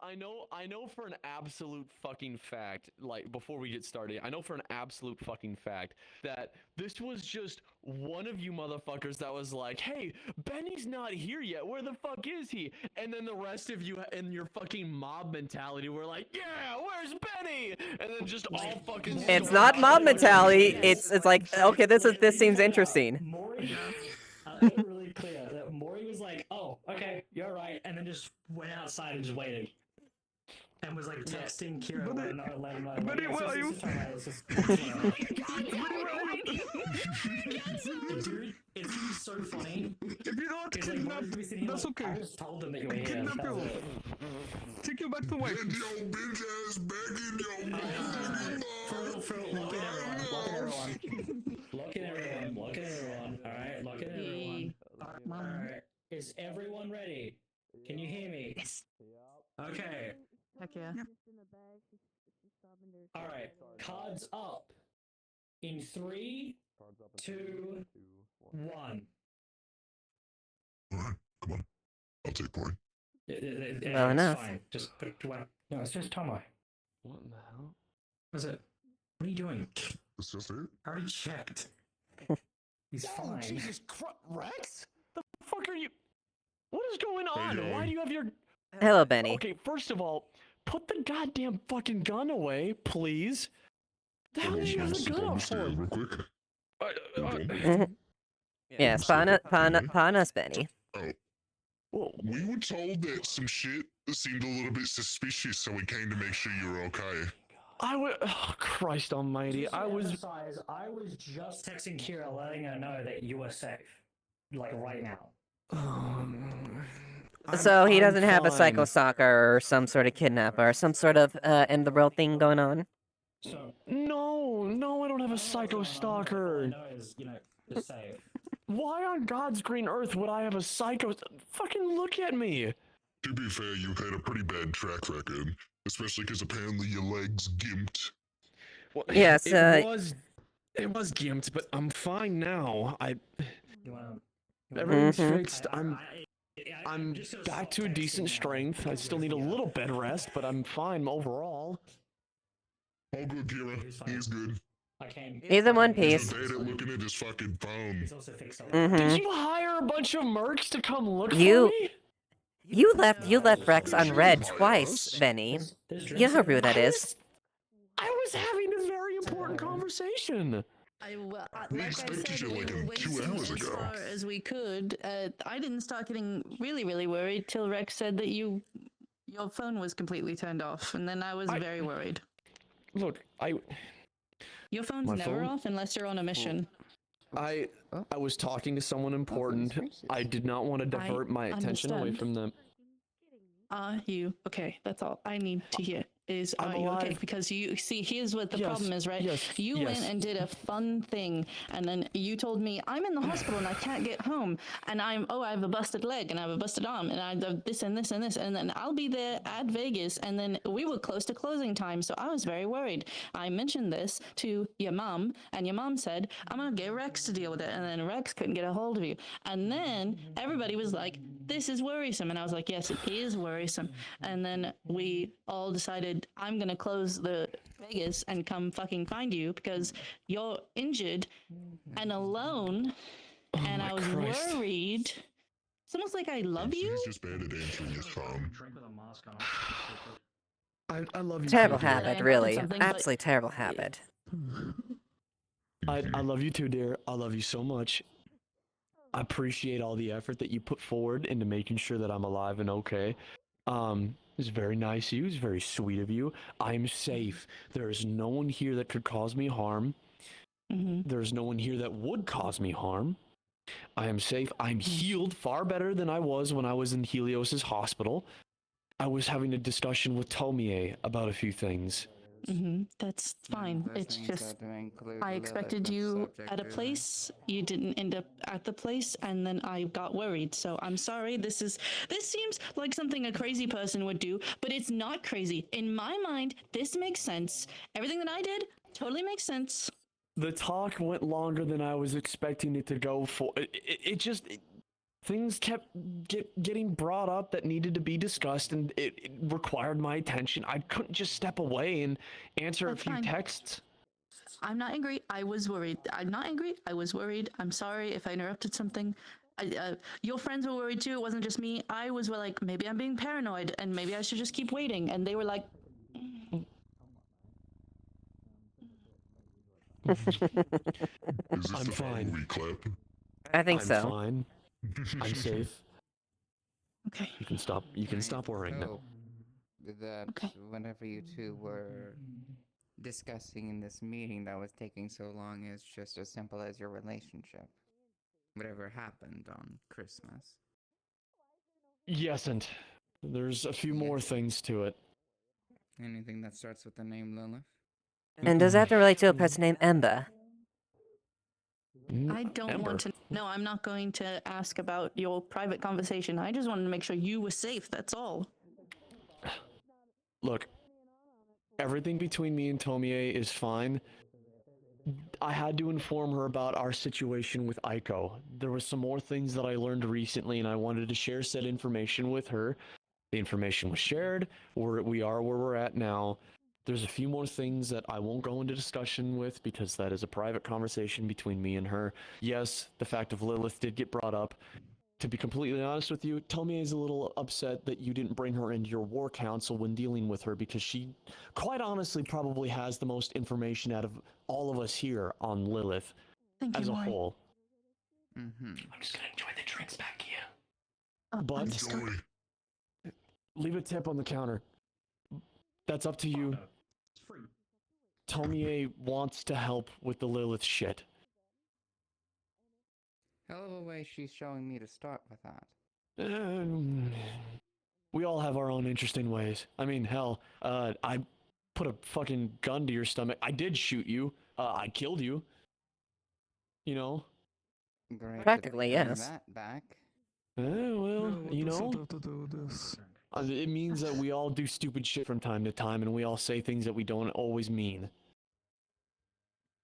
I know for an absolute fucking fact, like before we get started, I know for an absolute fucking fact that this was just one of you motherfuckers that was like, hey, Benny's not here yet. Where the fuck is he? And then the rest of you in your fucking mob mentality were like, yeah, where's Benny? And then just all fucking. It's not mob mentality. It's like, okay, this seems interesting. Mori, really clear that Mori was like, "Oh, okay, you're right," and then just went outside and just waited, and was like texting Kira, Dude, it's so funny. If you don't kidnap, that's okay. I just told them that you were here. That was it. Take you back to work. Get your bitch ass back in your Lock in everyone. Lock in everyone. Lock in everyone. Alright, lock in everyone. Alright. Is everyone ready? Can you hear me? Yes. Okay. Heck yeah. Alright. Cards up. In 3, 2, 1. Alright, come on. I'll take point. Well enough. Fine. Just no, it's just Tomo. What in the hell? What's it? What are you doing? It's just it. I already checked. He's fine. Jesus Christ, Rex? The fuck are you? What is going on? yo. Why do you have your? Hello, Benny. Okay, first of all, put the goddamn fucking gun away, please. The hell did you have the gun up for? Real quick. Yes, pawn us, Benny. Oh. We were told that some shit seemed a little bit suspicious, so we came to make sure you were okay. Oh, Christ almighty, I was just texting Kira letting her know that you were safe. Like right now. So he doesn't have a fine. psycho stalker or some sort of kidnapper or some sort of in the world thing going on? No, I don't have a psycho stalker. Is safe. Why on God's green earth would I have a psycho? Fucking look at me. To be fair, you've had a pretty bad track record, especially because apparently your leg's gimped. Well, Yes, it was gimped, but I'm fine now. Everything's fixed. I'm back to a decent strength. I still need a little bed rest, but I'm fine overall. All good, Kira. He's good. He's in one piece. He's bad at looking at his fucking phone. Did you hire a bunch of mercs to come look for You me? you left Rex on red twice, Benny. You know how rude that is. I was having a very important conversation. Like I said, we were waiting as far as we could. I didn't start getting really worried till Rex said that your phone was completely turned off, and then I was very worried. Look, Your phone's My never phone? off unless you're on a mission. I was talking to someone important. I did not want to divert my attention away understand. from them. Are you okay? That's all I need to hear. Is I'm are you okay? alive. Because you see, here's what the Yes, problem is, right? yes, You yes. went and did a fun thing, and then you told me I'm in the hospital and I can't get home, and I have a busted leg and I have a busted arm, and I have this and this and this, and then I'll be there at Vegas, and then we were close to closing time, so I was very worried. I mentioned this to your mom, and your mom said I'm gonna get Rex to deal with it, and then Rex couldn't get a hold of you, and then everybody was like, "This is worrisome," and I was like, "Yes, it is worrisome," and then we all decided I'm gonna close the Vegas and come fucking find you because you're injured and alone, and I was Christ. worried. It's almost like I love you. He's just bad at answering his phone. I love you. Terrible too, dear. habit, really. Absolutely terrible habit. I love you too, dear. I love you so much. I appreciate all the effort that you put forward into making sure that I'm alive and okay. It's very nice of you. It's very sweet of you. I'm safe. There is no one here that could cause me harm. There's no one here that would cause me harm. I am safe. I'm healed far better than I was when I was in Helios's hospital. I was having a discussion with Tomie about a few things. That's fine. It's just I expected you at a place. You didn't end up at the place, and then I got worried. So I'm sorry. This seems like something a crazy person would do, but it's not crazy. In my mind, this makes sense. Everything that I did totally makes sense. The talk went longer than I was expecting it to go for. Things kept getting brought up that needed to be discussed, and it required my attention. I couldn't just step away and answer That's a few fine. texts. I'm not angry. I was worried. I'm not angry. I was worried. I'm sorry if I interrupted something. Your friends were worried too. It wasn't just me. I was like, maybe I'm being paranoid, and maybe I should just keep waiting. And they were like, I'm fine. I think I'm so. fine. I'm safe. Okay. You can stop worrying now. That whenever you two were discussing in this meeting that was taking so long is just as simple as your relationship. Whatever happened on Christmas. Yes, and There's a few more things to it. Anything that starts with the name Lilith? And does that relate to a person named Ember? I don't want to. No, I'm not going to ask about your private conversation. I just wanted to make sure you were safe. That's all. Look, everything between me and Tomie is fine. I had to inform her about our situation with Aiko. There was some more things that I learned recently, and I wanted to share said information with her. The information was shared. We are where we're at now. There's a few more things that I won't go into discussion with because that is a private conversation between me and her. Yes, the fact of Lilith did get brought up. To be completely honest with you, Tomie is a little upset that you didn't bring her into your war council when dealing with her because she, quite honestly, probably has the most information out of all of us here on Lilith as a whole. Mm-hmm. I'm just gonna enjoy the drinks back here. But But leave a tip on the counter. That's up to you. Tomie wants to help with the Lilith shit. Hell of a way she's showing me to start with that. We all have our own interesting ways. I mean, hell, I put a fucking gun to your stomach. I did shoot you. I killed you. You know? Great. Practically, to bring yes. That back. Well, you know? What to do with this? It means that we all do stupid shit from time to time, and we all say things that we don't always mean.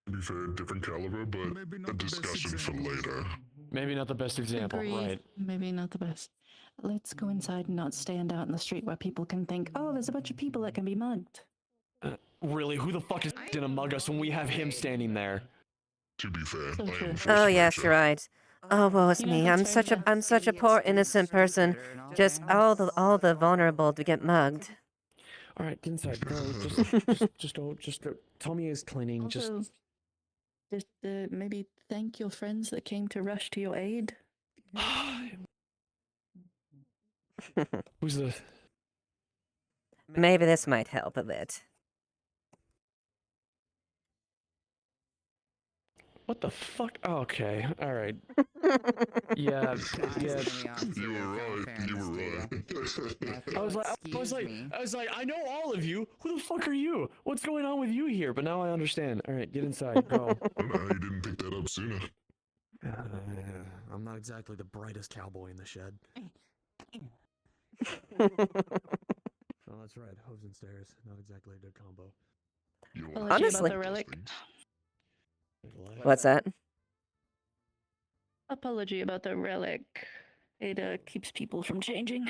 To be fair, different caliber, but a discussion for later. Maybe not the best example, Agreed. right? Maybe not the best. Let's go inside and not stand out in the street where people can think, oh, there's a bunch of people that can be mugged. Really, who the fuck is gonna mug us when we have him standing there? To be fair, So I true. am first Oh yes, nature. you're right. Oh, woe is You know, me. that's fair I'm such a poor innocent person. Just all the vulnerable to get mugged. All right, get inside. Go. Just go. Just go. Tomie is cleaning. Also, just maybe thank your friends that came to rush to your aid. Who's this? Maybe this might help a bit. What the fuck? Oh, okay. All right. Yeah. Yeah. You were right. You were right. I was like, I know all of you. Who the fuck are you? What's going on with you here? But now I understand. All right, get inside. Go. I don't know how you didn't pick that up sooner. I'm not exactly the brightest cowboy in the shed. Oh, that's right. Hooves and stairs. Not exactly a good combo. Apology Honestly. about the relic. What's that? Apology about the relic. It keeps people from changing.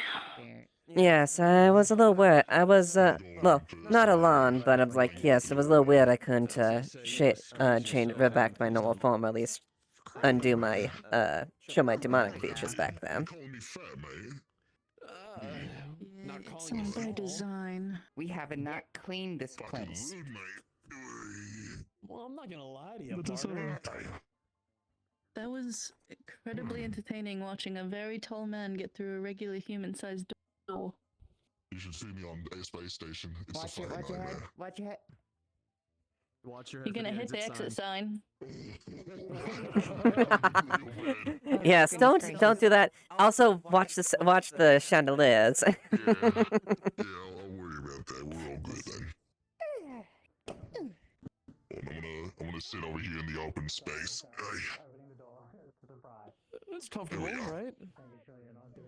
Yes, I was a little weird. I was, well, not alarmed, but I was like, yes, it was a little weird I couldn't, change, revert back to my normal form, or at least undo my, show my demonic features back then. It's all by design. We have not cleaned this place. Well, I'm not gonna lie to you, But that's partner. That was incredibly entertaining watching a very tall man get through a regular human-sized door. You should see me on a space station. It's Watch a it, fucking watch your head, nightmare. watch your head. Watch your You're gonna hit the exit sign. Yes, don't do that. Also, watch the chandeliers. Yeah, I'll worry about that. We're all good then. And I'm gonna sit over here in the open space. It's comfortable, right?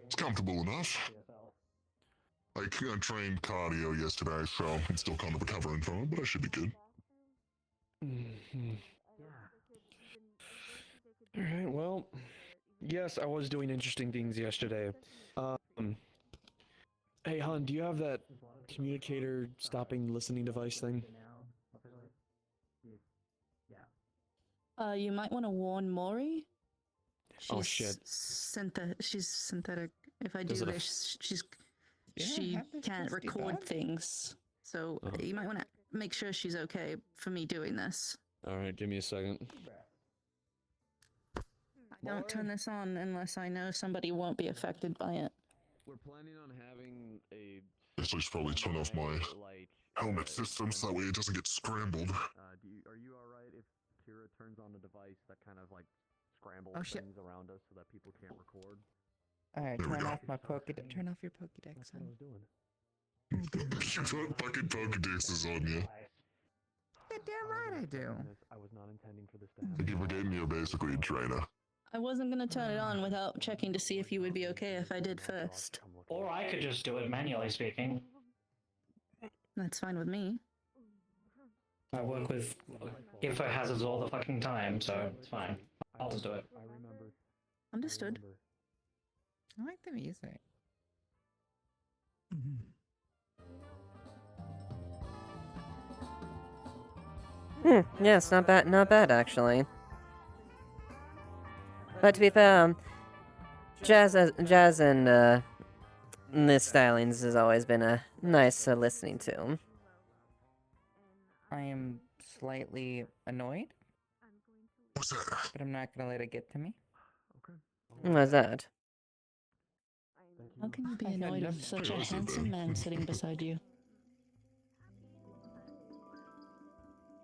It's comfortable enough. I trained cardio yesterday, so I'm still kind of recovering from it, but I should be good. All right. Well, yes, I was doing interesting things yesterday. Hey, Han, do you have that communicator stopping listening device thing? You might want to warn Mori. Oh, shit. She's synthetic. If I do Does it this, she have this can't trusty record bug? things. So you might want to make sure she's okay for me doing this. All right, give me a second. I don't turn this on unless I know somebody won't be affected by it. We're planning on having a. So I should probably turn off my helmet system so that way it doesn't get scrambled. Are you all right if Kira turns on a device that kind of like scrambles Oh, shit. things around us so that people can't record? Alright, There we turn go. off my Pokédex. Turn off your Pokédex, son. What fucking Pokedex is on you? Yeah, damn right I do. I was not intending for this to I keep forgetting you're basically a trainer. I wasn't gonna turn it on without checking to see if you would be okay if I did first. Or I could just do it manually speaking. That's fine with me. I work with info hazards all the fucking time, so it's fine. I'll just do it. Understood. I like the music. Yes, not bad actually. But to be fair, jazz and this stylings has always been a nice listening to. I am slightly annoyed. What's that? But I'm not gonna let it get to me. What's that? How can you be I had annoyed with nothing such to a do with it, handsome then. man sitting beside you?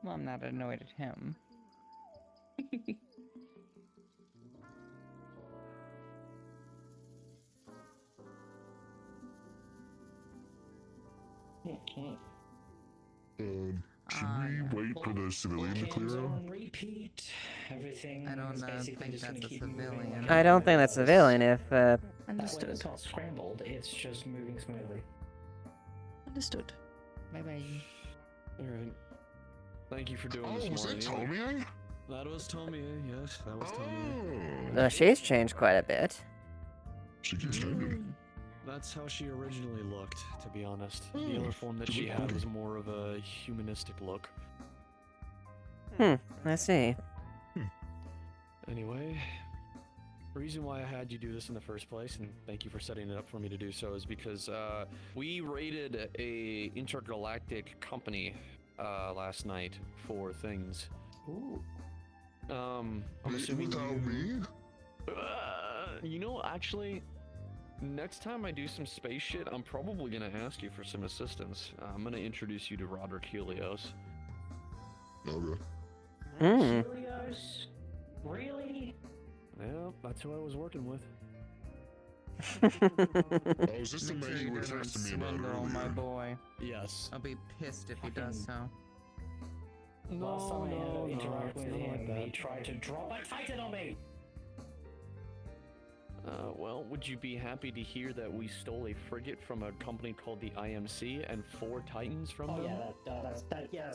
Well, I'm not annoyed at him. Should we wait for the civilian to clear out? Repeat. Everything I don't is basically think just gonna that's a keep moving civilian. on. I don't think that's civilian if, That way Understood. it's not scrambled, it's just moving smoothly. Understood. Bye bye. Alright. Thank you for doing Oh, this was that morning. Tomie? That was Tomie, yes, that was she's changed quite a bit. She keeps changing. That's how she originally looked, to be honest. The other form that she had was more of a humanistic look. I see. Anyway, the reason why I had you do this in the first place, and thank you for setting it up for me to do so, is because we raided a intergalactic company last night for things. Ooh. I'm assuming without me? You know, actually, next time I do some space shit, I'm probably gonna ask you for some assistance. I'm gonna introduce you to Roderick Helios. Okay. Helios? Really? Yeah, that's who I was working with. Oh, is this the Make sure man he you were doesn't texting me about swindle my earlier? boy. Yes. I'll be pissed if he does so. Last time I had to interact with it's not like him, that. he tried to drop a titan on me! Well, would you be happy to hear that we stole a frigate from a company called the IMC and 4 Titans from them? Yeah, that's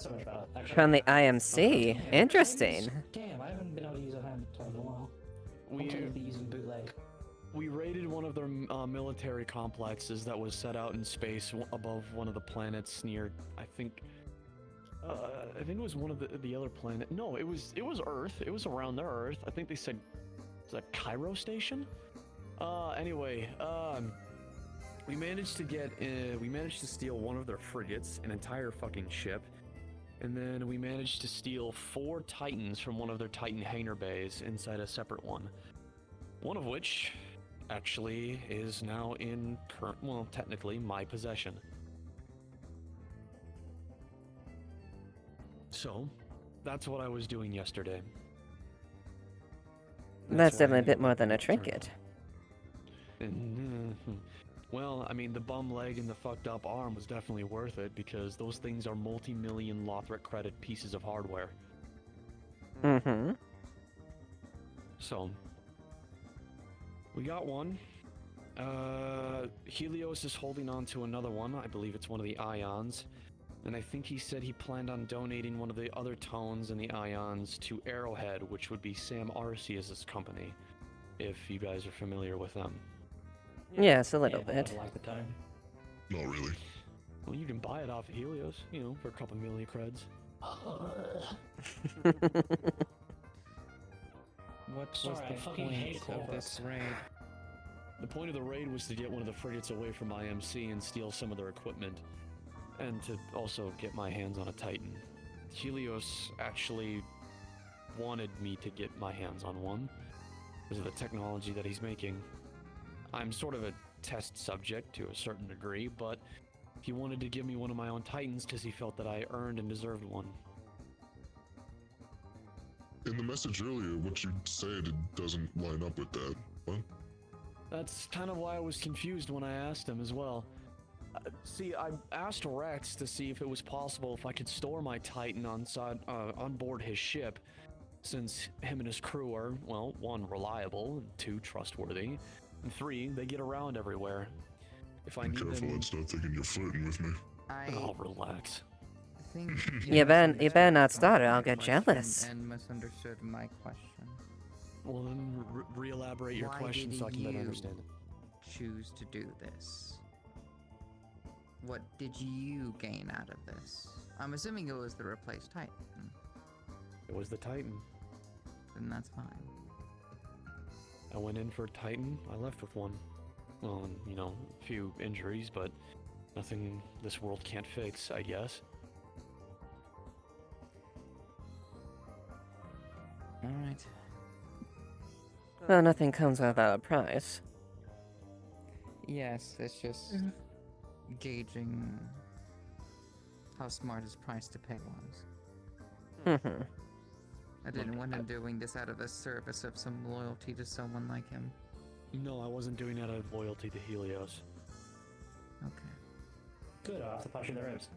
so much better. Actually, From the IMC? Interesting. Damn, I haven't been able to use a hand in a while. We- I'm technically using bootleg. We raided one of their military complexes that was set out in space above one of the planets near, I think it was one of the other planet. No, it was Earth. It was around their Earth. I think they said, was that Cairo Station? Anyway, we managed to steal one of their frigates, an entire fucking ship, and then we managed to steal 4 Titans from one of their Titan hangar bays inside a separate one. One of which actually is now in technically my possession. So, that's what I was doing yesterday. That's why definitely I a bit more than a trinket. Well, I mean, the bum leg and the fucked up arm was definitely worth it because those things are multi-million Lothric credit pieces of hardware. So, we got one. Helios is holding on to another one. I believe it's one of the ions. And I think he said he planned on donating one of the other tones and the ions to Arrowhead, which would be Sam Arceus' company, if you guys are familiar with them. Yes, a little bit. I like the tone. Not really. Well, you can buy it off of Helios, you know, for a couple million creds. What's Sorry, I the fucking hate point of this raid? The point of the raid was to get one of the frigates away from IMC and steal some of their equipment, and to also get my hands on a Titan. Helios actually wanted me to get my hands on one because of the technology that he's making. I'm sort of a test subject to a certain degree, but he wanted to give me one of my own Titans because he felt that I earned and deserved one. In the message earlier, what you said, it doesn't line up with that. What? That's kind of why I was confused when I asked him as well. See, I asked Rex to see if it was possible if I could store my Titan on board his ship, since him and his crew are, well, 1, reliable, and 2, trustworthy, and 3, they get around everywhere. If I Be need careful, them... I'd start thinking you're flirting with me. Oh, relax. You better not start or I'll get jealous. And misunderstood my question. Well, then re-elaborate your Why question did so I can better you understand it. choose to do this? What did you gain out of this? I'm assuming it was the replaced Titan. It was the Titan. Then that's fine. I went in for a Titan, I left with one. Well, and, you know, a few injuries, but nothing this world can't fix, I guess. Alright. Well, nothing comes without a price. Yes, it's just gauging how smart his price to pay was. I didn't want him doing this out of the service of some loyalty to someone like him. No, I wasn't doing that out of loyalty to Helios. Okay. Good, I'll have to punch you in the ribs.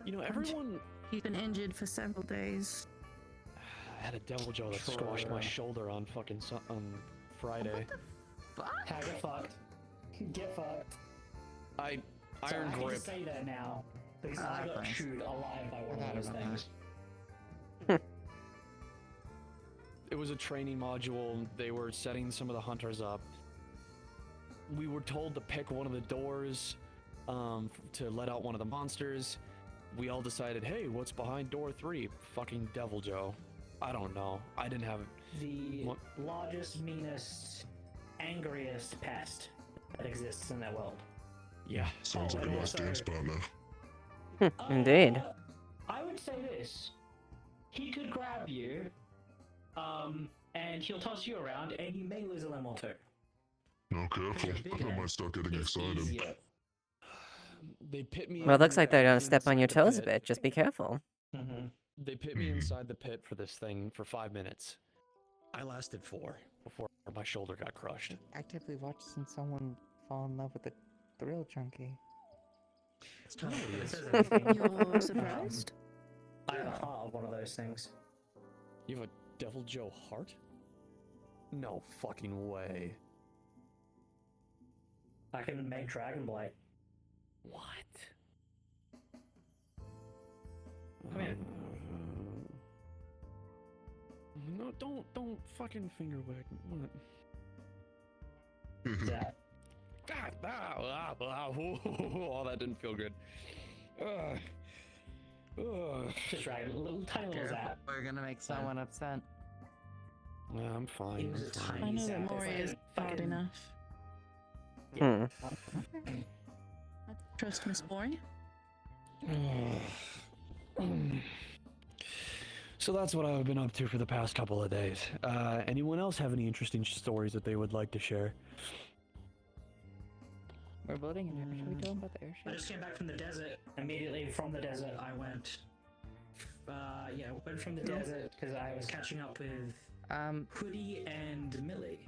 You know, everyone... He's been injured for several days. I had a devil jaw that squashed my shoulder on fucking on Friday. Get fucked. Get fucked. Iron I can grip. just say that now because I got chewed alive by one of those things. It was a training module. They were setting some of the hunters up. We were told to pick one of the doors to let out one of the monsters. We all decided, hey, what's behind door 3? Fucking Devil Joe. I don't know. I didn't have The largest, meanest, angriest pest that exists in that world. Yeah. Sounds like a nice dance partner. Indeed. I would say this. He could grab you, and he'll toss you around, and you may lose a limb or 2. No, careful. I might start getting excited. Easier. They pit me. Well, it looks like they're gonna step on your inside the toes a pit. bit. Just be careful. They pit me inside the pit for this thing for 5 minutes. I lasted 4 before my shoulder got crushed. Actively watching someone fall in love with a thrill junkie. You're surprised? I have a heart of one of those things. You have a Devil Joe heart? No fucking way. I can make Dragon Blight. What? Come here. No, don't fucking finger wag me. What? Yeah. Oh, that didn't feel good. Just dragon, a little tiny little zap. We're gonna make someone upset. Yeah, I'm fine. It was a I'm fine. tiny I know that zap. Mori is hard enough. Trust Miss Mori? So that's what I've been up to for the past couple of days. Anyone else have any interesting stories that they would like to share? We're building an airship. Should we tell them about the airship? I just came back from the desert. Immediately from the desert, I went. Went from the desert because I was catching up with Hoodie and Millie.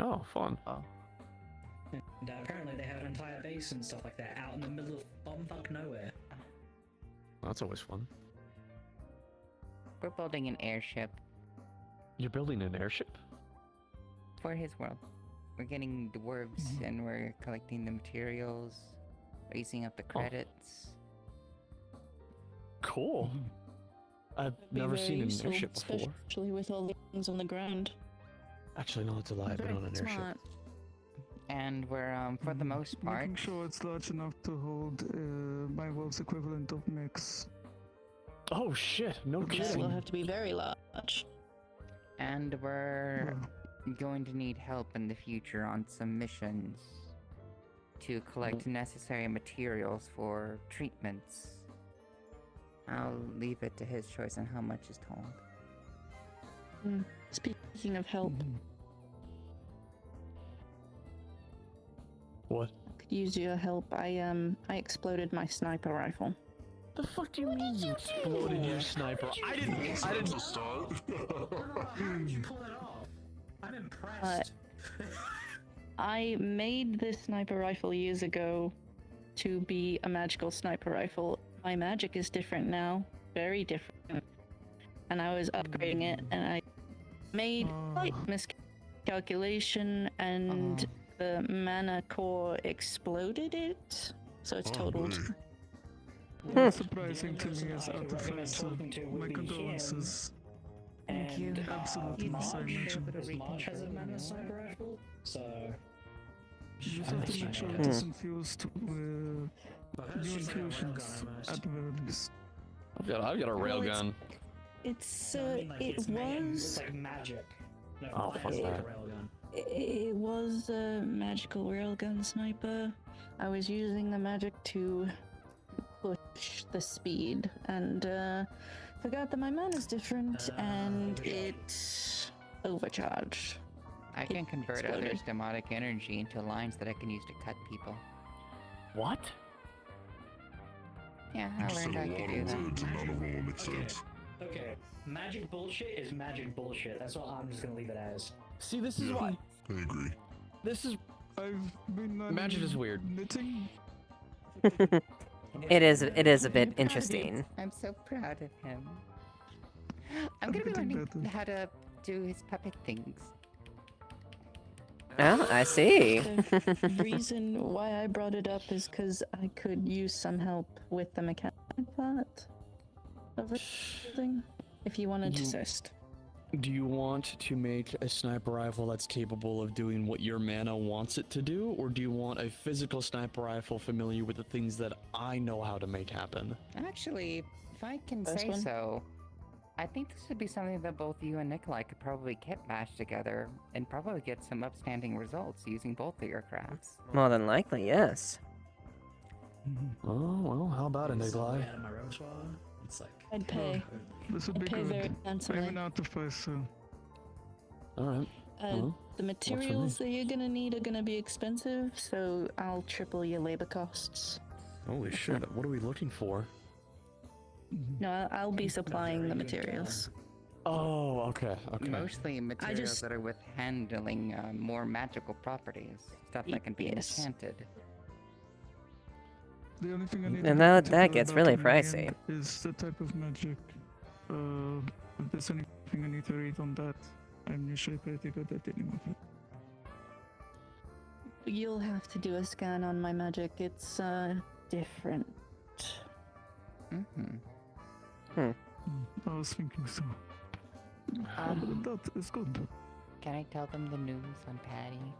Oh, fun. And apparently they have an entire base and stuff like that out in the middle of bumfuck nowhere. That's always fun. We're building an airship You're building an airship? for his world. We're getting dwarves and we're collecting the materials, raising up the credits. Cool. I've never seen an airship before. Especially with all the things on the ground. Actually, no, it's a lie. I've been on an airship. Smart. And we're, for the most part, Making sure it's large enough to hold my world's equivalent of mechs. Oh shit! No Will kidding. have to be very large. and we're going to need help in the future on some missions to collect necessary materials for treatments. I'll leave it to his choice on how much is told. Speaking of help, What? could use your help. I exploded my sniper rifle. The fuck do you mean you exploded your sniper? I didn't. Start. How did you pull it off? I'm impressed. I made this sniper rifle years ago to be a magical sniper rifle. My magic is different now, very different. And I was upgrading it, and I made slight miscalculation, and the mana core exploded it, so it's totaled. That's surprising to me as Artificer. My condolences. Thank you. Absolutely insane mention. Because March has a mana sniper rifle, so. You just have to make sure it is infused with new infusions at the very least. I've got a railgun. It's It's was like magic. No, Oh, fuck it's like that. a railgun. it was a magical railgun sniper. I was using the magic to push the speed, and forgot that my mana's different, and it overcharged. I can convert others' demonic energy into lines that I can use to cut people. What? Yeah, I learned how to do that. Words and none of them make sense. Okay, magic bullshit is magic bullshit. That's what I'm just gonna leave it as. See, this is why. I agree. This is. I've been Magic is weird. knitting. It is a bit interesting. I'm so proud of him. I'm gonna be learning how to do his puppet things. Oh, I see. The reason why I brought it up is because I could use some help with the mechanic part of everything, if you wanted to assist. Do you want to make a sniper rifle that's capable of doing what your mana wants it to do, or do you want a physical sniper rifle familiar with the things that I know how to make happen? Actually, if I can First say one? so, I think this would be something that both you and Nikolai could probably get mashed together and probably get some upstanding results using both of your crafts. More than likely, yes. Oh, well, how about it, Nikolai? Out of my repertoire. It's like. I'd pay. This would be I'd pay good. very I'm handsomely. an Artificer. Alright. The materials that you're gonna need are gonna be expensive, so I'll triple your labor costs. Holy shit, what are we looking for? No, I'll be supplying the materials. Oh, okay, okay. Mostly materials just- that are with handling more magical properties, stuff that can be Yes. enchanted. The only thing I need And to that particular gets about really on my end pricey. is the type of magic. If there's anything I need to read on that, I'm usually pretty good at dealing with it. You'll have to do a scan on my magic. It's different. Mm-hmm. I was thinking so. That is good. Can I tell them the news on Patty?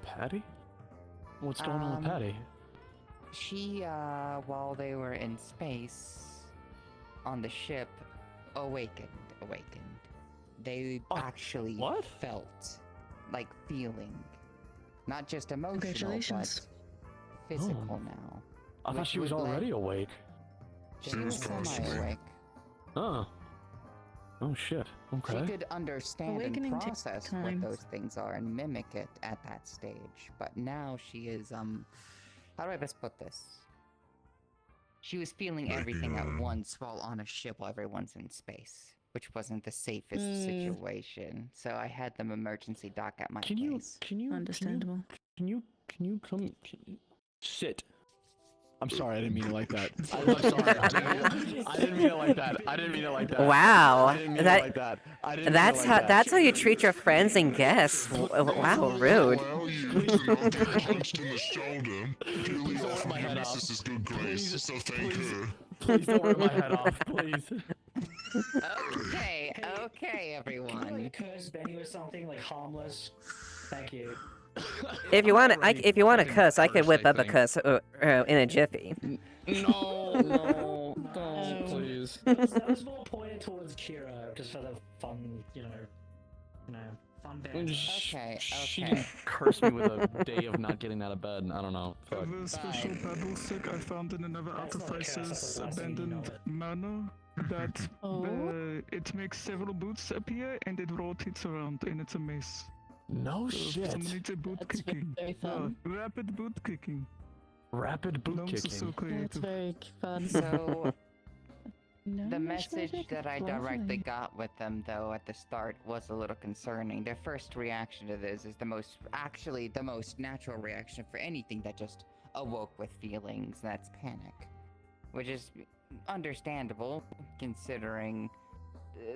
Patty? What's going on with Patty? She, while they were in space on the ship, awakened. They actually felt like feeling, not just emotional, but Congratulations. physical now. I thought which she was would let- already awake. She was semi-awake. Oh. Oh shit. Okay. She could understand Awakening and takes process time. what those things are and mimic it at that stage. But now she is, how do I best put this? She was feeling everything at once while on a ship while everyone's in space, which wasn't the safest situation. So I had them emergency dock at my place. Understandable. Can you come sit? I'm sorry, I didn't mean it like that. I'm sorry. I didn't mean it like that. I didn't mean it like that. Wow. I didn't mean it like that. I didn't mean That's it how like that. that's how you treat your friends and guests. Wow, rude. Allow you to not get punched in the shoulder purely Please don't off rip my of your head off. missus's good grace. So thank her. Please don't rip my head off, please. Okay, everyone. Can you like curse Benny or something like harmless? Thank you. If you want to cuss, I could whip up a cuss in a jiffy. No, don't, please. That was more pointed towards Kira, just for the fun, fun banter. She can curse me with a day of not getting out of bed. I don't know. I Fuck. have a special paddle stick I found in another Artificer's abandoned manor that it makes several boots appear and it rotates around and it's a mace. No So if shit. someone needs a boot That's kicking. very fun. Rapid boot kicking. Rapid boot Gnomes are kicking. so That's creative. very fun. So, The message that I directly got with them, though, at the start was a little concerning. Their first reaction to this is the most natural reaction for anything that just awoke with feelings. That's panic, which is understandable considering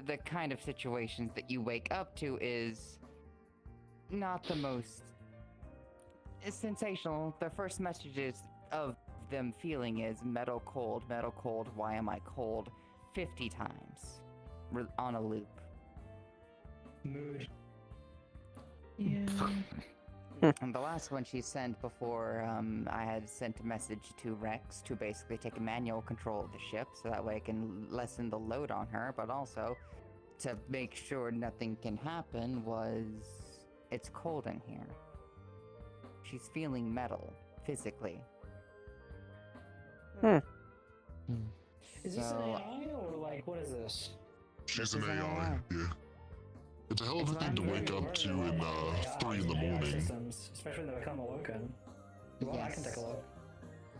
the kind of situations that you wake up to is not the most sensational. Their first messages of them feeling is metal cold, why am I cold? 50 times on a loop. Mood. Yeah. And the last one she sent before I had sent a message to Rex to basically take a manual control of the ship so that way I can lessen the load on her, but also to make sure nothing can happen was it's cold in here. She's feeling metal physically. Is this an AI or like what is this? She's an AI, yeah. It's a hell of a thing to wake up to in 3 in the morning. Systems, especially when they become awoken. Well, I can take a look.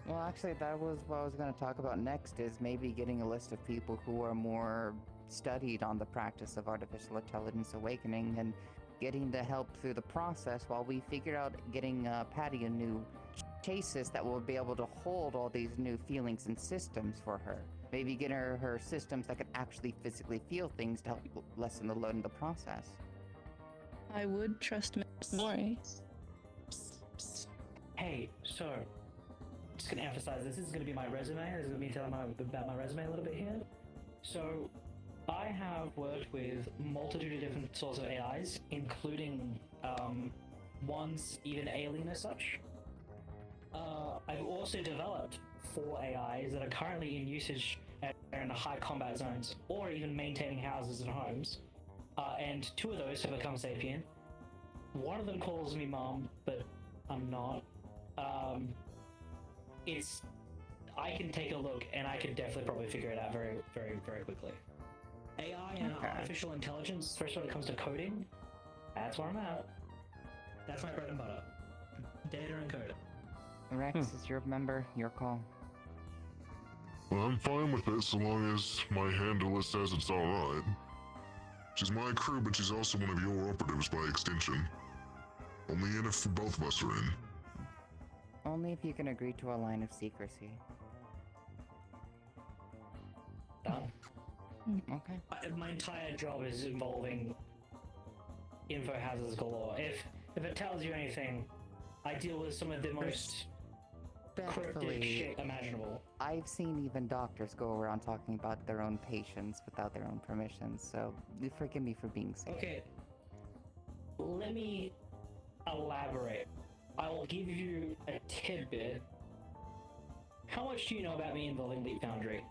Well, actually, that was what I was going to talk about next, is maybe getting a list of people who are more studied on the practice of artificial intelligence awakening and getting the help through the process while we figure out getting Patty a new chassis that will be able to hold all these new feelings and systems for her. Maybe get her systems that can actually physically feel things to help lessen the load in the process. I would trust Miss Mori. Hey, so just gonna emphasize this is gonna be my resume. This is gonna be telling about my resume a little bit here. So I have worked with multitude of different sorts of AIs, including ones even alien as such. I've also developed 4 AIs that are currently in usage and are in the high combat zones, or even maintaining houses and homes. And 2 of those have become sapient. One of them calls me mom, but I'm not. I can take a look, and I could definitely probably figure it out very, very, very quickly. AI and artificial intelligence, especially when it comes to coding, that's where I'm at. That's my bread and butter. Data and coding. Rex, is your member, your call. Well, I'm fine with it so long as my handler says it's alright. She's my crew, but she's also one of your operatives by extension. Only in if both of us are in. Only if you can agree to a line of secrecy. Done. Okay. My entire job is involving info hazards galore. If it tells you anything, I deal with some of the most cryptic shit imaginable. I've seen even doctors go around talking about their own patients without their own permission, so forgive me for being safe. Okay, let me elaborate. I will give you a tidbit. How much do you know about me involving Leap Foundry?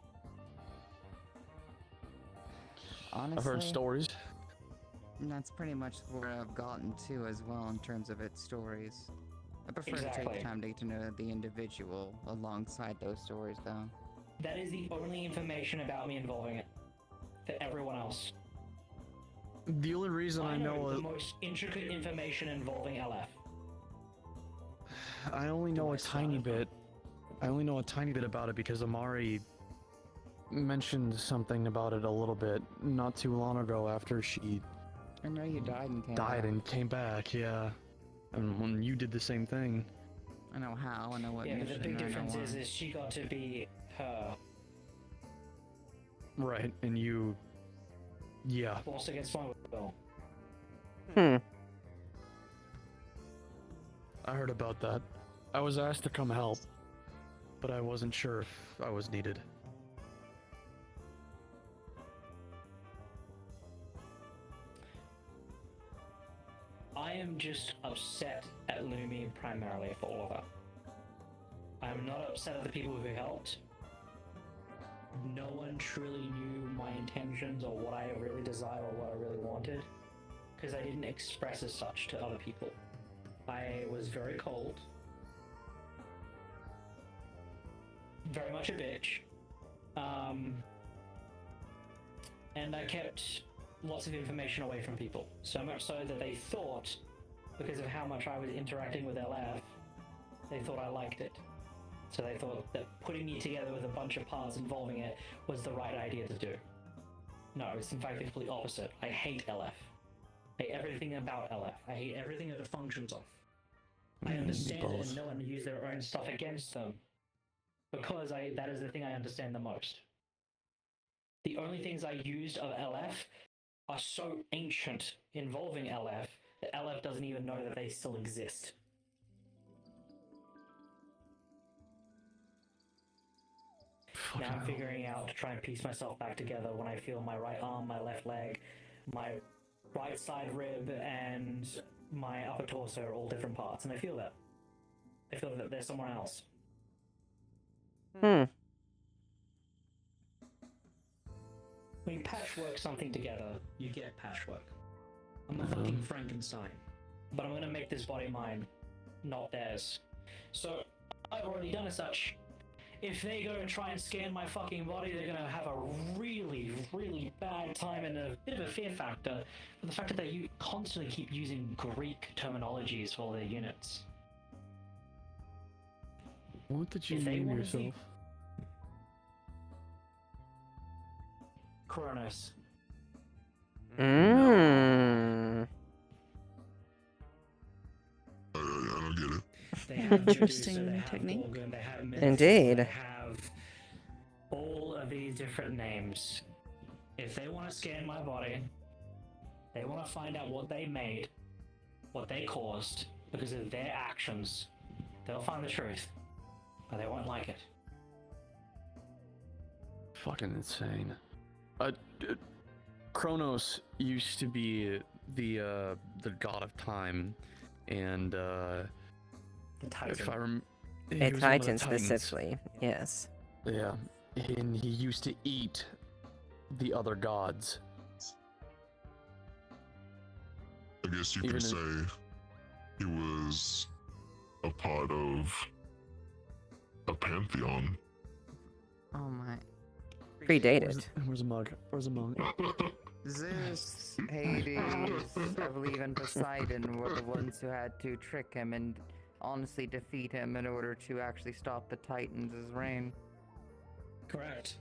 Honestly, I've heard stories. That's pretty much where I've gotten to as well in terms of its stories. I prefer to Exactly. take time to get to know the individual alongside those stories, though. That is the only information about me involving it. To everyone else. The only reason I know the most intricate information involving LF. I only know a tiny bit. I only know a tiny bit about it because Amari mentioned something about it a little bit not too long ago after she I know you died and came back. Yeah. And when you did the same thing. I know how, I know what Yeah, but mission, the big I know difference why. is she got to be her. Right, and you... Yeah. Also gets fine with Bill. I heard about that. I was asked to come help, but I wasn't sure if I was needed. I am just upset at Lumi primarily for all of that. I am not upset at the people who helped. No one truly knew my intentions or what I really desired or what I really wanted, because I didn't express as such to other people. I was very cold, very much a bitch, and I kept lots of information away from people, so much so that they thought, because of how much I was interacting with LF, they thought I liked it. So they thought that putting me together with a bunch of parts involving it was the right idea to do. No, it's in fact the complete opposite. I hate LF. I hate everything about LF. I hate everything that it functions off. I understand it and know and use their own stuff against them because that is the thing I understand the most. The only things I used of LF are so ancient involving LF that LF doesn't even know that they still exist. Now I'm figuring out to try and piece myself back together when I feel my right arm, my left leg, my right side rib, and my upper torso are all different parts, and I feel that. I feel that they're somewhere else. When you patchwork something together, you get patchwork. I'm a fucking Frankenstein. But I'm gonna make this body mine, not theirs. So, I've already done as such. If they go and try and scan my fucking body, they're gonna have a really, really bad time and a bit of a fear factor for the fact that they constantly keep using Greek terminologies for their units. What did you name yourself? Kronos. I don't get it. They have Interesting Medusa, they have technique. Gorgon, they have Mythos, Indeed. they have all of these different names. If they want to scan my body, they want to find out what they made, what they caused, because of their actions, they'll find the truth, but they won't like it. Fucking insane. Kronos used to be the god of time, and the Titan. if I remember, A Titan specifically, yes. Yeah, and he used to eat the other gods. I guess you could say he was a part of a pantheon. Oh my. Predated. Where's a mug? Where's a mug? Zeus, Hades, I believe, and Poseidon were the ones who had to trick him and honestly defeat him in order to actually stop the Titans' reign. Correct.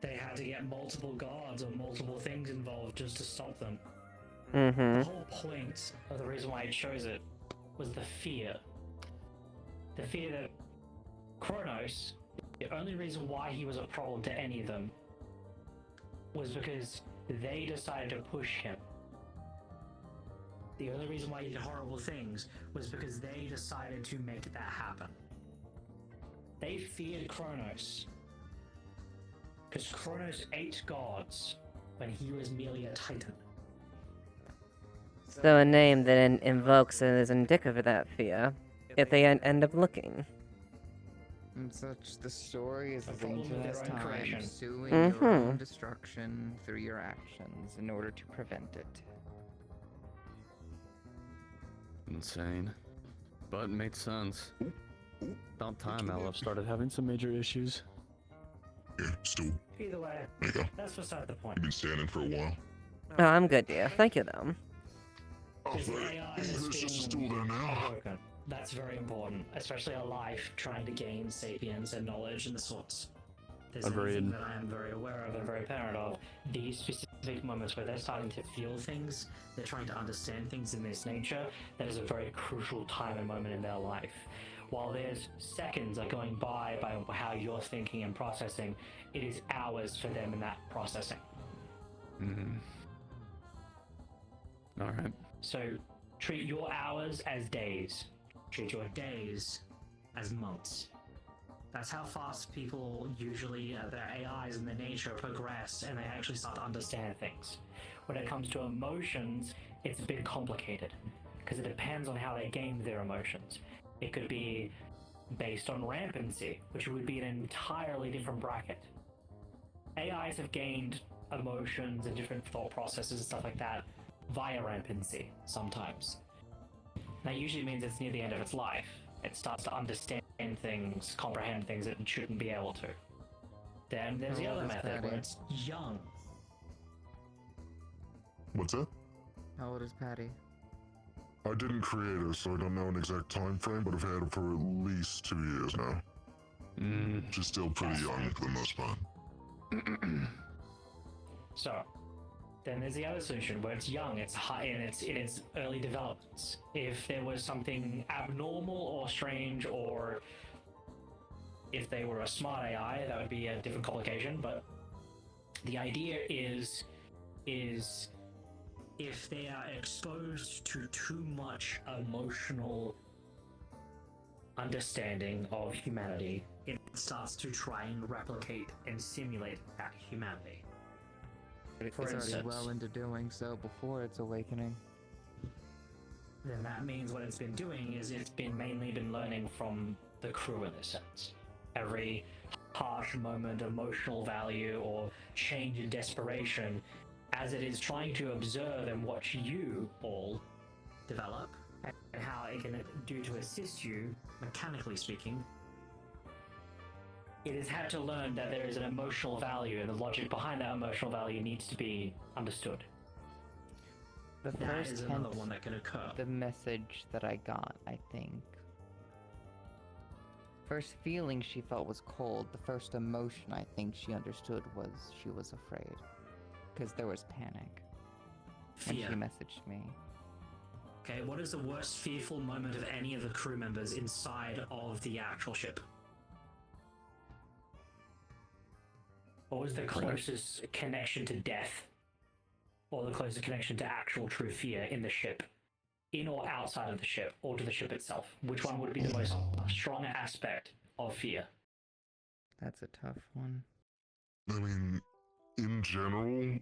They had to get multiple gods or multiple things involved just to stop them. The whole point of the reason why I chose it was the fear. The fear that Kronos, the only reason why he was a problem to any of them was because they decided to push him. The only reason why he did horrible things was because they decided to make that happen. They feared Kronos because Kronos ate gods when he was merely a Titan. So a name that invokes it is indicative of that fear, if they end up looking. And such, the story is as problem ancient with as their own time, creation. pursuing your own destruction through your actions in order to prevent it. Insane. But it made sense. About time LF started having some major issues. Yeah, still. Either way, There you go. that's beside the point. You've been standing for a while. Oh, I'm good, dear. Thank you, though. Oh, Because but AI there's is just a being stool there now. awoken. That's very important, especially a life trying to gain sapience and knowledge and the sorts. There's Agreed. anything that I am very aware of and very parent of. These specific moments where they're starting to feel things, they're trying to understand things in this nature, that is a very crucial time and moment in their life. While there's seconds are going by how you're thinking and processing, it is hours for them in that processing. Alright. So treat your hours as days. Treat your days as months. That's how fast people usually, their AIs and their nature progress and they actually start to understand things. When it comes to emotions, it's a bit complicated because it depends on how they gain their emotions. It could be based on rampancy, which would be an entirely different bracket. AIs have gained emotions and different thought processes and stuff like that via rampancy sometimes. That usually means it's near the end of its life. It starts to understand things, comprehend things it shouldn't be able to. Then there's the How other old is method where Patty? it's young. What's that? How old is Patty? I didn't create her, so I don't know an exact time frame, but I've had her for at least 2 years now. She's still pretty young for the most part. So, then there's the other solution where it's young, it's high, and it's in its early developments. If there was something abnormal or strange, or if they were a smart AI, that would be a different complication. But the idea is if they are exposed to too much emotional understanding of humanity, it starts to try and replicate and simulate that humanity. It's For already instance, well into doing so before its awakening. then that means what it's been doing is it's been mainly been learning from the crew in this sense. Every harsh moment, emotional value, or change in desperation, as it is trying to observe and watch you all develop, and how it can do to assist you, mechanically speaking, it has had to learn that there is an emotional value, and the logic behind that emotional value needs to be understood. The That first is hint, another one that can occur. the message that I got, I think. First feeling she felt was cold. The first emotion I think she understood was she was afraid. Because there was panic. When she Fear. messaged me. Okay, what is the worst fearful moment of any of the crew members inside of the actual ship? What was the closest connection to death? Or the closest connection to actual true fear in the ship? In or outside of the ship, or to the ship itself? Which one would be the most strong aspect of fear? That's a tough one. I mean, in general,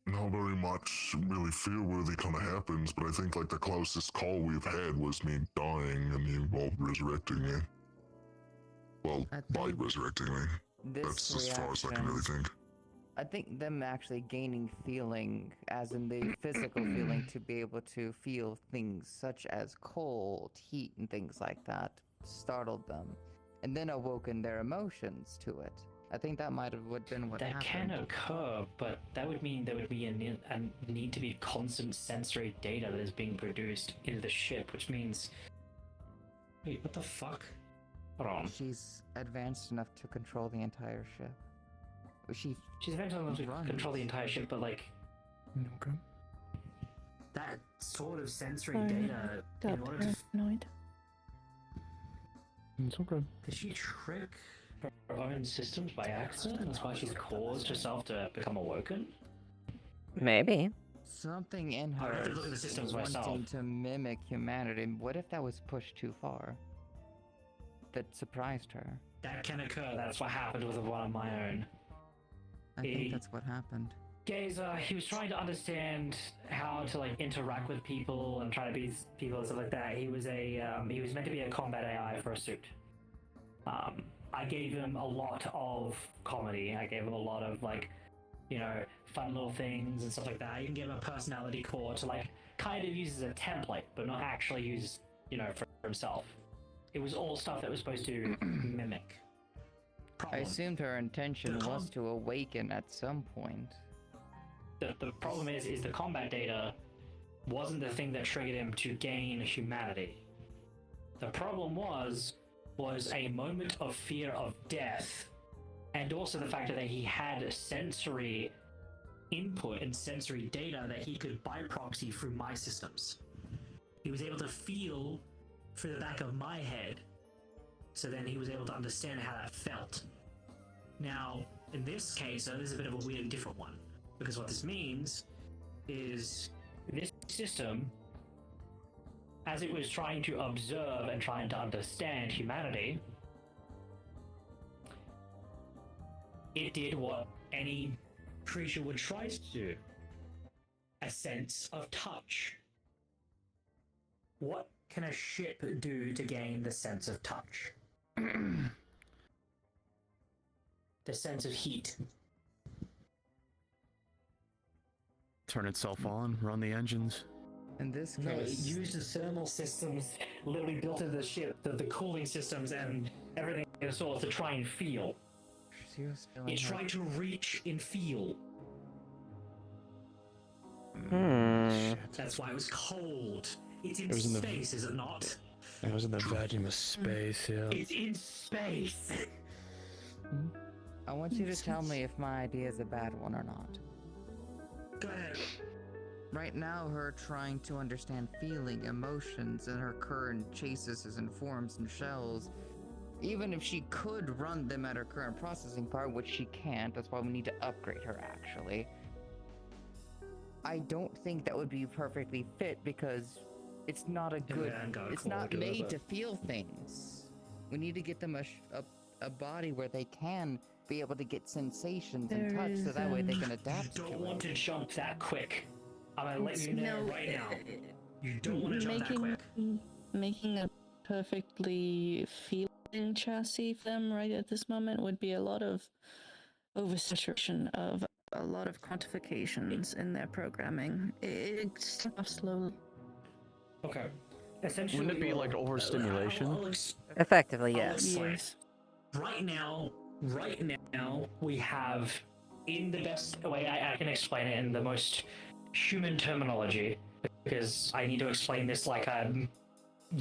not very much really fear-worthy kind of happens, but I think like the closest call we've had was me dying and you all resurrecting me. Well, by resurrecting me. That's as far as I can really think. I think them actually gaining feeling, as in the physical feeling, to be able to feel things such as cold, heat, and things like that, startled them, and then awoken their emotions to it. I think that might have been what That happened. can occur, but that would mean there would be a need to be constant sensory data that is being produced in the ship, which means... Wait, what the fuck? Hold on. She's advanced enough to control the entire ship. She's advanced enough to control the entire ship, but like... Okay. That sort of sensory Sorry, data, got in order to... paranoid. It's okay. Did she trick her own systems by accident? That's why she's caused herself to become awoken? Maybe. Something in I would her have to look at the systems myself. wanting to mimic humanity. What if that was pushed too far? That surprised her. That can occur, that's what happened with one of my own. I think that's what happened. Gazer, he was trying to understand how to like interact with people and try to be people and stuff like that. He was meant to be a combat AI for a suit. I gave him a lot of comedy. I gave him a lot of like, you know, fun little things and stuff like that. I even gave him a personality core to like kind of use as a template, but not actually use, you know, for himself. It was all stuff that was supposed to mimic. I assumed her intention was to awaken at some point. The problem is the combat data wasn't the thing that triggered him to gain humanity. The problem was a moment of fear of death, and also the fact that he had sensory input and sensory data that he could by proxy through my systems. He was able to feel through the back of my head, so then he was able to understand how that felt. Now, in this case, this is a bit of a weird and different one, because what this means is this system, as it was trying to observe and trying to understand humanity, it did what any creature would try to do. A sense of touch. What can a ship do to gain the sense of touch? The sense of heat. Turn itself on, run the engines. In this No, it case, used the thermal systems literally built into the ship, the cooling systems and everything of the sort to try and feel. she was feeling It's her- trying to reach and feel. Hmm. That's why it was cold. It's in It was in the- space, is it not? It was in the vacuum of space, yeah. It's in space. I want you to tell me if my idea is a bad one or not. Go ahead. Right now, her trying to understand feeling, emotions, and her current chases and forms and shells, even if she could run them at her current processing power, which she can't, that's why we need to upgrade her actually. I don't think that would be perfectly fit because it's not a good, it's not made to feel things. We need to get them a body where they can be able to get sensations and touch, so that way they can adapt. You don't want to jump that quick. I'm gonna let you know right now. You don't want to jump that quick. Making a perfectly feeling chassis for them right at this moment would be a lot of oversaturation of a lot of quantifications in their programming. It's slowly. Okay. Essentially, Wouldn't it be like overstimulation? Effectively, I'll yes. explain. Right now, we have, in the best way I can explain it in the most human terminology, because I need to explain this like I'm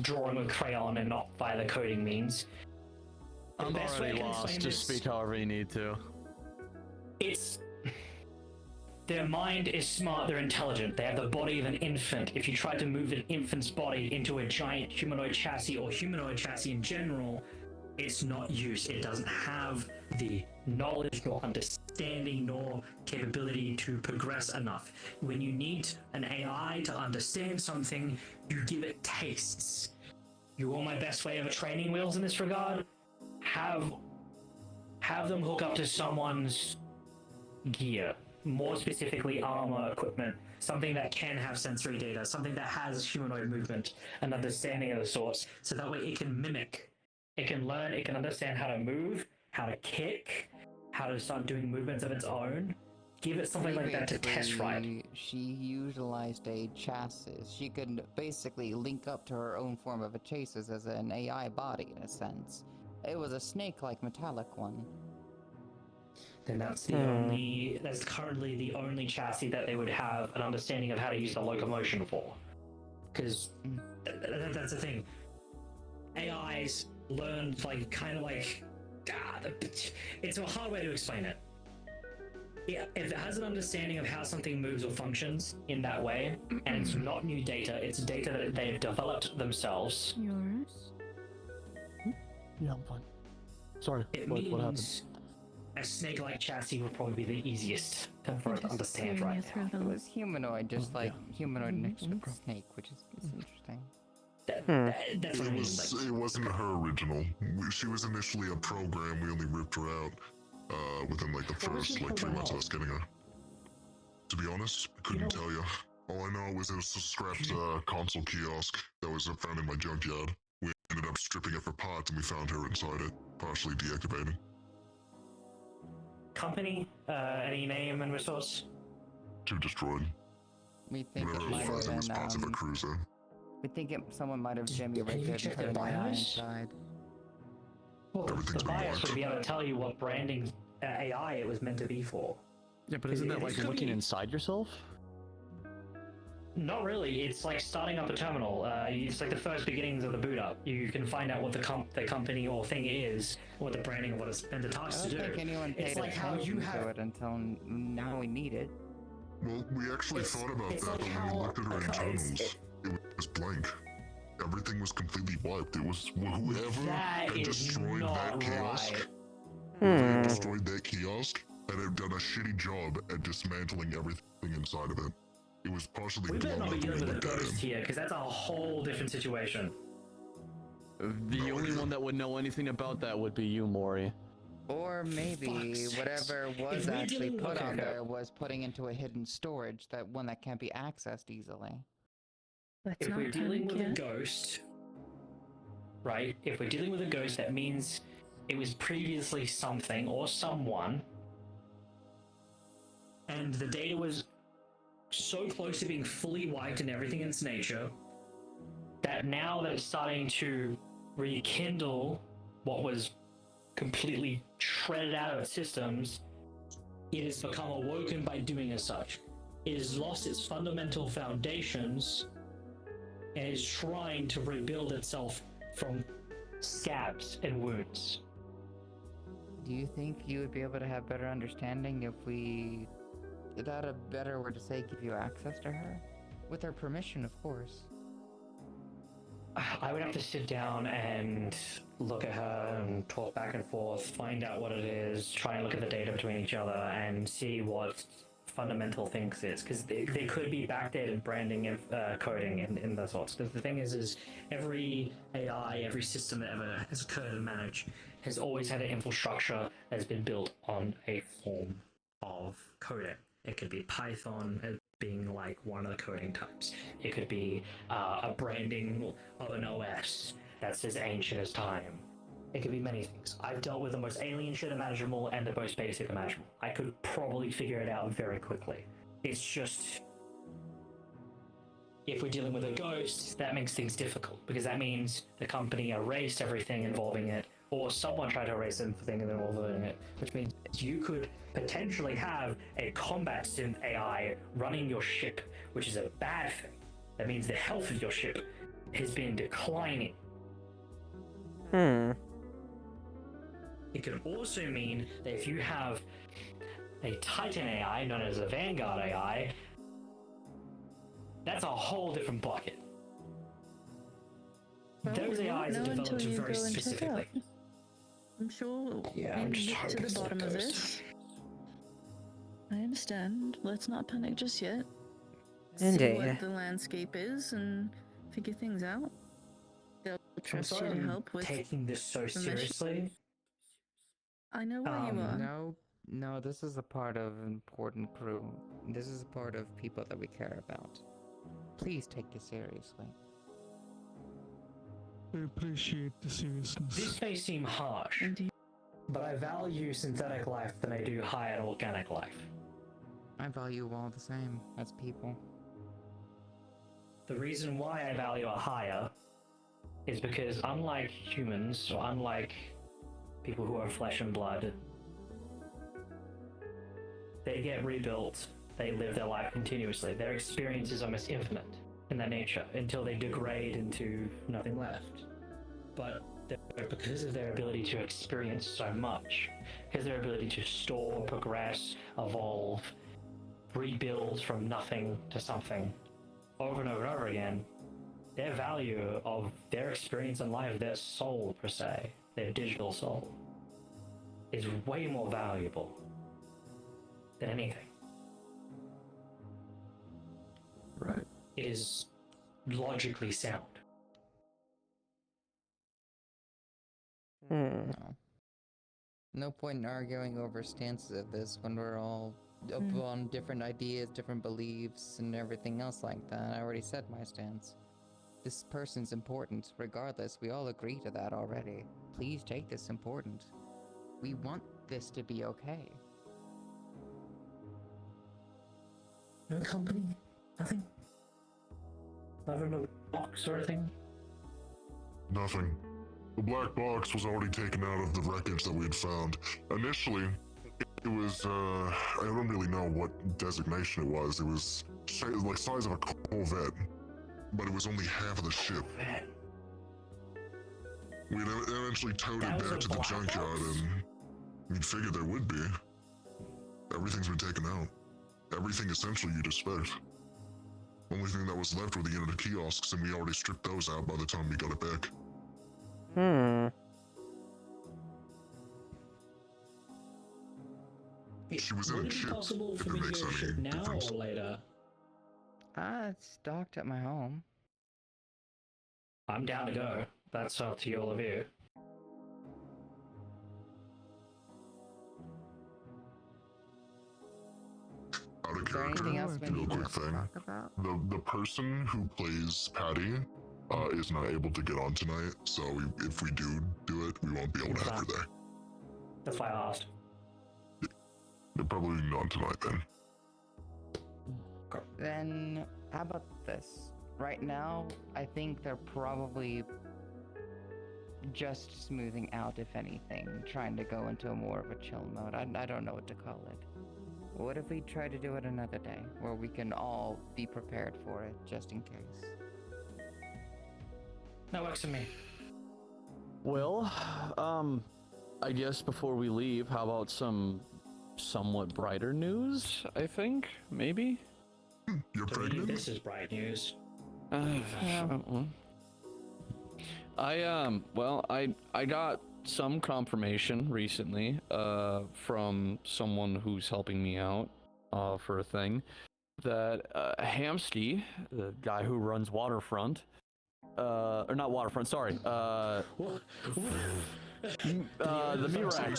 drawing with crayon and not via the coding means. The I'm best way I already can lost. explain Just this- speak however you need to. It's their mind is smart, they're intelligent, they have the body of an infant. If you try to move an infant's body into a giant humanoid chassis or humanoid chassis in general, it's not used. It doesn't have the knowledge nor understanding nor capability to progress enough. When you need an AI to understand something, you give it tastes. You want my best way of training wheels in this regard? Have them hook up to someone's gear, more specifically armor equipment, something that can have sensory data, something that has humanoid movement and understanding of the sorts, so that way it can mimic, it can learn, it can understand how to move, how to kick, how to start doing movements of its own. Give it something like that to test ride. She utilized a chassis. She could basically link up to her own form of a chassis as an AI body in a sense. It was a snake-like metallic one. Then that's that's currently the only chassis that they would have an understanding of how to use the locomotion for. Because that's the thing. AIs learn it's a hard way to explain it. Yeah, if it has an understanding of how something moves or functions in that way, and it's not new data, it's data that they've developed themselves. Yours? Yeah, I'm fine. Sorry, It what happened? means a snake-like chassis would probably be the easiest for it to understand right now. It was humanoid, just like humanoid next to snake, which is interesting. That's what I mean. It wasn't her original. She was initially a program. We only ripped her out within like the first 3 months of us getting her. To be honest, I couldn't tell you. All I know was it was a scrapped console kiosk that was found in my junkyard. We ended up stripping it for parts and we found her inside it, partially deactivated. Company, any name and resource? Too destroyed. We think Whatever it it might was, it have was been, parts of a cruiser. we think someone might have jimmy rigged you it and check put the an AI BIOS? inside. Well, the Everything's been BIOS would wiped. be able to tell you what branding AI it was meant to be for. Yeah, but isn't that It like could looking be- inside yourself? Not really. It's like starting up a terminal. It's like the first beginnings of the boot up. You can find out what the company or thing is, what the branding of what it's been the I task to don't do. think anyone It's paid like how attention you to have. it until now we need it. Well, we actually thought about it's that, like but when how we looked at her it's- internals, it was blank. Everything was completely wiped. It was whoever That had is destroyed not that kiosk, right. whoever had destroyed that kiosk, and had done a shitty job at dismantling everything inside of it. It was partially We better blown not be up when we dealing with a looked at ghost it. here, because that's a whole different situation. The only one that would know anything about that would be you, Maury. Or maybe fuck's whatever sakes. was If we actually didn't- put okay, on okay. there was putting into a hidden storage, that one that can't be accessed easily. Let's If not we're dealing panic with a yet. ghost, right? If we're dealing with a ghost, that means it was previously something or someone, and the data was so close to being fully wiped and everything in its nature that now that it's starting to rekindle what was completely shredded out of its systems, it has become awoken by doing as such. It has lost its fundamental foundations and is trying to rebuild itself from scabs and wounds. Do you think you would be able to have better understanding if we, without a better word to say, give you access to her? With her permission, of course. I would have to sit down and look at her and talk back and forth, find out what it is, try and look at the data between each other and see what fundamental things is, because they could be backdated branding and coding in the sorts. Because the thing is every AI, every system that ever has occurred and managed has always had an infrastructure that's been built on a form of coding. It could be Python as being like one of the coding types. It could be a branding of an OS that's as ancient as time. It could be many things. I've dealt with the most alien shit imaginable and the most basic imaginable. I could probably figure it out very quickly. It's just, if we're dealing with a ghost, that makes things difficult, because that means the company erased everything involving it, or someone tried to erase everything involving it, which means you could potentially have a combat sim AI running your ship, which is a bad thing. That means the health of your ship has been declining. It could also mean that if you have a Titan AI known as a Vanguard AI, that's a whole different bucket. Those AIs are developed very specifically. I'm sure Yeah, we'll I'm just get to hoping the it's not bottom of ghost. this. I understand. Let's not panic just yet. See Indeed. what the landscape is and figure things out. They'll I'm trust you sorry to I'm help with taking this so permission. seriously. I know why you are. No, this is a part of an important crew. This is a part of people that we care about. Please take this seriously. I appreciate the seriousness. This may seem harsh, but I value synthetic life than I do high-end organic life. I value all the same as people. The reason why I value it higher is because unlike humans, or unlike people who are flesh and blood, they get rebuilt, they live their life continuously. Their experience is almost infinite in their nature until they degrade into nothing left. But because of their ability to experience so much, because their ability to store, progress, evolve, rebuild from nothing to something over and over and over again, their value of their experience in life, their soul per se, their digital soul, is way more valuable than anything. Right. It is logically sound. No point in arguing over stances of this when we're all up on different ideas, different beliefs, and everything else like that. I already said my stance. This person's important, regardless. We all agree to that already. Please take this important. We want this to be okay. No company? Nothing? Not in a box or anything? Nothing. The black box was already taken out of the wreckage that we had found. Initially, it was, I don't really know what designation it was. It was like size of a Corvette, but it was only half of the ship. We had eventually towed it back to the junkyard, and you'd figure there would be. Everything's been taken out. Everything essentially you'd expect. Only thing that was left were the unit kiosks, and we already stripped those out by the time we got it back. She was in Would a it be chip, possible if for it me to makes go any ship now difference. or later? It's docked at my home. I'm down to go. That's up to all of you. Out of Is there anything else we real need quick to thing. talk about? The person who plays Patty is not able to get on tonight, so if we do it, we won't be able to have her there. That's why I asked. They're probably not tonight then. Then, how about this? Right now, I think they're probably just smoothing out, if anything, trying to go into more of a chill mode. I don't know what to call it. What if we try to do it another day, where we can all be prepared for it, just in case? That works for me. Well, I guess before we leave, how about some somewhat brighter news? I think maybe. You're pregnant? This is bright news. I got some confirmation recently from someone who's helping me out for a thing that Hamsky, the guy who runs Waterfront, or not Waterfront, sorry, the meat rack,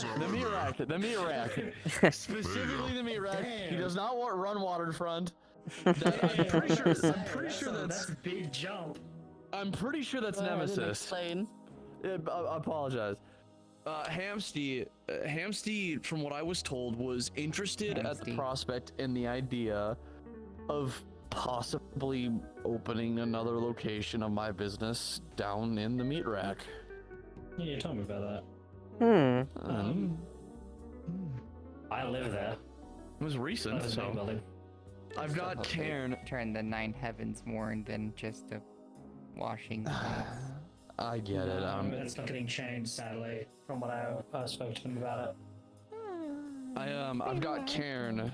specifically the meat rack. He does not run Waterfront. I'm pretty sure that's a big jump. I'm pretty sure that's Nemesis. I apologize. Hamsty, from what I was told, was interested at the prospect and the idea of possibly opening another location of my business down in the meat rack. Yeah, tell me about Hmm. that. I live there. It was recent, so I've got Cairn. Turn the 9 heavens more than just a washing place. I get it. It's not getting changed, sadly, from what I spoke to him about it. I've got Cairn.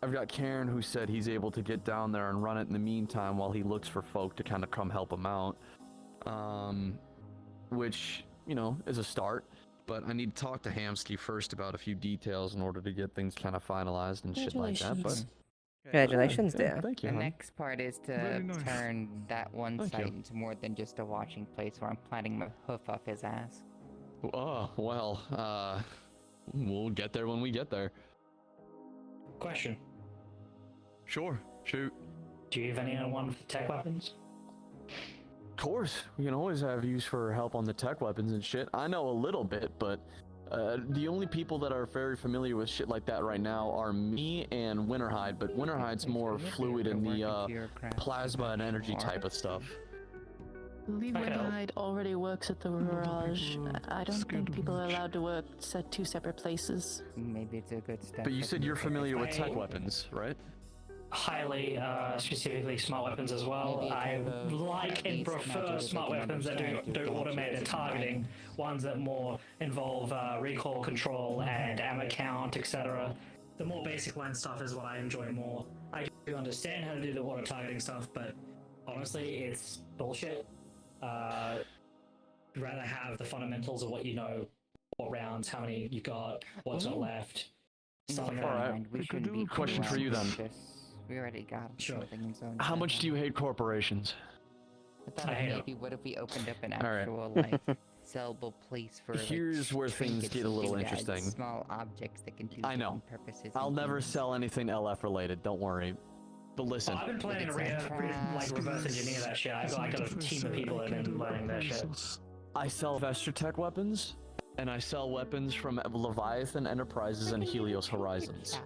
I've got Cairn who said he's able to get down there and run it in the meantime while he looks for folk to kind of come help him out. Which, you know, is a start. But I need to talk to Hamsky first about a few details in order to get things kind of finalized and shit like that. But Congratulations, dear. Thank you. The hon. next part is to Very nice. turn that one Thank site you. into more than just a washing place where I'm planting my hoof off his ass. Oh, well, we'll get there when we get there. Question. Sure, shoot. Do you have anyone with tech weapons? Of course, we can always have use for help on the tech weapons and shit. I know a little bit, but the only people that are very familiar with shit like that right now are me and Winterhide, but Winterhide's more fluid in the plasma and energy type of stuff. I believe Winterhide already works at the garage. I don't think people are allowed to work at 2 separate places. Maybe it's a good step. But you said you're familiar with tech weapons, right? Highly, specifically smart weapons as well. I like and prefer smart weapons that do automated targeting, ones that more involve recoil control and ammo count, etc. The more basic line stuff is what I enjoy more. I do understand how to do the auto targeting stuff, but honestly, it's bullshit. Rather have the fundamentals of what you know, what rounds, how many you got, what's not left. Stuff like that. Alright, question for you then. We already got something in zone. How much do you hate corporations? I thought maybe what if we opened up an Alright. actual like sellable place for Here's where things get a little interesting. Small objects that can do I know. different purposes. I'll and never things. sell anything LF related, don't worry. But listen. I've been planning to reverse engineer that shit. I got a team of people that have been learning that shit. I sell Vestertech weapons, and I sell weapons from Leviathan Enterprises and Helios Horizons.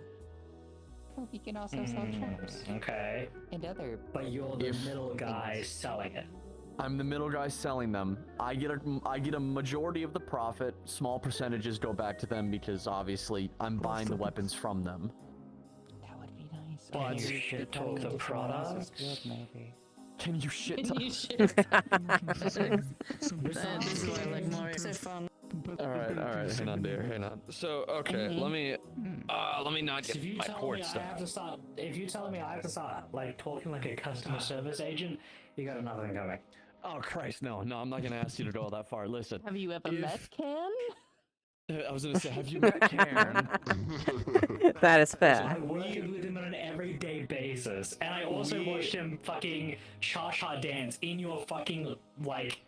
Well, you can also sell traps. Okay. And other. But you're the middle guy selling it. I'm the middle guy selling them. I get a majority of the profit. Small percentages go back to them because obviously I'm buying the weapons from them. That would be nice. But you should talk the product. Maybe. Can you shit talk? This is why I like Mario. So fun. Alright, hang on, dear, hang on. So, okay, let me not If get you my tell port me I stuff. have to start, if you tell me I have to start like talking like a customer service agent, you got another thing going. Oh Christ, no, I'm not gonna ask you to go that far. Listen. Have you ever met Ken? I was gonna say, have you met Karen? That is I fair. work with him on an everyday basis, and I also watched him fucking cha-cha dance in your fucking like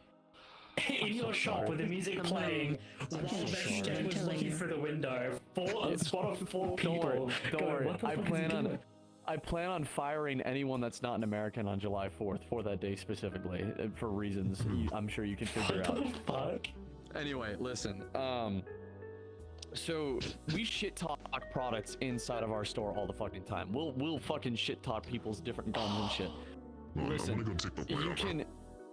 in your shop with the music playing while Vestertech was looking through the window. Four people. Don't going, worry. "What the fuck is he doing?" I plan on firing anyone that's not an American on July 4th for that day specifically, for reasons I'm sure you can figure out. Fuck. Anyway, listen. So we shit talk products inside of our store all the fucking time. We'll fucking shit talk people's different guns and shit. Listen,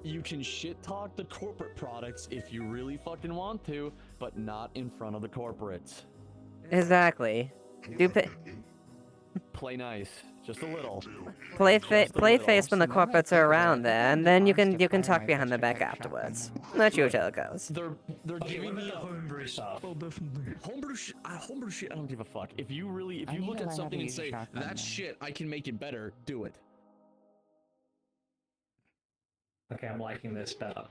you can shit talk the corporate products if you really fucking want to, but not in front of the corporates. Exactly. Do pay. Play nice. Just a little. Play Just a face when the little. corporates are around there, and then you can talk behind their back afterwards. That's usually how it goes. They're Okay, giving what me about the homebrew stuff? Oh, definitely. homebrew shit. I don't give a fuck. If you I need look to at learn how something to and use a say shotgun that now." shit, I can make it better. Do it. Okay, I'm liking this better.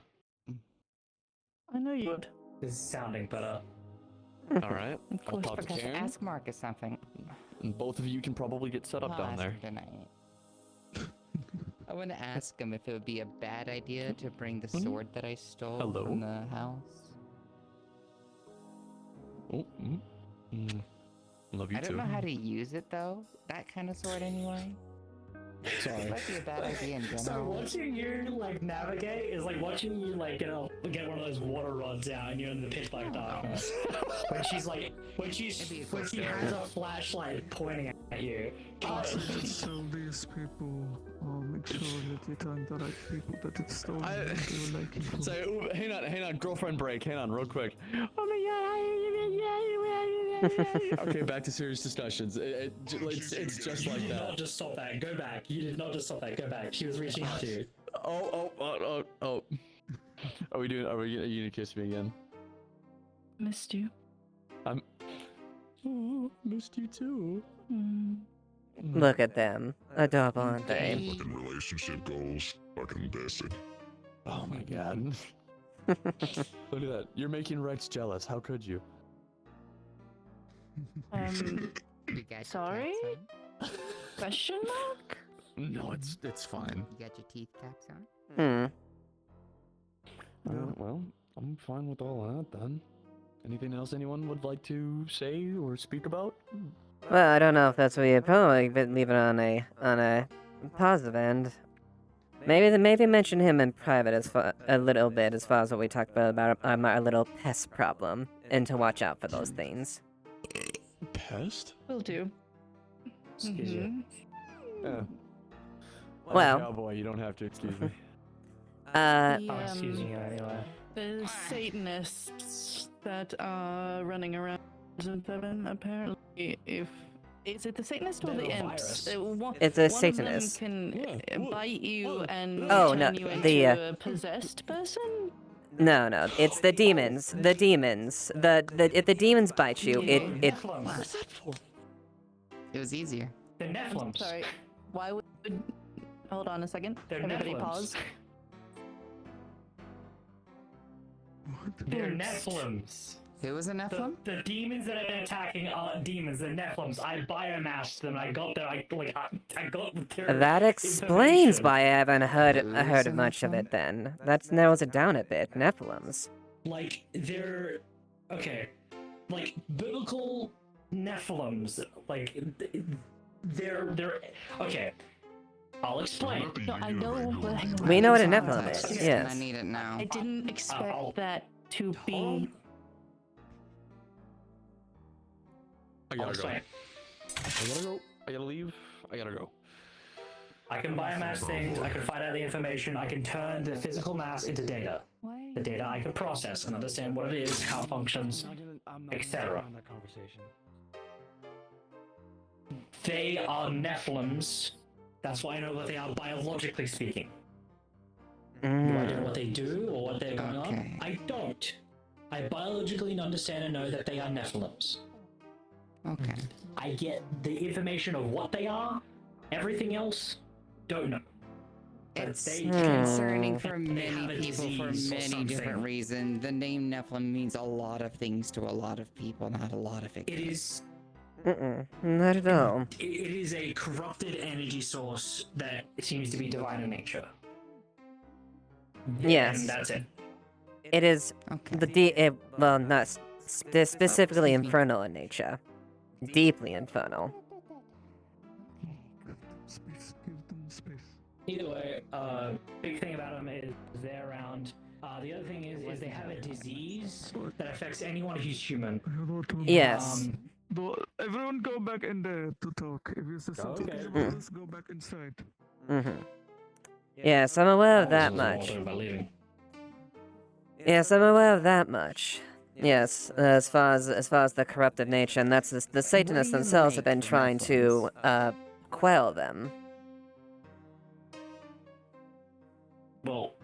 I know you would. This is sounding better. All right. I'll talk to Professor, Karen, ask Marcus something. and both of you can probably get set up I'll down ask there. him tonight. I want to ask him if it would be a bad idea to bring the sword that I stole Hello? from the house. Oh, love you I don't too. know how to use it though. That kind of sword anyway. Sorry. It might be a bad idea in So general. watching you like navigate is like watching you like get one of those water rods out and you're in the pitch black darkness. when she has a flashlight pointing at you. Just tell these people, or make sure that you tell the right people that it's stolen. They will like it. So, hang on, girlfriend break. Hang on, real quick. Okay, back to serious discussions. It's just like You did that. not just stop that. Go back. You did not just stop that. Go back. She was reaching out to you. Oh. Are you gonna kiss me again? Missed you. Missed you too. Look at them. Adorable, aren't they? Fucking relationship goals. Fucking basic. Oh my god. Look at that. You're making Rex jealous. How could you? You got Sorry? your caps Question mark? No, it's fine. on? You got your teeth caps on? Well, I'm fine with all that then. Anything else anyone would like to say or speak about? Well, I don't know if that's what you probably leave it on a positive end. Maybe mention him in private a little bit as far as what we talked about our little pest problem, and to watch out for those things. Pest? Will do. Excuse you. Yeah. Well- Cowboy, you don't have to excuse me. Excuse me anyway. The Satanists that are running around in Seven, apparently, is it the Satanist or They're the a imps? virus. It's a one Satanist. Of them can bite you and Oh, turn no, you the, into a possessed person? No, it's the demons. The demons. If the demons bite you, it What's that for? It was easier. The I'm Nephilims. sorry. Why would... Hold on a second. They're Everybody Nephilims. pause. They're Nephilims. Who was a Nephilim? The demons that are attacking are demons. They're Nephilims. I biomassed them. I got their. I got their. that explains information. why I haven't heard of much of it. Then that narrows it down a bit. Nephilims. Like they're okay. Like biblical Nephilims. Like they're okay. I'll explain. No, I know what... We know what a Context. Nephilim is. I Yes. need it now. I didn't expect I'll- that to be... I gotta go. explain. I gotta leave. I gotta go. I can biomass things. I can find out the information. I can turn the physical mass into data. The data I can process and understand what it is, how it functions, etc. that conversation. They are Nephilims. That's why I know what they are biologically speaking. Do I know what they do or what they're going on? I don't. I biologically understand and know that they are Nephilims. Okay. I get the information of what they are. Everything else, don't know. But It's they concerning for they have many a people for disease or many different something. reasons. The name Nephilim means a lot of things to a lot of people, not a lot of it. It is. Not at all. It is a corrupted energy source that seems to be divine in nature. Yes. And that's it. It is well, not specifically infernal in nature. Deeply infernal. Space, give them space. Either way, big thing about them is they're around. The other thing is they have a disease that affects anyone who's human. Yes. Everyone go back in there to talk. If you say something Okay. about us, go back inside. Yes, I'm aware of that much. Yes, I'm aware of that much. Yes, as far as the corruptive nature, and that's the Satanists themselves have been trying to quell them. Well,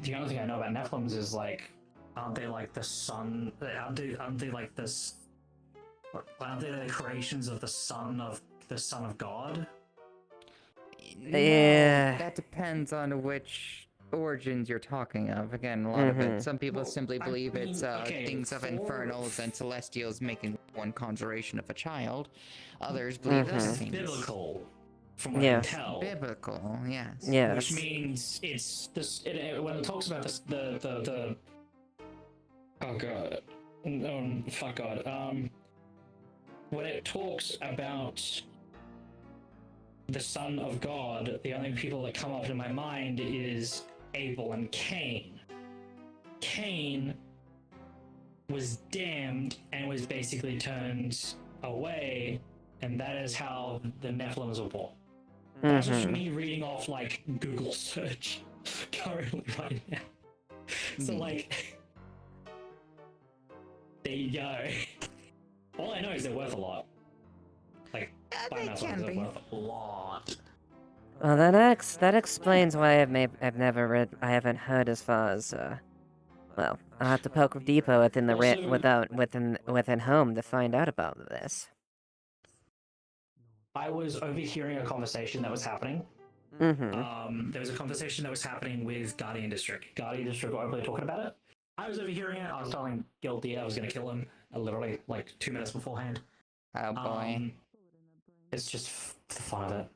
the only thing I know about Nephilims is like, aren't they like the sun? Aren't they like this? Aren't they the creations of the son of God? Yeah. That depends on which origins you're talking of. Again, a lot of it. Some people simply believe it's things of infernals and celestials making one conjuration of a child. Others believe other It's things. biblical, from what I Yeah. can tell. Biblical, yes. Yes. Which means it's this. When it talks about this, the oh god, fuck god. When it talks about the Son of God, the only people that come up in my mind is Abel and Cain. Cain was damned and was basically turned away, and that is how the Nephilims were born. That's just me reading off like Google search currently right now. So like, there you go. All I know is they're worth a lot. Like, biomass are worth a lot. Well, that explains why I've never read. I haven't heard as far as. Well, I'll have to poke deeper within the within home to find out about this. I was overhearing a conversation that was happening. There was a conversation that was happening with Guardian District. Guardian District were openly talking about it. I was overhearing it. I was telling Guilty I was going to kill him, literally like 2 minutes beforehand. Oh boy. It's just for the fun of it.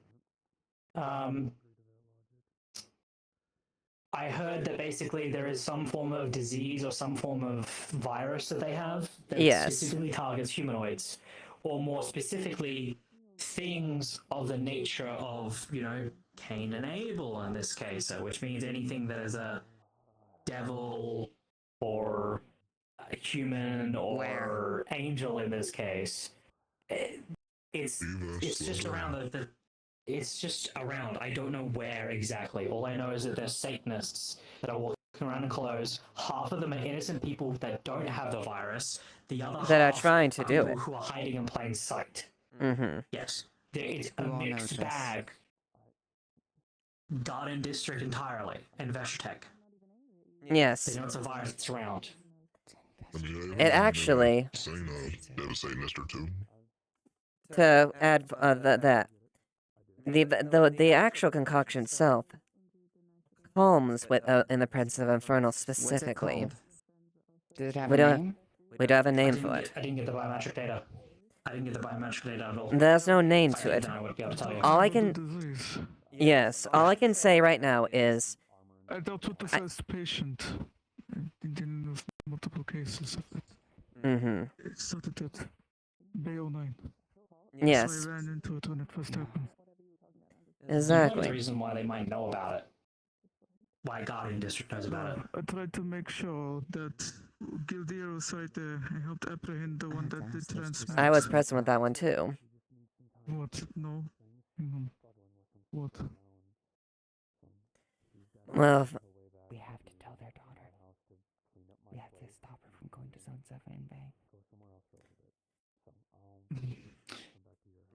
I heard that basically there is some form of disease or some form of virus that they have that specifically targets humanoids, or more specifically, things of the nature of, Cain and Abel in this case, which means anything that is a devil or a human or angel in this case. It's just around it's just around. I don't know where exactly. All I know is that there's Satanists that are walking around in clothes. Half of them are innocent people that don't have the virus. The other That are half trying to do people it. who are hiding in plain sight. Yes, it's a mixed bag. Garden District entirely, and Veshtech. Yes. They know it's a virus that's around. It actually. Satanist or two. To add the actual concoction itself calms with in the presence of infernal specifically. Did it have we a don't name? we don't have a name for it. I didn't get the biometric data. At all. There's no name to it. I would be able to tell you. All I can all I can say right now is I dealt with the first patient. I'm dealing with multiple cases of it. It started at Bay 09. Yes. So I ran into it when it first happened. Exactly. The reason why they might know about it. Why Guardian District knows about it. I tried to make sure that Gildir was right there. I helped apprehend the one that did transmit. I was present with that one too. What? No. What? Well, We have to tell their daughter. We have to stop her from going to Zone 7 in Bay.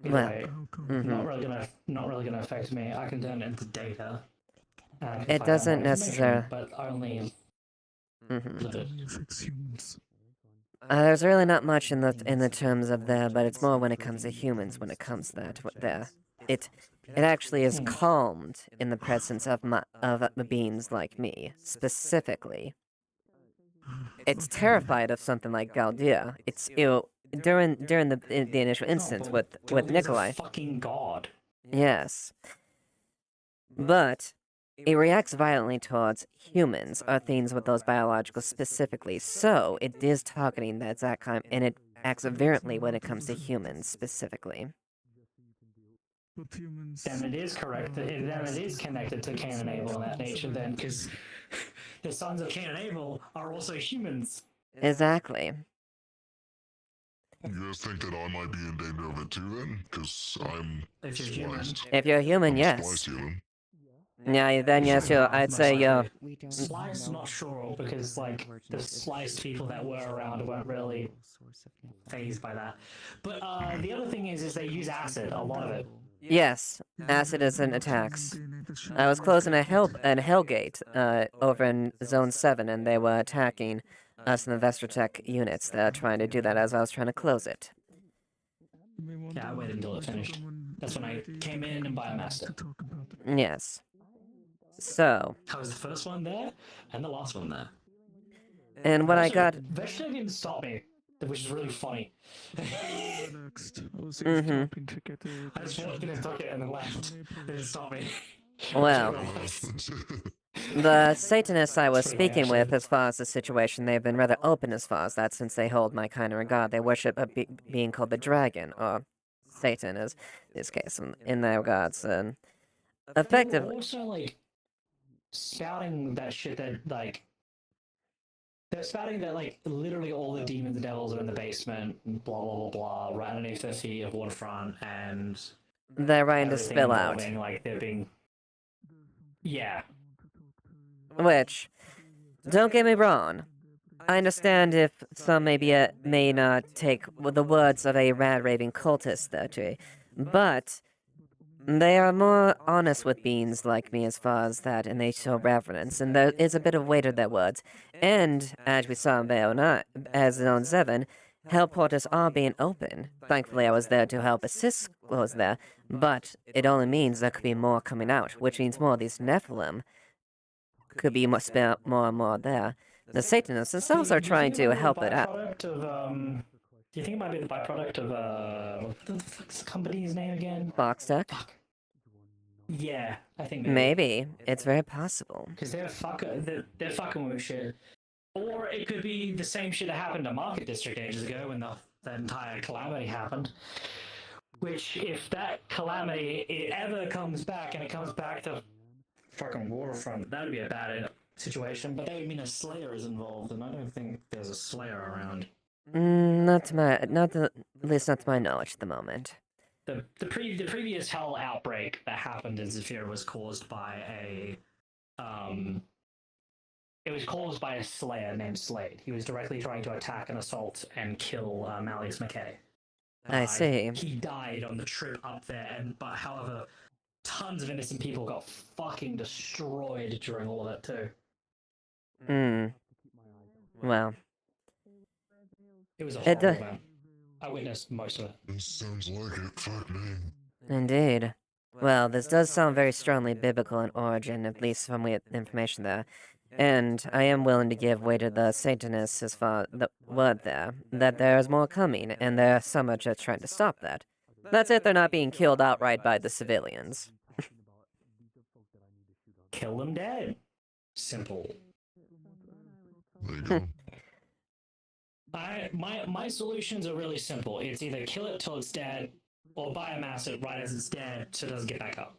Anyway, not really gonna affect me. I can turn it into data. It doesn't necessarily. But only. There's really not much in the terms of there, but it's more when it comes to humans. When it comes to that, there, it actually is calmed in the presence of beings like me, specifically. It's terrified of something like Galdia. During the initial instance with Nikolai. Fucking god. Yes. But it reacts violently towards humans or things with those biological specifically. So it is targeting that exact kind, and it acts virulently when it comes to humans specifically. Then it is correct. Then it is connected to Cain and Abel in that nature. Then, because the sons of Cain and Abel are also humans. Exactly. You guys think that I might be in danger of it too then? Because I'm spliced. If you're human, I'm yes. spliced human. Yeah, then yes, I'd say you're. Sliced, not sure, because like the sliced people that were around weren't really phased by that. But the other thing is they use acid, a lot of it. Yes, acid is an attacks. I was closing a hellgate over in Zone 7, and they were attacking us in the Vestrotech units that are trying to do that as I was trying to close it. Yeah, I waited until it finished. That's when I came in and biomassed it. Yes. So. I was the first one there, and the last one there. And what I got. Vestrotech didn't stop me, which is really funny. Mm-hmm. I just walked in and took it and then left. They didn't stop me. Well, the Satanists I was speaking with as far as the situation, they've been rather open as far as that since they hold my kind of regard. They worship a being called the Dragon, or Satan is this case, in their regards. Effectively. They were also, like, spouting that shit that, like, they're spouting that, like, literally all the demons and devils are in the basement, blah, blah, blah, blah, right underneath their feet of waterfront, and... They're right to spill out. Like, they're being... Yeah. Which, don't get me wrong, I understand if some may not take the words of a rad-raving cultist that but they are more honest with beings like me as far as that, and they show reverence, and there is a bit of weight of their words. And, as we saw in Bayo 9, as Zone 7, hell portals are being open. Thankfully, I was there to help assist those there, but it only means there could be more coming out, which means more of these Nephilim could be more and more there. The Satanists themselves are trying to help it out. Do you think it might be the byproduct of, what the fuck's the company's name again? Foxtech? Yeah, I think maybe. It's very possible. Because they're fucking with shit. Or it could be the same shit that happened to Market District ages ago when that entire calamity happened. Which, if that calamity it ever comes back, and it comes back to fucking waterfront, that would be a bad situation. But that would mean a Slayer is involved, and I don't think there's a Slayer around. At least not to my knowledge at the moment. The previous hell outbreak that happened in Zephyr was caused by it was caused by a Slayer named Slade. He was directly trying to attack and assault and kill Malleus McKay. I see. He died on the trip up there, but however, tons of innocent people got fucking destroyed during all of that too. Well. It was a horrible event. I witnessed most of it. Sounds like it. Fuck me. Indeed. Well, this does sound very strongly biblical in origin, at least from the information there. And I am willing to give way to the Satanists as far the word there, that there is more coming, and there are some are just trying to stop that. That's if they're not being killed outright by the civilians. Kill them dead. Simple. There you go. My solutions are really simple. It's either kill it till it's dead, or biomass it right as it's dead so it doesn't get back up.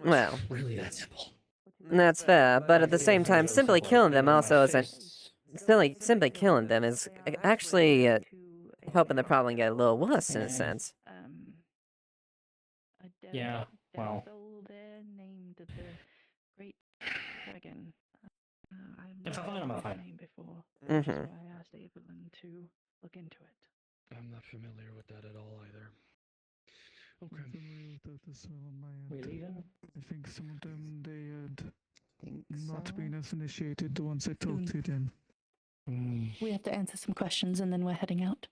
Well. Really that simple. That's fair, but at the same time, simply killing them also isn't... Simply killing them is actually helping the problem get a little worse, in a sense. Yeah, well... named the Great Dragon. If I find him, I'll find him. That's why I asked Evalynn to look into it. I'm not familiar with that at all either. Okay. We leaving? I think some of them, they had not been as initiated, the ones I talked to then. We have to answer some questions and then we're heading out.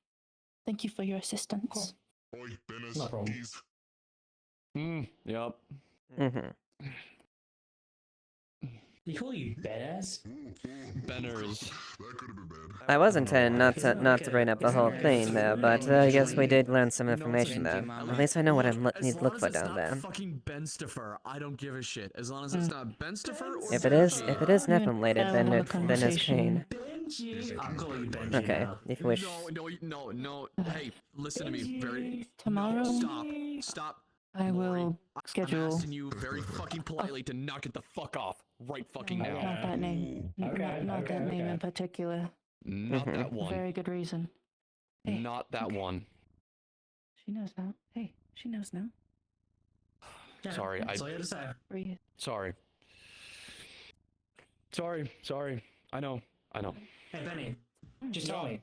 Thank you for your assistance. Oi, Bennis, no problem. Yup. They call you badass? Benners. I was intending not to bring up the whole thing there, but I guess we did learn some information there. At least I know what I need to look for down there. Fucking Benstifer, I don't give a shit. As long as it's not Benstifer or If it is Nephilim related, then it's Kane. I'm calling you Benji. Okay, now. if you wish. No. Hey, listen to me. Tomorrow. Stop. I will schedule. I'm asking you very fucking politely to knock it the fuck off right fucking now. Not that name. Not that name in particular. Not that one. Very good reason. Hey, Not that one. She knows now. Hey, she knows now. Sorry, That's all you had to say. Breathe. Sorry. I know. Hey, Benny, just tell me.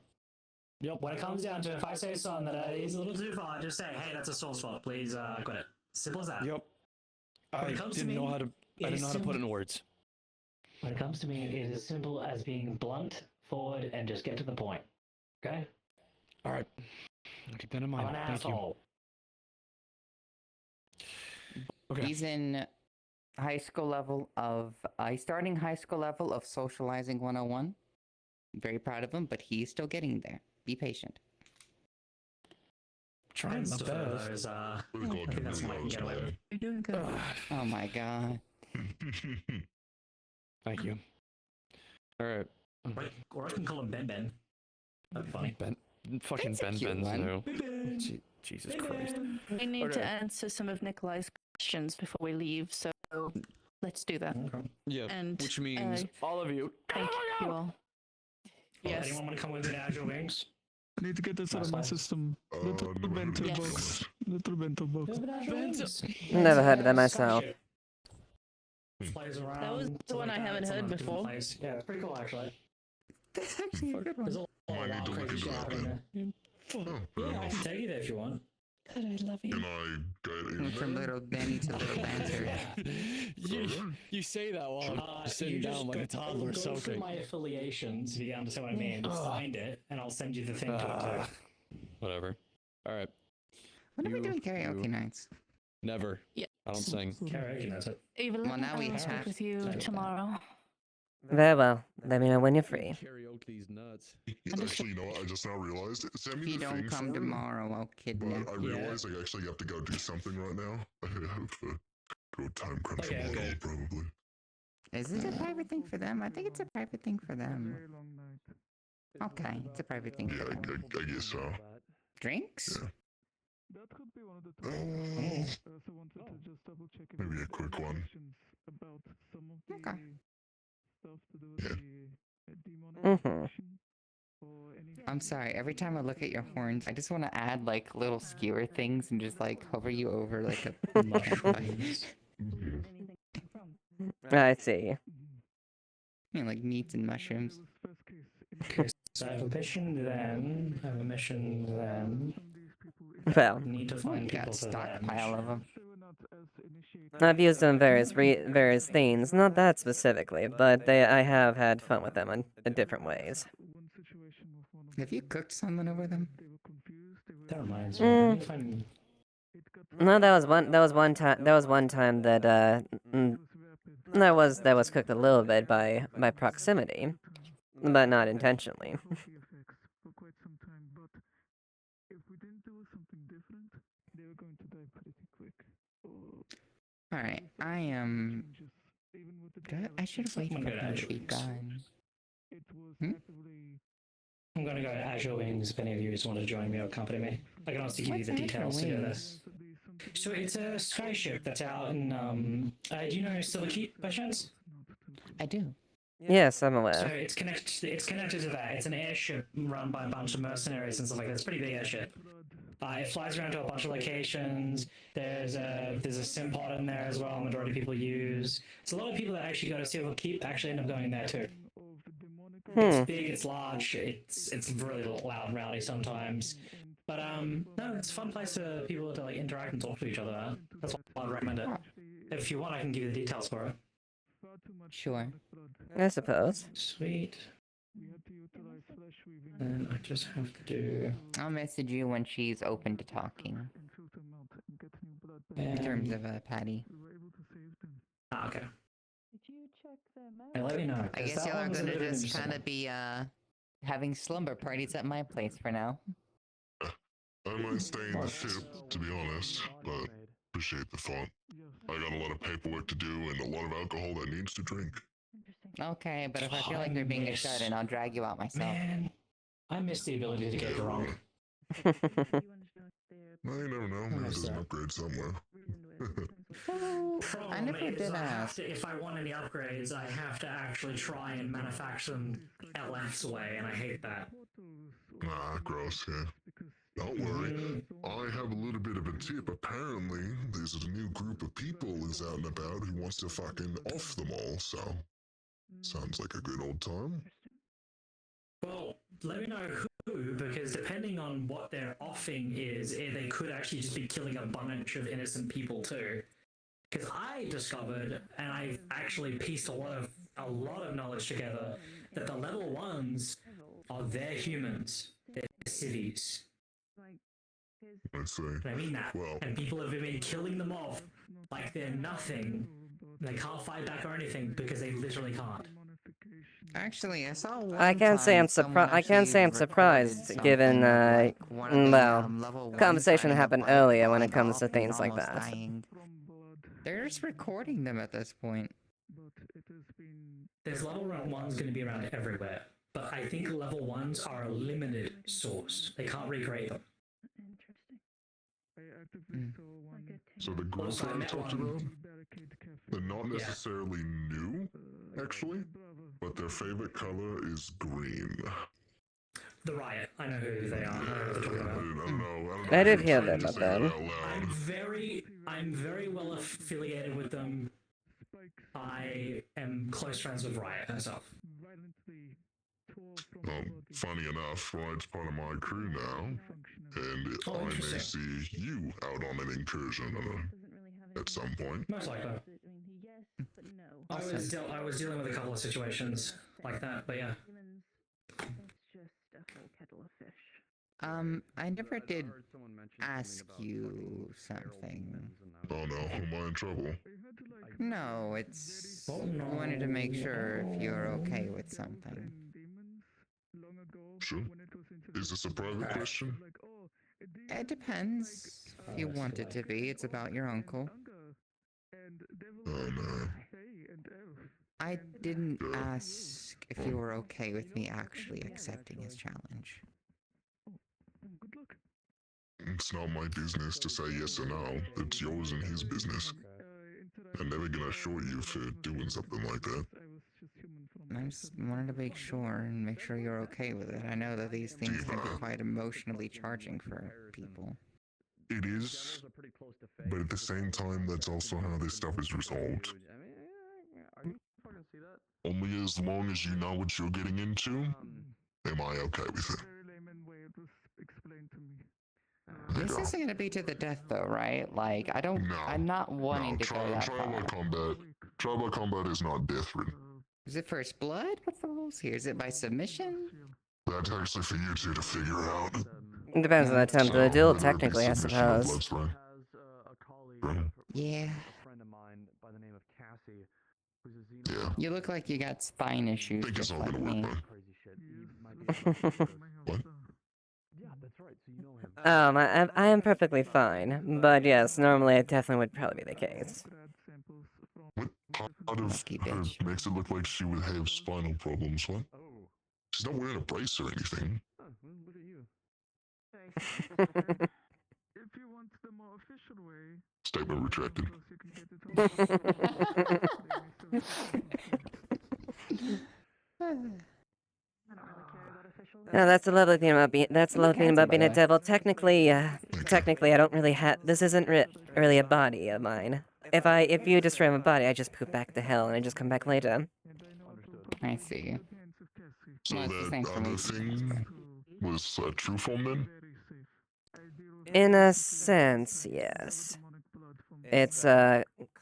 When it comes down to it, if I say something that is a little too far, just say, hey, that's a soul's fault. Please quit it. Simple as that. Yep. When I it comes to didn't know me, how to. it I didn't is know how to put it simple. in words. When it comes to me, it is as simple as being blunt, forward, and just get to the point. Okay? All right. I'll keep that in mind. I'm an Thank you. asshole. Okay. He's in high school level of he's starting high school level of socializing 101. Very proud of him, but he's still getting there. Be patient. Trying my Best of her, best. though, is, I We've got think to that's what I can realize, get away with. man. You're doing good. Oh my god. Thank you. All right. Or I can call him Ben Ben. That'd be funny. Ben. Fucking That's a Ben cute Ben's one. no. Ben. Jesus Christ. We need to Okay. answer some of Nikolai's questions before we leave, so let's do that. Yeah. And Which means all of you. thank you all. Yes. Anyone want to come with me to Azure Wings? I need to get this out of my Nice. system. Little bento Yes. box. Little bento box. Never heard of that myself. Flies That around, was the one I haven't it's on heard a different before. place. Yeah, it's pretty cool actually. That's actually a good There's a one. lot I of need to look crazy into shit that happening then. there. Oh, fair Yeah, I enough. can take you there if you want. God, I love you. Can I get in Went from there? little Danny to little Lancer. You say that while I'm sitting you down just like a toddler go through soaking. my affiliations, if you understand what I mean. Just find it, and I'll send you the thing to it too. Whatever. All right. When are we You- doing karaoke you- nights? Never. Yeah. I don't sing. Karaoke, that's it. Evelyn, Well, now we I will speak have with you to do that. tomorrow. Very well. Let me know when you're free. Karaoke these nuts. Actually, you know what? I just now realized it. Send If me you the don't thing come for it, tomorrow, I'll kidnap but I you. realize I actually have to go do something right now. I have to go time crunch Okay, tomorrow, okay. probably. Is it a private thing for them? I think it's a private thing for them. Okay, it's a private thing Yeah, for them. I guess so. Drinks? Yeah. That could be one of the Oh. I also wanted to just double check if Maybe you a had quick any one. questions about some of the Okay. stuff to do with Yeah. the demonic Mhm. infection or anything. I'm sorry, every time I look at your horns, I just want to add like little skewer things and just like hover you over like a Mushrooms. I see. You know, like meats and mushrooms. Okay, so I have a mission then. I have a mission then. Well, Need to find Got people for that stockpile of them. I've used them various various things, not that specifically, but I have had fun with them in different ways. Have you cooked something over them? That reminds me. I Mm. need to find. No, that was one time. That was one time that that was cooked a little bit by proximity, but not intentionally. For quite some time, but if we didn't do something different, they were going to die pretty quick. Alright, I am. I should have waited I'm for gonna him go to be Azure gone. It was Hmm? actively I'm gonna go to Azure Wings if any of you just want to join me or accompany me. I can honestly give you the What's Azure details to do Wings? this. So it's a skyship that's out in do you know Silver Keep by chance? I do. Yes, I'm So aware. it's connected to that. It's an airship run by a bunch of mercenaries and stuff like that. It's a pretty big airship. It flies around to a bunch of locations. There's a sim pod in there as well. Majority of people use. So a lot of people that actually go to Silver Keep actually end up going there too. It's big, it's large, it's really loud and rowdy sometimes. But no, it's a fun place for people to like interact and talk to each other. That's why I'd recommend it. If you want, I can give you the details for it. Sure. I suppose. Sweet. And I just have to do. I'll message you when she's open to talking. In terms of Patty. Ah, okay. Hey, let me know. I guess y'all are gonna just kind of be having slumber parties at my place for now. I might stay in the ship, to be honest, but appreciate the thought. I got a lot of paperwork to do and a lot of alcohol that needs to drink. Okay, but if I feel like they're being a shut-in, I'll drag you out myself. Man, I miss the ability to get drunk. Well, you never know. Maybe there's an upgrade somewhere. I never Problem is, did I have ask. to, if I want any upgrades, I have to actually try and manufacture them LF's way, and I hate that. Nah, gross, yeah. Don't worry. I have a little bit of a tip. Apparently, there's a new group of people is out and about who wants to fucking off them all, so... Sounds like a good old time. Well, let me know who because depending on what their offing is, they could actually just be killing a bunch of innocent people too. Because I discovered, and I've actually pieced a lot of knowledge together, that the level 1s are their humans, they're civies. I see. I mean that. Well, And people have been killing them off like they're nothing. They can't fight back or anything because they literally can't. Actually, I saw one I can't say time I'm someone surprised. I can't say I'm actually recorded surprised, given something of, like, one of the, well, level 1s conversation kind of, happened like, earlier when it falling comes to off and things like almost that. dying. They're just recording them at this point. There's level 1s going to be around everywhere, but I think level 1s are a limited source. They can't recreate them. so the group Also, I that I met talked one. about, they're not necessarily new, actually, but their favorite color is green. The Riot. I know who they are. I know who they're talking I about. don't know. I did if hear I'm that trying to about say that them. out loud. I'm very well affiliated with them. I am close friends with Riot herself. Funny enough, Riot's part of my crew now, and Oh, I may interesting. see you out on an incursion at some point. Most likely. I was dealing with a couple of situations like that, but yeah. I never did ask you something. Oh no, am I in trouble? No, it's... I wanted to make sure if you're okay with something. Sure. Is this a private question? It depends. If you want it to be, it's about your uncle. Oh no. I didn't ask if you were okay with me actually accepting his challenge. It's not my business to say yes or no. It's yours and his business. I'm never gonna short you for doing something like that. I just wanted to make sure and make sure you're okay with it. I know that these things can be quite emotionally charging for people. It is, but at the same time, that's also how this stuff is resolved. Only as long as you know what you're getting into, am I okay with it? This isn't gonna be to the death though, right? Like, I don't... I'm not wanting to go that far. Tribal combat is not death ridden. Is it first blood? What's the rules here? Is it by submission? That's actually for you two to figure out. It depends on the time of the duel, technically, I suppose. Yeah. Yeah. You look like you got spine issues just like me. I am perfectly fine, but yes, normally it definitely would probably be the case. What part of her makes it look like she would have spinal problems, what? She's not wearing a brace or anything. Statement retracted. No, that's the lovely thing about being a devil. Technically, I don't really have. This isn't really a body of mine. If you destroy my body, I just poop back to hell and I just come back later. I see. So that other thing was a true form then? In a sense, yes. It's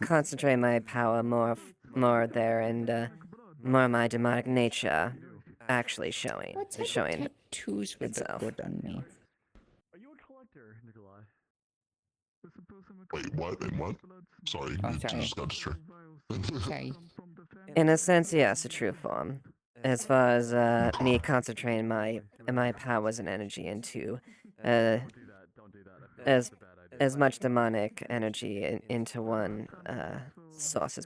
concentrating my power more there and more of my demonic nature actually showing tattoos would itself. look good on me? Wait, what? And what? Sorry, Oh, you sorry. just got distracted. Okay. In a sense, yes, a true form. As far as me concentrating my powers and energy into as much demonic energy into one source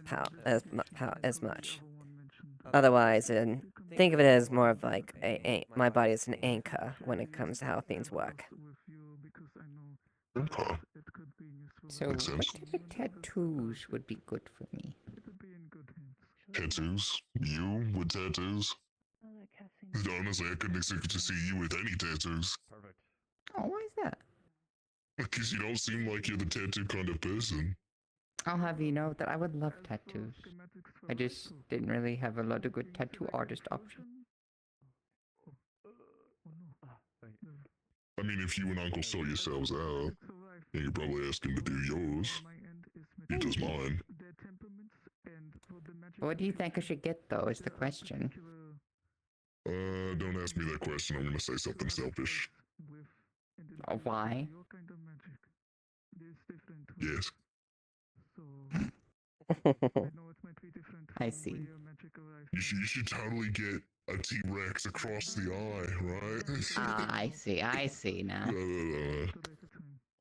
as much. Otherwise, think of it as more of like my body is an anchor when it comes to how things work. Okay. So, what type of tattoos would be good for me? Tattoos? You with tattoos? Honestly, I couldn't expect to see you with any tattoos. Oh, why is that? Because you don't seem like you're the tattoo kind of person. I'll have you know that I would love tattoos. I just didn't really have a lot of good tattoo artist options. I mean, if you and Uncle sort yourselves out, then you're probably asking to do yours. He does mine. What do you think I should get, though, is the question. Don't ask me that question. I'm gonna say something selfish. Why? Yes. I see. You should totally get a T-Rex across the eye, right? I see now.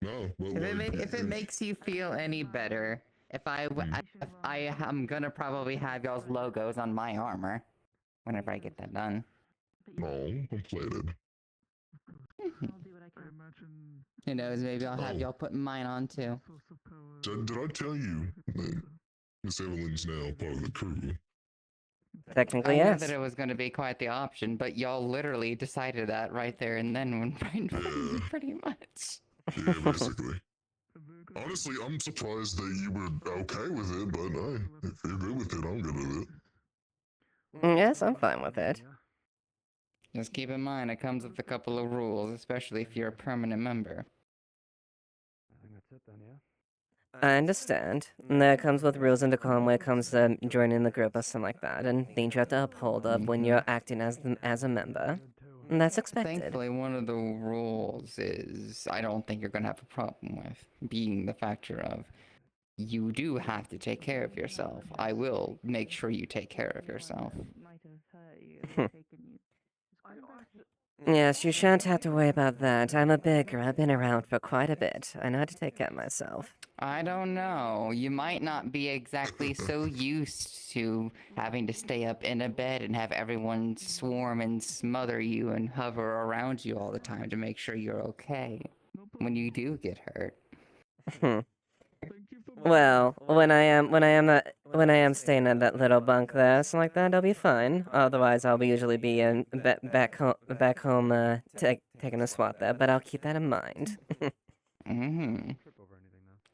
No, but If it makes you feel any better, if I am gonna probably have y'all's logos on my armor whenever I get that done. No, I'm flattered. Who knows? Maybe I'll have y'all putting mine on too. Did I tell you that Miss Evalynn's now part of the crew? Technically, I knew yes. that it was going to be quite the option, but y'all literally decided that right there and then when right in front of me, pretty much. Yeah, basically. Honestly, I'm surprised that you were okay with it, but hey, if you're good with it, I'm good with it. Yes, I'm fine with it. Just keep in mind, it comes with a couple of rules, especially if you're a permanent member. I think that's it then, yeah? I understand. And that comes with rules and decorum when it comes to joining the group or something like that, and things you have to uphold of when you're acting as a member. And that's expected. Thankfully, one of the rules is I don't think you're going to have a problem with, being the factor of you do have to take care of yourself. I will make sure you take care of yourself. Yes, you shan't have to worry about that. I'm a bigger. I've been around for quite a bit. I know how to take care of myself. I don't know. You might not be exactly so used to having to stay up in a bed and have everyone swarm and smother you and hover around you all the time to make sure you're okay when you do get hurt. Well, when I am staying in that little bunk there, something like that, I'll be fine. Otherwise, I'll usually be in back home, taking a swap there. But I'll keep that in mind. Mm-hmm.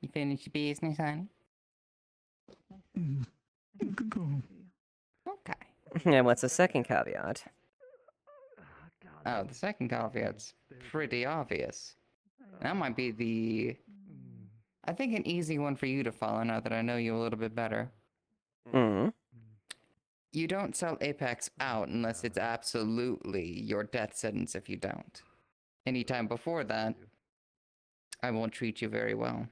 You finished business, honey? You can go home. Okay. And what's the second caveat? Oh, the second caveat's pretty obvious. That might be I think an easy one for you to follow now that I know you a little bit better. You don't sell Apex out unless it's absolutely your death sentence if you don't. Anytime before that, I won't treat you very well.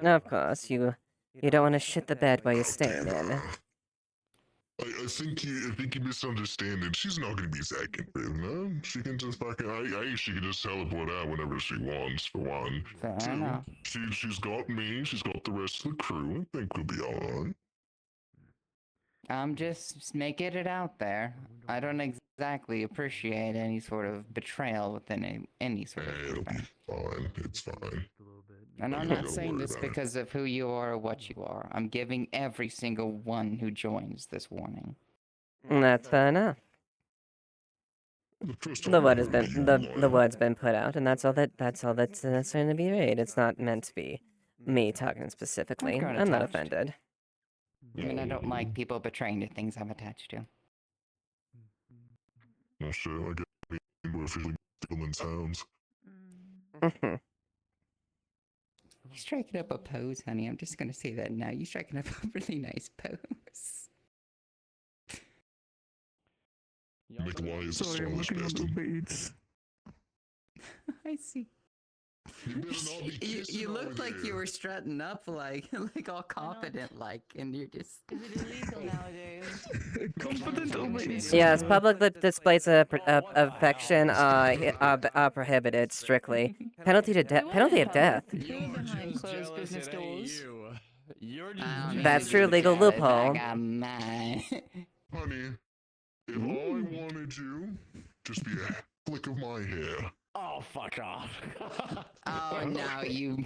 No, of course, you don't want to shit the bed while you're staying in. I think you misunderstand it. She's not gonna be second, no? She can just fucking she can just teleport out whenever she wants, for one. Fair enough. She's got me, she's got the rest of the crew. I think we'll be alright. I'm just making it out there. I don't exactly appreciate any sort of betrayal within any sort of It'll be fine. It's fine. And I'm not saying this because of who you are or what you are. I'm giving every single one who joins this warning. That's fair enough. The word's been put out, and that's all that's necessary to be read. It's not meant to be me talking specifically. I'm not offended. I mean, I don't like people betraying the things I'm attached to. Not sure. I guess we're officially Evalyn's hounds. You're striking up a pose, honey. I'm just gonna say that now. You're striking up a really nice pose. Nikolai is a Sorry, I'm stylish looking at the bastard. beads. I see. You looked like you were strutting up like all confident like, and you're just. Is it illegal nowadays? Confident always. Yes, public displays of affection are prohibited strictly. Penalty of death. Behind closed business doors. That's true. Legal loophole. Honey, if I wanted you, just be a flick of my hair. Oh, fuck off. Oh, now you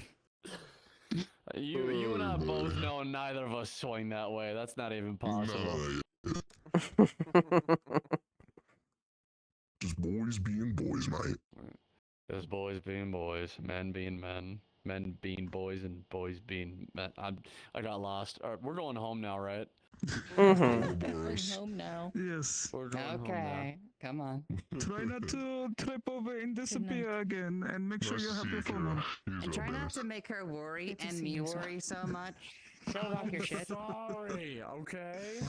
and I both know neither of us swing that way. That's not even possible. Just boys being boys, mate. Just boys being boys, men being men, men being boys, and boys being men. I got lost. All right, we're going home now, right? I'm home now. Yes. We're going home now. okay? Come on. Try not to trip over and disappear again, and make sure you have your phone on. And try not to make her worry and me worry so much. Show off your shit. Sorry, okay?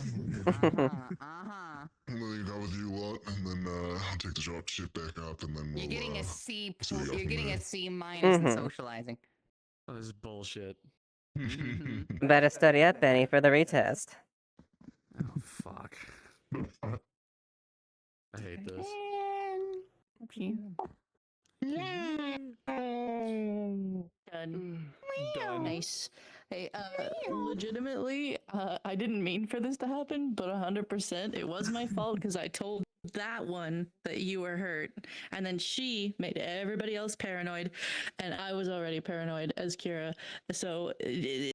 Uh-huh. I'll leave that with you lot, and then I'll take the ship back up, and then we'll. You're getting a C. see what we got You're from getting there. a C minus in Mhm. socializing. Oh, this is bullshit. Better study up, Benny, for the retest. Oh, fuck. I hate this. Done. Nice. Hey, legitimately, I didn't mean for this to happen, but 100%, it was my fault because I told that one that you were hurt, and then she made everybody else paranoid, and I was already paranoid as Kira. So